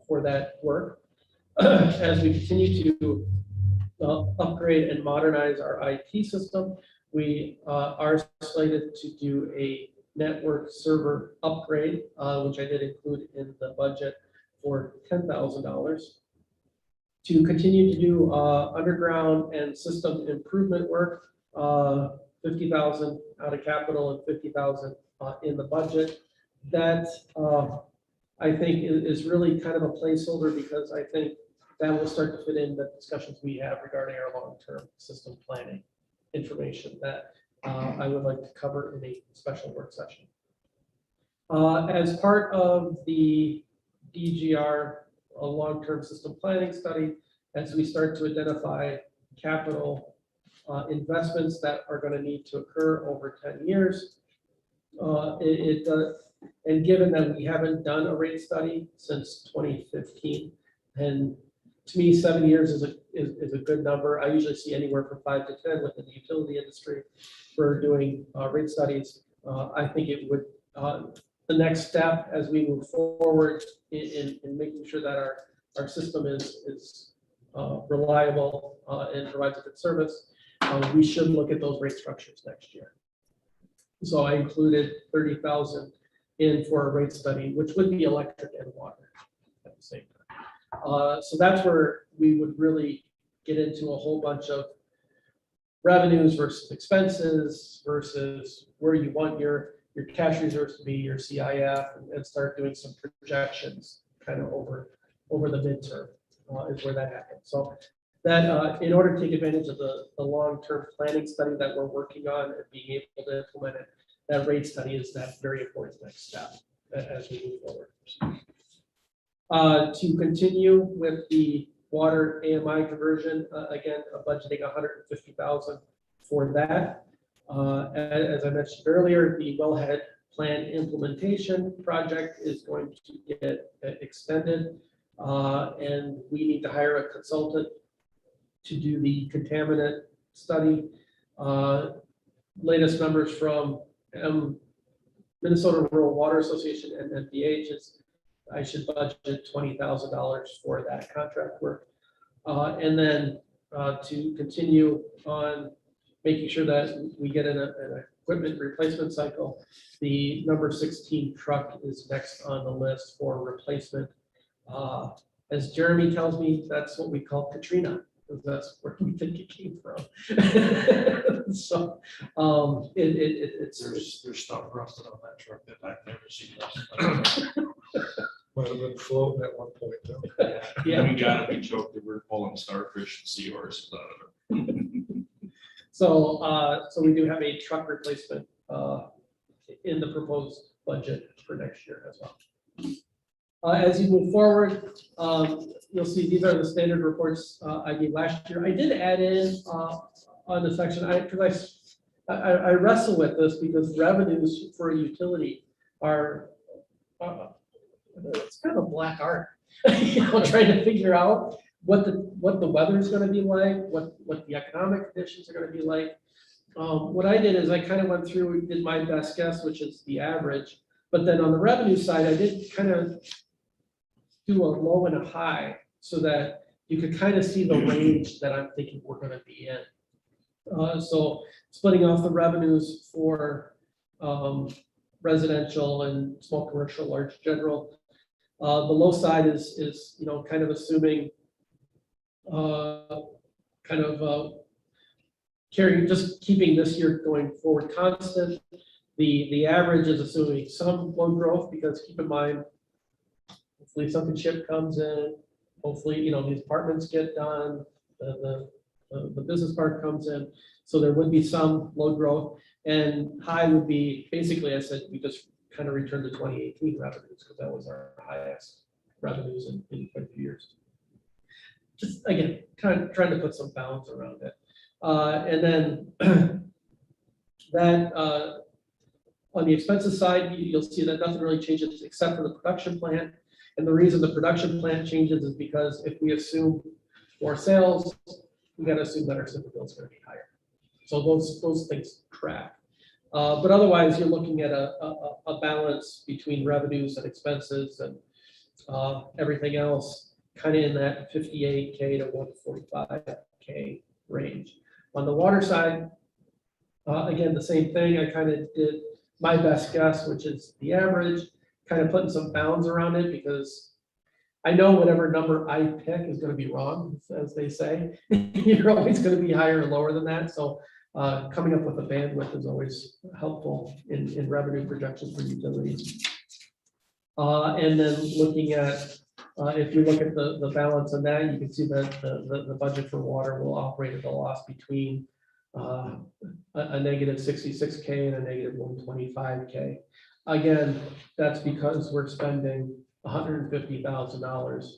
for that work. As we continue to upgrade and modernize our IT system, we are slated to do a network server upgrade, which I did include in the budget for $10,000. To continue to do underground and system improvement work, 50,000 out of capital and 50,000 in the budget. That I think is really kind of a placeholder, because I think that will start to fit in the discussions we have regarding our long-term system planning information that I would like to cover in a special work session. As part of the DGR, a long-term system planning study, as we start to identify capital investments that are going to need to occur over 10 years. And given that we haven't done a rate study since 2015, and to me, 7 years is a good number. I usually see anywhere from 5 to 10 within the utility industry for doing rate studies. I think it would, the next step as we move forward in making sure that our system is reliable and provides a good service, we should look at those rate structures next year. So I included 30,000 in for a rate study, which would be electric and water at the same time. So that's where we would really get into a whole bunch of revenues versus expenses versus where you want your cash reserves to be, your CIF, and start doing some projections kind of over the midterm is where that happens. So that in order to take advantage of the long-term planning study that we're working on and being able to implement it, that rate study is that very important next step as we move forward. To continue with the water AMI conversion, again, budgeting 150,000 for that. As I mentioned earlier, the wellhead plan implementation project is going to get extended, and we need to hire a consultant to do the contaminant study. Latest numbers from Minnesota Rural Water Association and NPH is I should budget $20,000 for that contract work. And then to continue on making sure that we get in an equipment replacement cycle, the number 16 truck is next on the list for replacement. As Jeremy tells me, that's what we call Katrina. because that's where we think it came from. So, it's, There's stuff rusted on that truck that I've never seen rusted. Might have been floating at one point, though. yeah. We gotta be joking, we're pulling starfish and seahorses out of it. So we do have a truck replacement in the proposed budget for next year as well. As you move forward, you'll see these are the standard reports I gave last year. I did add in on the section, because I wrestle with this because revenues for a utility are, it's kind of a black art. Trying to figure out what the weather is going to be like, what the economic conditions are going to be like. What I did is I kind of went through, did my best guess, which is the average. But then on the revenue side, I did kind of do a low and a high so that you could kind of see the range that I'm thinking we're going to be in. So splitting off the revenues for residential and small commercial, large general. The low side is kind of assuming just keeping this year going forward constant. The average is assuming some load growth, because keep in mind, hopefully something ship comes in, hopefully, these apartments get done, the business park comes in, so there would be some load growth. And high would be, basically, I said, we just kind of returned to 2018 revenues, because that was our highest revenues in quite a few years. Just, again, kind of trying to put some balance around it. And then that, on the expenses side, you'll see that nothing really changes except for the production plan. And the reason the production plan changes is because if we assume more sales, we got to assume that our simple bill is going to be higher. So those things track. But otherwise, you're looking at a balance between revenues and expenses and everything else, kind of in that 58K to 145K range. On the water side, again, the same thing. I kind of did my best guess, which is the average, kind of putting some bounds around it, because I know whatever number I pick is going to be wrong, as they say. You're always going to be higher or lower than that. So coming up with a bandwidth is always helpful in revenue projections for utilities. And then looking at, if you look at the balance on that, you can see that the budget for water will operate at a loss between a negative 66K and a negative 125K. Again, that's because we're spending $150,000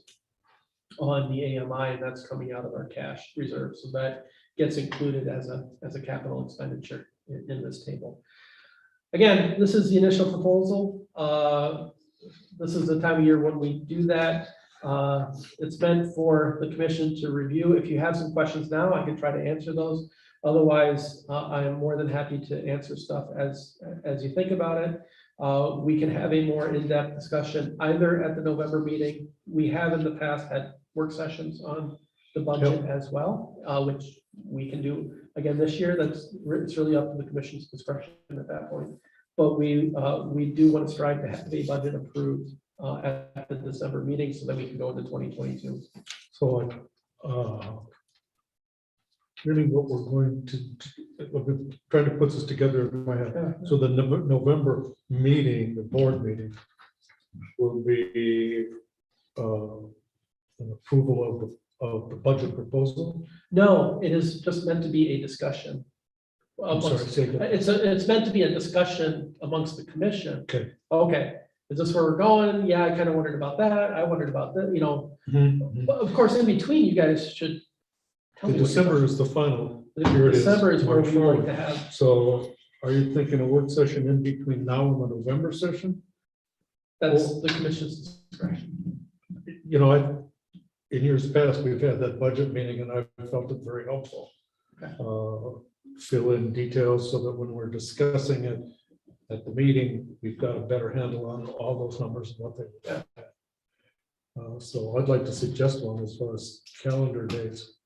on the AMI, and that's coming out of our cash reserve. So that gets included as a capital expenditure in this table. Again, this is the initial proposal. This is the time of year when we do that. It's meant for the commission to review. If you have some questions now, I can try to answer those. Otherwise, I am more than happy to answer stuff as you think about it. We can have a more in-depth discussion either at the November meeting. We have in the past had work sessions on the budget as well, which we can do again this year. It's really up to the commission's discretion at that point. But we do want to strive to have a budget approved at the December meeting so that we can go into 2022. So really what we're going to, we're trying to put this together in my head. So the November meeting, the board meeting, will be an approval of the budget proposal. No, it is just meant to be a discussion. I'm sorry, say that. It's meant to be a discussion amongst the commission. Okay. Okay, is this where we're going? Yeah, I kind of wondered about that. I wondered about that, But of course, in between, you guys should tell The me what you're December is the final. Here it is, December is where March we like forward. to have, So are you thinking a work session in between now and the November session? that's the commission's discretion. In years past, we've had that budget meeting and I felt it very helpful. Okay. Fill in details so that when we're discussing it at the meeting, we've got a better handle on all those numbers and what they. So I'd like to suggest one as far as calendar dates.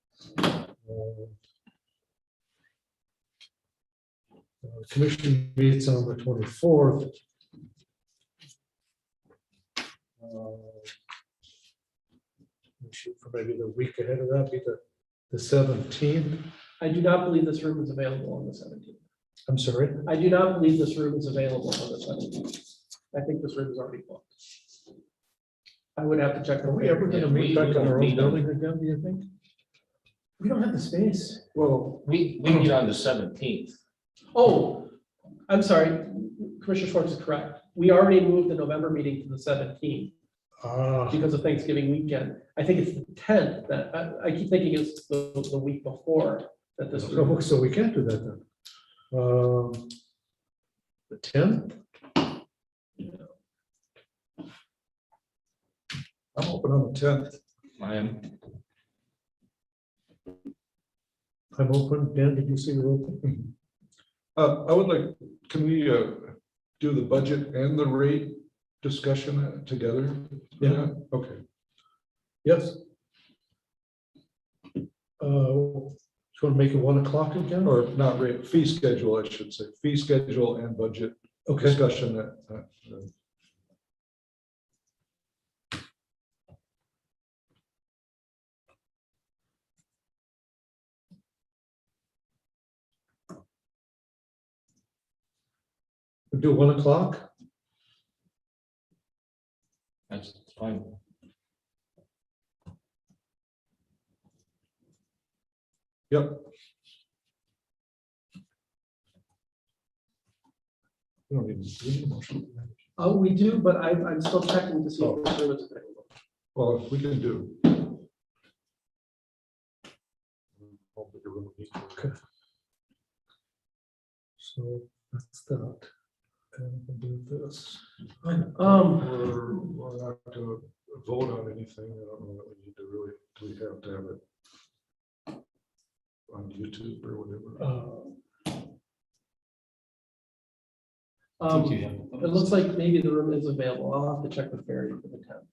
Commission meets on the 24th. Shoot for maybe the week ahead of that, be the the 17th. I do not believe this room is available on the 17th. I'm sorry. I do not believe this room is available on the 17th. I think this room is already booked. I would have to check. Are we ever gonna Yeah, meet we back in don't our own meet on- building again, do you think? We don't have the space. Well, We meet on the 17th. Oh, I'm sorry. Commissioner Schwartz is correct. We already moved the November meeting to the 17th because of Thanksgiving weekend. I think it's the 10th that, I keep thinking it's the week before that this. so we can't do that then. The 10th? I'm open on the 10th. I am. I'm open. Dan, did you see you're open? I would like, can we do the budget and the rate discussion together? Yeah. Okay. Yes. You want to make it 1 o'clock again? Or not rate, fee schedule, I should say, fee schedule and budget Okay, discussion. we'll do 1 o'clock. That's fine. Yep. We don't need to do a motion. Oh, we do, but I'm still checking to see if this room is available. Well, if we can do. Okay. So that's that. And we'll do this. We're not to vote on anything. I don't know that we need to really, do we have to have it on YouTube or whatever? It looks like maybe the room is available. I'll have to check with Barry for the 10th.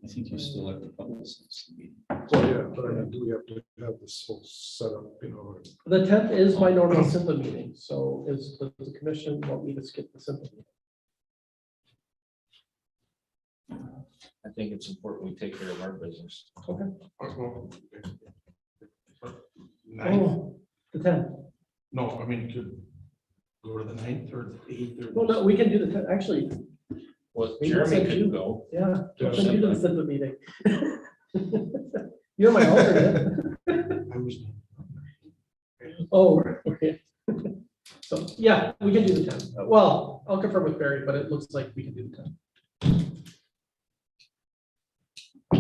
I think you still have to publicize the meeting. Well, yeah, but I mean, do we have to have this whole setup, you know? The 10th is my normal SIMPA meeting, so does the commission want me to skip the SIMPA meeting? I think it's important we take care of our business. Ninth? Oh, the 10th. No, I mean, could go to the 9th or 8th or. Well, no, we can do the 10th. Actually, Well, Maybe Jeremy it's like you. could go. yeah, Yeah, we can do the SIMPA meeting. You're my alternate. I was. Oh, okay. So, yeah, we can do the 10th. Well, I'll confirm with Barry, but it looks like we can do the 10th.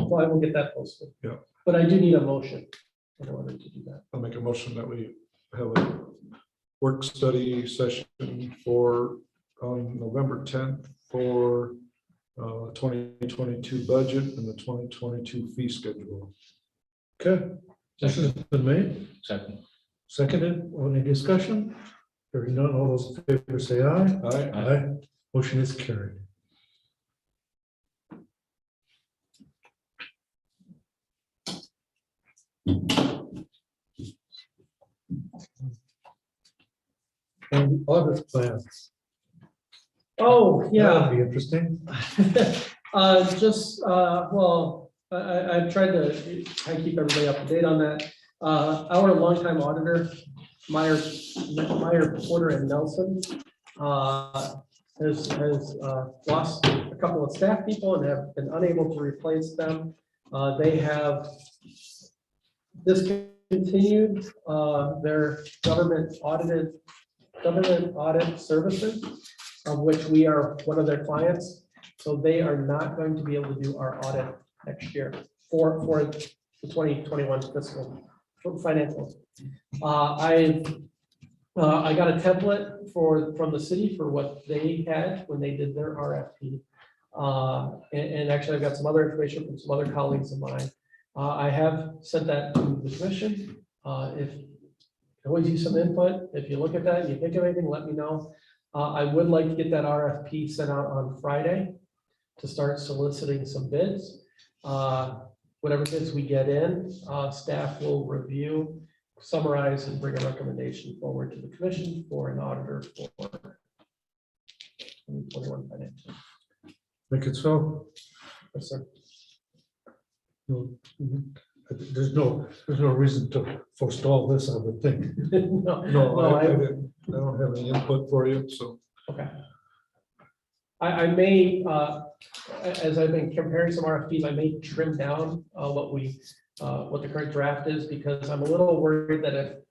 Well, I will get that posted. Yeah. But I do need a motion in order to do that. I'll make a motion that we have a work study session for on November 10th for 2022 budget and the 2022 fee schedule. Okay, this has been made, Second. seconded. Any discussion? Hearing none, all those in favor say aye. Aye. Aye. Motion is carried. And audit plans. Oh, yeah. That'll be interesting. Well, I've tried to keep everybody up to date on that. Our longtime auditor, Meyer, Porter and Nelson, has lost a couple of staff people and have been unable to replace them. They have discontinued their government audit services, of which we are one of their clients. So they are not going to be able to do our audit next year for the 2021 fiscal financial. I got a template from the city for what they had when they did their RFP. And actually I've got some other information from some other colleagues of mine. I have sent that to the commission. If always use some input. If you look at that and you think of anything, let me know. I would like to get that RFP sent out on Friday to start soliciting some bids. Whatever bids we get in, staff will review, summarize, and bring a recommendation forward to the commission for an auditor for 2021 financial. Make it so. Yes, sir. there's no reason to forestall this, I would think. No, No, I I- don't have any input for you, so. Okay. I may, as I've been comparing some RFPs, I may trim down what the current draft is, because I'm a little worried that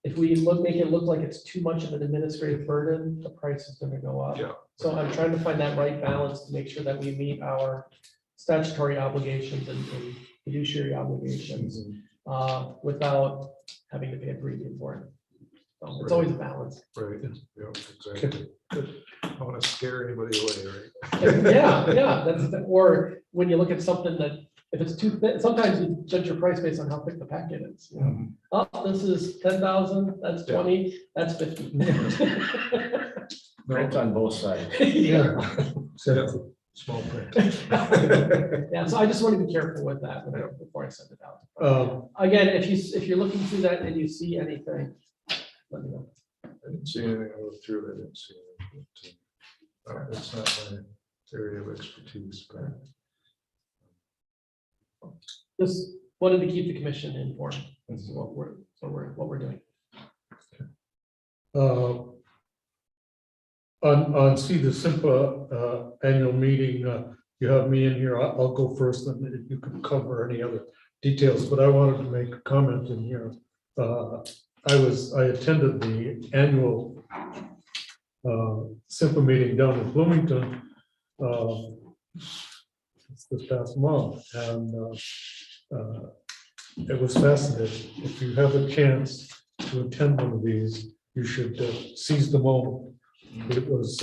if we make it look like it's too much of an administrative burden, the price is gonna go up. Yeah. So I'm trying to find that right balance to make sure that we meet our statutory obligations and fiduciary obligations, without having to pay a premium for it. So it's always a balance. Right, yeah, exactly. I want to scare anybody away, right? Yeah, or when you look at something that, if it's too thick, sometimes you judge your price based on how thick the packet is. You know? Oh, this is 10,000, that's 20, that's 50. Print on both sides. Yeah, Small print. yeah, so I just want to be careful with that before I send it out. Again, if you're looking through that and you see anything, let me know. I didn't see anything, I looked through it, I didn't see anything. But, it's not my area of expertise, but. Just wanted to keep the commission informed. That's what we're doing. On see the SIMPA annual meeting, you have me in here. I'll go first, and you can cover any other details, but I wanted to make a comment in here. I attended the annual SIMPA meeting down in Bloomington this past month, and it was fascinating. If you have a chance to attend one of these, you should seize the moment. It was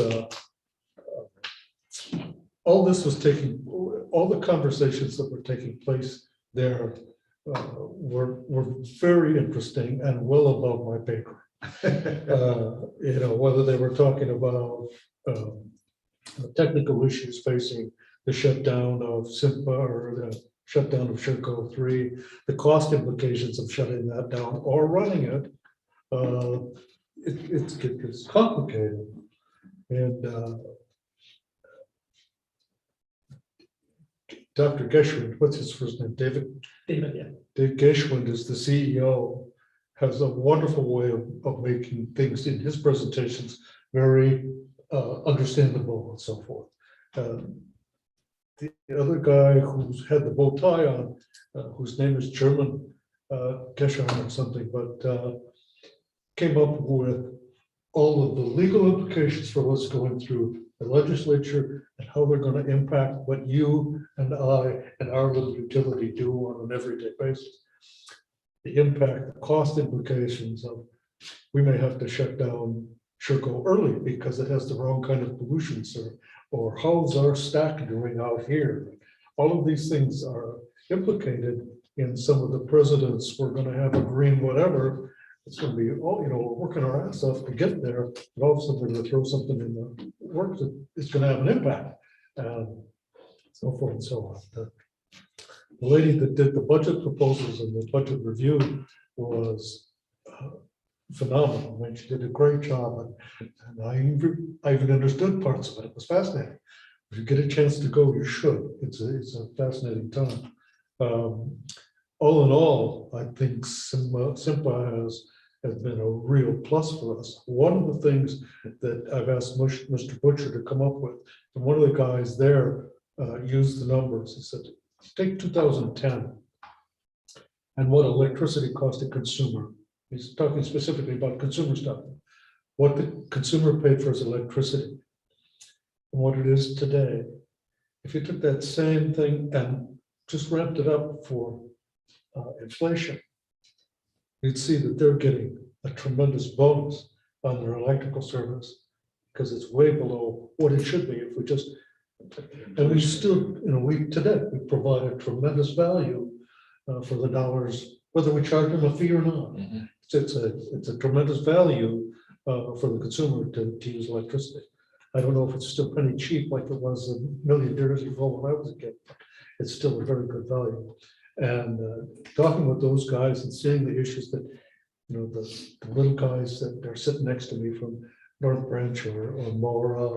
all the conversations that were taking place there were very interesting and well above my pay grade. Whether they were talking about the technical issues facing the shutdown of SIMPA or the shutdown of Sherco 3, the cost implications of shutting that down or running it. It's complicated. And Dr. Geschwind, what's his first name? David, Yeah. Dave Geschwind is the CEO, has a wonderful way of making things in his presentations very understandable and so forth. The other guy who's had the bow tie on, whose name is German, Geschwind or something, but came up with all of the legal implications for what's going through the legislature and how they're going to impact what you and I and our little utility do on an everyday basis. The impact, the cost implications of, we may have to shut down Sherco early because it has the wrong kind of pollution, or how's our stack doing out here? All of these things are implicated in some of the presidents. We're going to have a green whatever. It's going to be, we're working our ass off to get there. And all of a sudden, we're going to throw something in the works that it's going to have an impact. So forth and so on. The lady that did the budget proposals and the budget review was phenomenal. I mean, she did a great job, and I even understood parts of it. It was fascinating. If you get a chance to go, you should. It's a fascinating time. All in all, I think SIMPA has been a real plus for us. One of the things that I've asked Mr. Butcher to come up with, and one of the guys there used the numbers. He said, take 2010 and what electricity cost a consumer. He's talking specifically about consumer stuff. What the consumer paid for his electricity and what it is today. If you took that same thing and just ramped it up for inflation, you'd see that they're getting a tremendous bonus on their electrical service because it's way below what it should be if we just, and we still, we provide a tremendous value for the dollars, whether we charge them a fee or not. Mhm. It's a tremendous value for the consumer to use electricity. I don't know if it's still penny cheap like it was a million years ago when I was a kid. It's still a very good value. And talking with those guys and seeing the issues that, the little guys that are sitting next to me from North Branch or Mora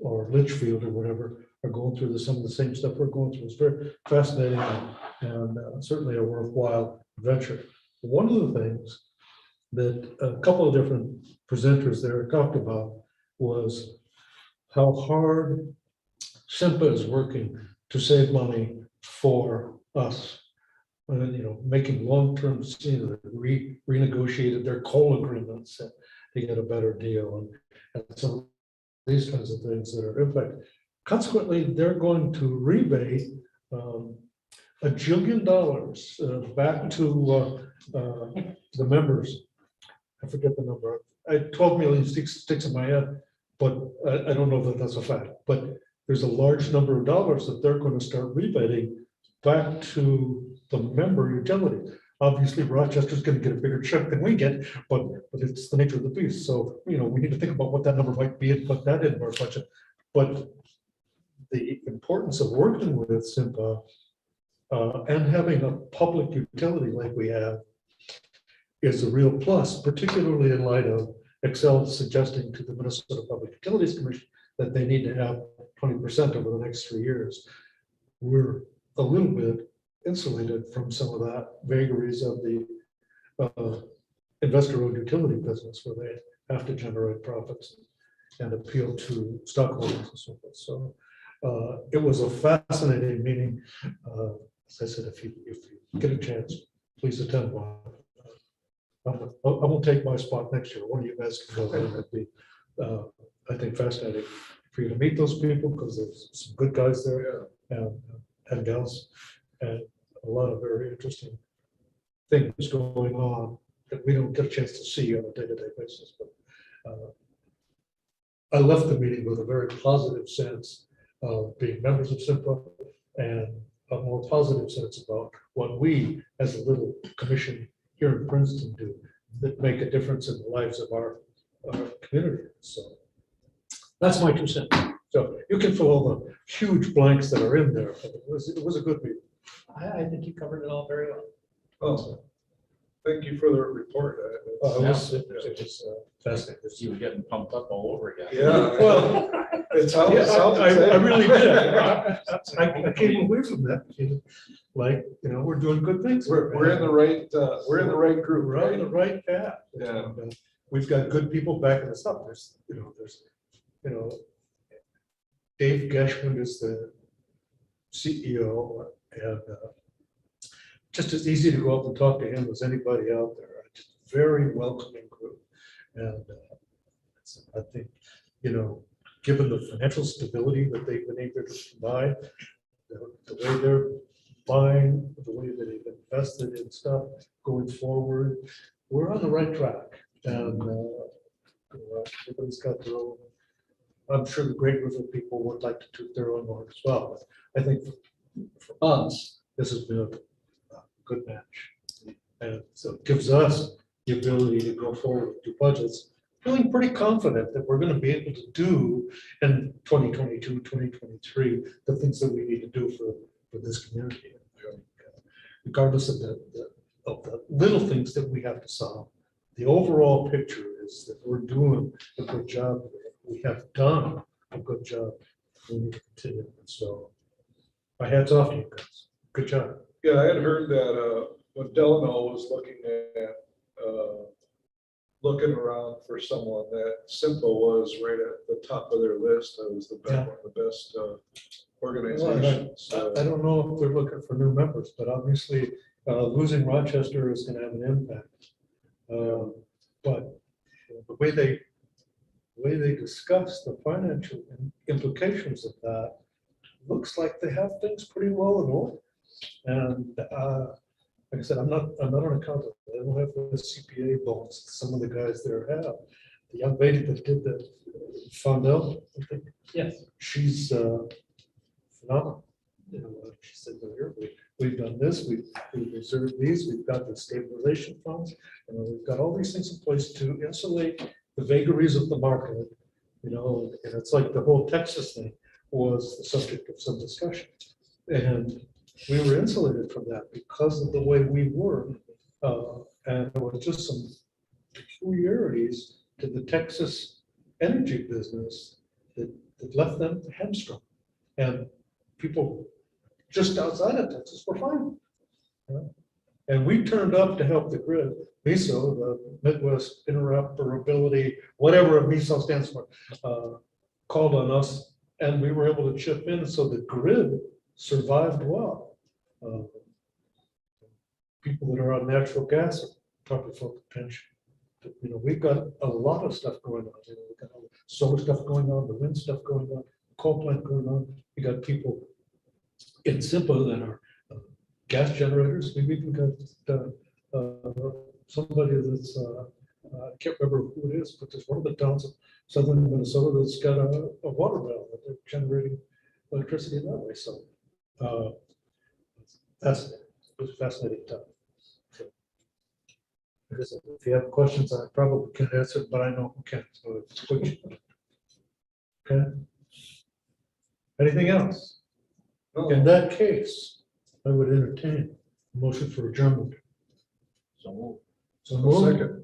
or Litchfield or whatever are going through some of the same stuff we're going through. It's very fascinating and certainly a worthwhile venture. One of the things that a couple of different presenters there talked about was how hard SIMPA is working to save money for us. Making long-term, renegotiated their coal agreements to get a better deal and some of these kinds of things that are impact. Consequently, they're going to rebate $1 jillion back to the members. I forget the number. 12 million sticks in my head, but I don't know that that's a fact. But there's a large number of dollars that they're going to start rebating back to the member utility. Obviously, Rochester's going to get a bigger check than we get, but it's the nature of the beast. So, we need to think about what that number might be and put that into our budget. But the importance of working with SIMPA and having a public utility like we have is a real plus, particularly in light of Excel suggesting to the Minnesota Public Utilities Commission that they need to have 20% over the next 3 years. We're a little bit insulated from some of that vagaries of the investor-owned utility business where they have to generate profits and appeal to stockholders and so forth. So it was a fascinating meeting. As I said, if you get a chance, please attend one. I won't take my spot next year. One of you guys can go. That'd be, I think, fascinating for you to meet those people because there's some good guys there and gals, and a lot of very interesting things going on that we don't get a chance to see on a day-to-day basis. But I left the meeting with a very positive sense of being members of SIMPA and a more positive sense about what we, as a little commission here in Princeton, do that make a difference in the lives of our community. So that's my 2 cents. So you can fill all the huge blanks that are in there. But it was a good meeting. I think you covered it all very well. Oh, thank you for the report. It was fascinating. You were getting pumped up all over again. Yeah. Well, It sounds, Yeah, sounds I exciting. really did. I came away from that feeling like, we're doing good things. We're in the right group, We're on the right? right path. Yeah. And, we've got good people backing us up. There's Dave Geschwind is the CEO, and just as easy to go up and talk to him as anybody out there. Just very welcoming group, and I think given the financial stability that they've been able to provide, the way they're buying, the way that they've invested in stuff going forward, we're on the right track. And everybody's got their own. I'm sure the Great River people would like to toot their own horn as well. But I think for us, this has been a good match. And so it gives us the ability to go forward and do budgets, feeling pretty confident that we're going to be able to do in 2022, 2023, the things that we need to do for this community. Regardless of the little things that we have to solve, the overall picture is that we're doing a good job. We have done a good job. We need to continue. So my hat's off to you guys. Good job. Yeah, I had heard that when Delano was looking around for someone, that SIMPA was right at the top of their list. That was one of the best organizations. I don't know if they're looking for new members, but obviously losing Rochester is going to have an impact. But the way they discuss the financial implications of that looks like they have things pretty well in order. And like I said, I'm not an accountant. I don't have the CPA bones some of the guys there have. The young lady that did the Fondell, I think. Yes. She's phenomenal. She said, "Well, here we've done this. We've reserved these. We've got the stabilization funds, and we've got all these things in place to insulate the vagaries of the market." And it's like the whole Texas thing was the subject of some discussion, and we were insulated from that because of the way we were, and there was just some peculiarities to the Texas energy business that left them hamstrung. And people just outside of Texas were fine. You know? And we turned up to help the grid. MISO, the Midwest Interoperability, whatever MISO stands for, called on us, and we were able to chip in, so the grid survived well. People that are on natural gas are probably felt the pinch. But, you know, we've got a lot of stuff going on. You know, we've got solar stuff going on, the wind stuff going on, coal plant going on. We got people in SIPA that are gas generators. We've even got somebody that's, I can't remember who it is, but there's one of the towns of southern Minnesota that's got a water well that they're generating electricity in that way. So fascinating. It was a fascinating time. So, like I said, if you have questions, I probably can answer, but I know who can. So it's quick. Okay. Anything else? In that case, I would entertain a motion for adjournment. So So moved.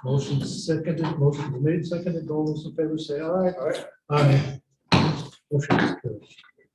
Motion seconded, motion made, seconded. All those in favor say aye. Aye. Motion is carried.